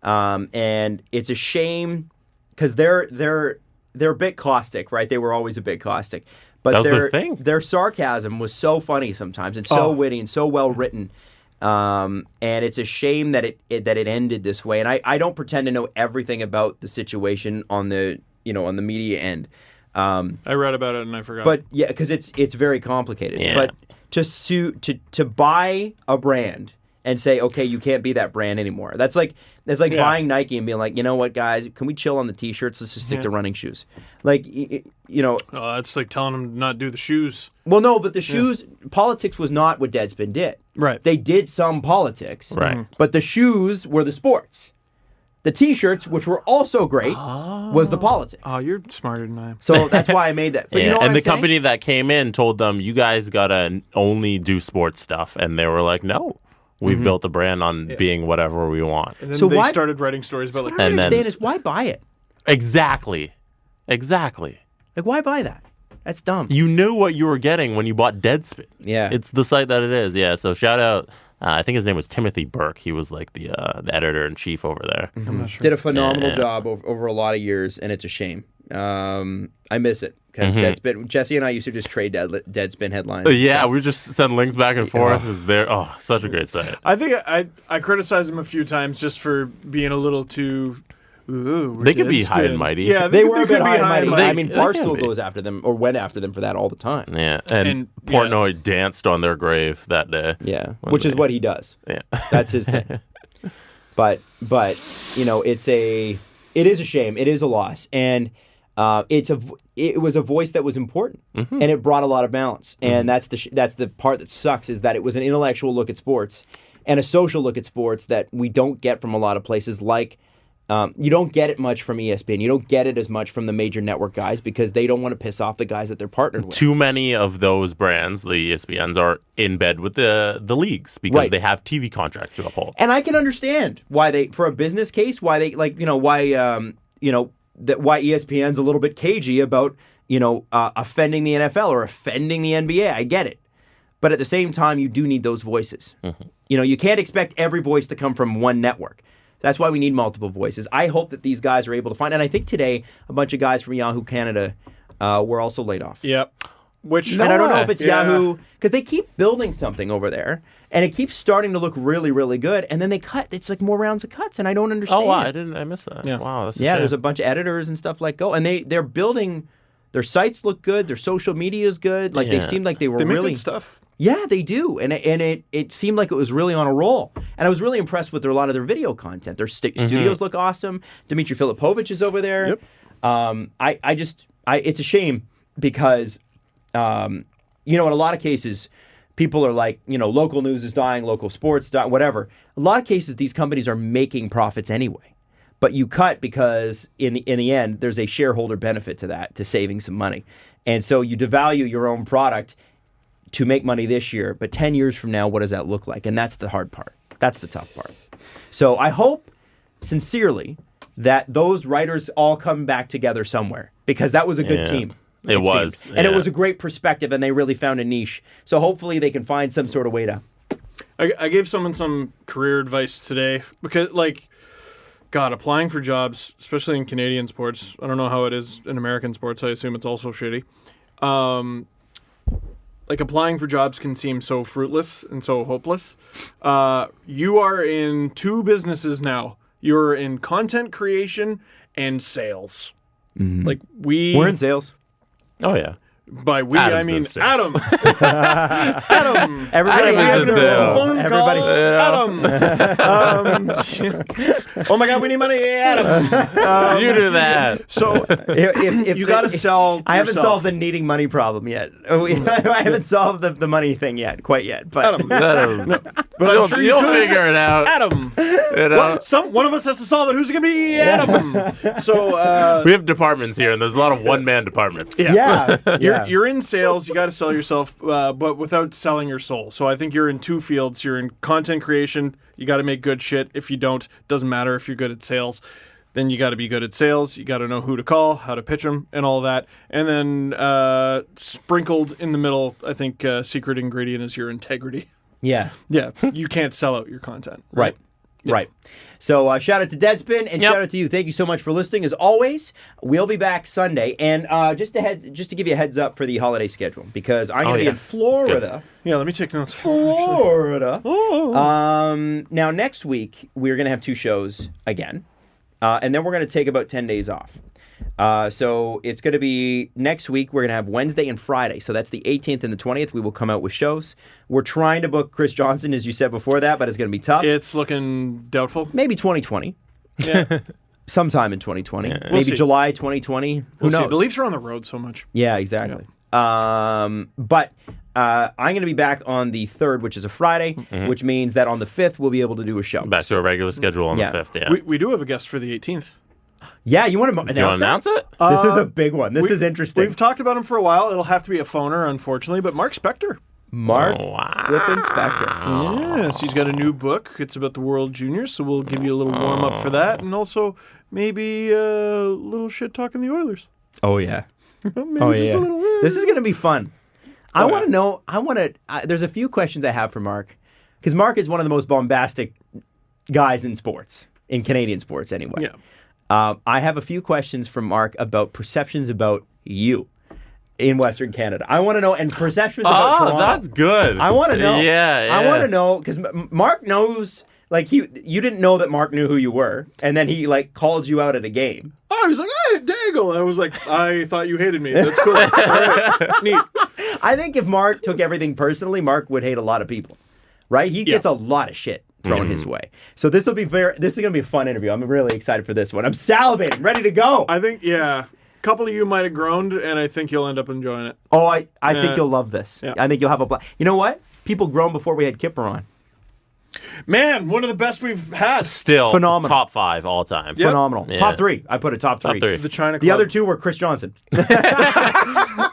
And it's a shame because they're a bit caustic, right? They were always a bit caustic, but That was their thing. Their sarcasm was so funny sometimes, and so witty, and so well written. And it's a shame that it ended this way. And I don't pretend to know everything about the situation on the media end. I read about it and I forgot. But yeah, because it's very complicated. Yeah. But to buy a brand and say, okay, you can't be that brand anymore. That's like buying Nike and being like, you know what, guys, can we chill on the t-shirts? Let's just stick to running shoes. Like, it's like telling them to not do the shoes. Well, no, but the shoes, politics was not what Deadspin did. Right. They did some politics. Right. But the shoes were the sports. The t-shirts, which were also great, was the politics. Oh, you're smarter than I am. So that's why I made that. But Yeah, you know what and I'm the saying? company that came in told them, you guys got to only do sports stuff. And they were like, no, we've built a brand on being whatever we want. And then So they why- started writing stories about What like I don't And then- understand is why buy it? Exactly. Like, why buy that? That's dumb. You knew what you were getting when you bought Deadspin. Yeah. It's the site that it is. Yeah. So shout out. I think his name was Timothy Burke. He was like the editor-in-chief over there. I'm not sure. Did a phenomenal job over a lot of years, and it's a shame. I miss it because Deadspin. Jesse and I used to just trade Deadspin headlines. and Yeah, stuff. we just send links back and forth. It's there. Oh, such a great site. I think I criticized them a few times just for being a little too. Ooh, They could be high and mighty. Yeah, They were a could bit be high and mighty. They- I mean, they can Barstool be. goes after them or went after them for that all the time. Yeah, And- and Portnoy danced on their grave that day. Yeah, When which is they- what he does. Yeah. That's his thing. But it is a shame. It is a loss, and it was a voice that was important, and it brought a lot of balance. And that's the part that sucks, is that it was an intellectual look at sports and a social look at sports that we don't get from a lot of places. Like, you don't get it much from ESPN. You don't get it as much from the major network guys because they don't want to piss off the guys that they're partnered with. Too many of those brands, the ESPNs, are in bed with the leagues because Right. they have TV contracts to uphold. And I can understand why they, for a business case, why they why ESPN's a little bit cagey about offending the NFL or offending the NBA. I get it, but at the same time, you do need those voices. You can't expect every voice to come from one network. That's why we need multiple voices. I hope that these guys are able to find, and I think today a bunch of guys from Yahoo Canada were also laid off. Yep. Which And I don't know if it's Yeah. Yahoo, because they keep building something over there, and it keeps starting to look really, really good, and then they cut. It's like more rounds of cuts, and I don't understand. Oh, wow, I missed that. Yeah. Wow, that's a Yeah, shame. there's a bunch of editors and stuff like go, and they're building. Their sites look good. Their social media is good. Like they Yeah. seemed like they were They make really good stuff. Yeah, they do, and it seemed like it was really on a roll. And I was really impressed with a lot of their video content. Their studios look awesome. Dmitry Filipovich is over there. Yep. It's a shame because in a lot of cases, people are like, local news is dying, local sports dying, whatever. A lot of cases, these companies are making profits anyway. But you cut because in the end, there's a shareholder benefit to that, to saving some money. And so you devalue your own product to make money this year, but 10 years from now, what does that look like? And that's the hard part. That's the tough part. So I hope sincerely that those writers all come back together somewhere, because that was a good team. It was, seemed. And it yeah. was a great perspective, and they really found a niche. So hopefully they can find some sort of way to... I gave someone some career advice today because, God, applying for jobs, especially in Canadian sports, I don't know how it is in American sports. I assume it's also shitty. Applying for jobs can seem so fruitless and so hopeless. You are in two businesses now. You're in content creation and sales. Like we're in sales. Oh, yeah. By we, Adam's I mean in sales. Adam. Adam. Everybody Adam is in sales. Phone Everybody. call. Adam. Oh my God, we need money, Adam. You do that. So If you got to sell. I haven't yourself. solved the needing money problem yet. I haven't solved the money thing yet, quite yet. But Adam. But You'll, I'm sure you'll you could. figure it out. Adam. You know? One of us has to solve it. Who's it gonna be? Adam. So We have departments here, and there's a lot of one-man departments. yeah. You're in sales. You got to sell yourself, but without selling your soul. So I think you're in two fields. You're in content creation. You got to make good shit. If you don't, doesn't matter if you're good at sales. Then you got to be good at sales. You got to know who to call, how to pitch them, and all that. And then sprinkled in the middle, I think secret ingredient is your integrity. Yeah. Yeah, you can't sell out your content. Right. Right. So shout out to Deadspin and shout out to you. Thank you so much for listening. As always, we'll be back Sunday. And just to give you a heads up for the holiday schedule, because I'm going to be in Florida. Yeah, let me take notes. Florida. Now, next week, we're going to have 2 shows again. And then we're going to take about 10 days off. So it's going to be next week. We're going to have Wednesday and Friday. So that's the 18th and the 20th. We will come out with shows. We're trying to book Chris Johnson, as you said before that, but it's going to be tough. It's looking doubtful. Maybe 2020. Yeah. Sometime in 2020. We'll Maybe see. July 2020. Who knows? The Leafs are on the road so much. Yeah, exactly. But I'm going to be back on the 3rd, which is a Friday, which means that on the 5th, we'll be able to do a show. Back to a regular schedule on the 5th, yeah. We do have a guest for the 18th. Yeah, you want to Do you want to announce it? This is a big one. This is interesting. We've talked about him for a while. It'll have to be a phoner, unfortunately, but Mark Spector. Mark wow. Flippin' Spector. Yes, he's got a new book. It's about the World Juniors, so we'll give you a little warm-up for that, and also maybe a little shit talking the Oilers. Oh, yeah. Maybe Oh, just yeah. a little. This is going to be fun. I Oh, want to yeah. know, there's a few questions I have for Mark, because Mark is one of the most bombastic guys in sports, in Canadian sports anyway. Yeah. I have a few questions from Mark about perceptions about you in Western Canada. I want to know, and perceptions about Toronto. That's good. I want to know. Yeah. I want to know, because Mark knows, like, you didn't know that Mark knew who you were, and then he, like, called you out at a game. Oh, he was like, hey, Dangle. I was like, I thought you hated me. That's cool. All right. Neat. I think if Mark took everything personally, Mark would hate a lot of people, right? He gets a lot of shit thrown his way. So this is going to be a fun interview. I'm really excited for this one. I'm salivating, ready to go. I think, yeah, a couple of you might have groaned, and I think you'll end up enjoying it. Oh, I think you'll love this. Yeah. I think you'll have a blast. You know what? People groaned before we had Kipper on. Man, one of the best we've had. Still Phenomenal. top 5 all time. Yep. Phenomenal. Yeah. Top 3. I put a top 3. Top 3. The China Club. The other 2 were Chris Johnson.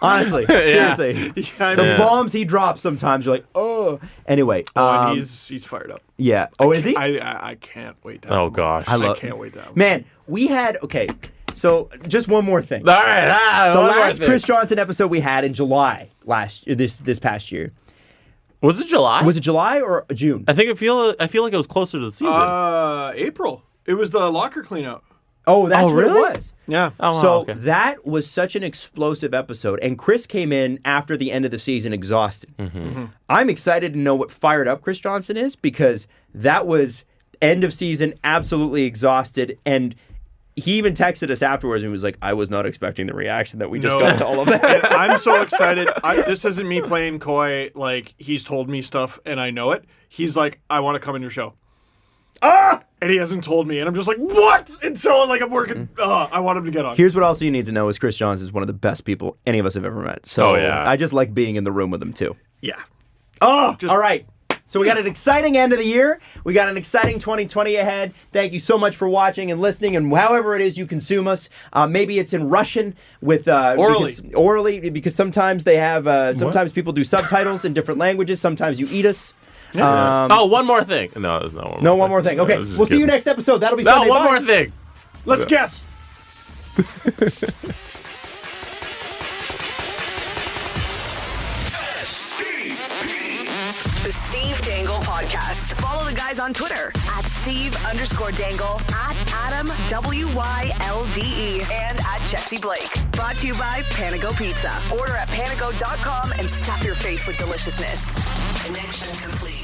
Honestly, seriously. I The know. bombs he drops sometimes, you're like, oh. Anyway. And he's fired up. Yeah. Oh, is he? I can't wait to have Oh, him. gosh. I can't wait to have him. Man, we had, okay, so just one more thing. All right. The one more last thing. Chris Johnson episode we had in July this past year. Was it July? Was it July or June? I feel like it was closer to the season. April. It was the locker cleanout. Oh, that's what really? it was. Yeah. Oh, wow, So okay. that was such an explosive episode, and Chris came in after the end of the season exhausted. I'm excited to know what fired up Chris Johnson is, because that was end of season, absolutely exhausted, and he even texted us afterwards and was like, I was not expecting the reaction that we just got to all of that. And I'm so excited. This isn't me playing coy, like he's told me stuff and I know it. He's like, I want to come in your show. And he hasn't told me, and I'm just like, what? And so, like, I'm working. I want him to get on. Here's what else you need to know is Chris Johnson is one of the best people any of us have ever met. So Oh, yeah. I just like being in the room with him too. Yeah. All right. So we got an exciting end of the year. We got an exciting 2020 ahead. Thank you so much for watching and listening, and however it is you consume us. Maybe it's in Russian with orally, because sometimes they have. Sometimes people do subtitles in different languages. Sometimes you eat us. One more thing. No, there's no one more thing. Okay, I was just we'll see you kidding. next episode. That'll be No, Sunday. one Bye. more thing. Let's guess. The Steve Dangle Podcast. Follow the guys on Twitter at Steve_Dangle, at Adam WYLDE, and at Jesse Blake. Brought to you by Panago Pizza. Order at panago.com and stuff your face with deliciousness. Connection complete.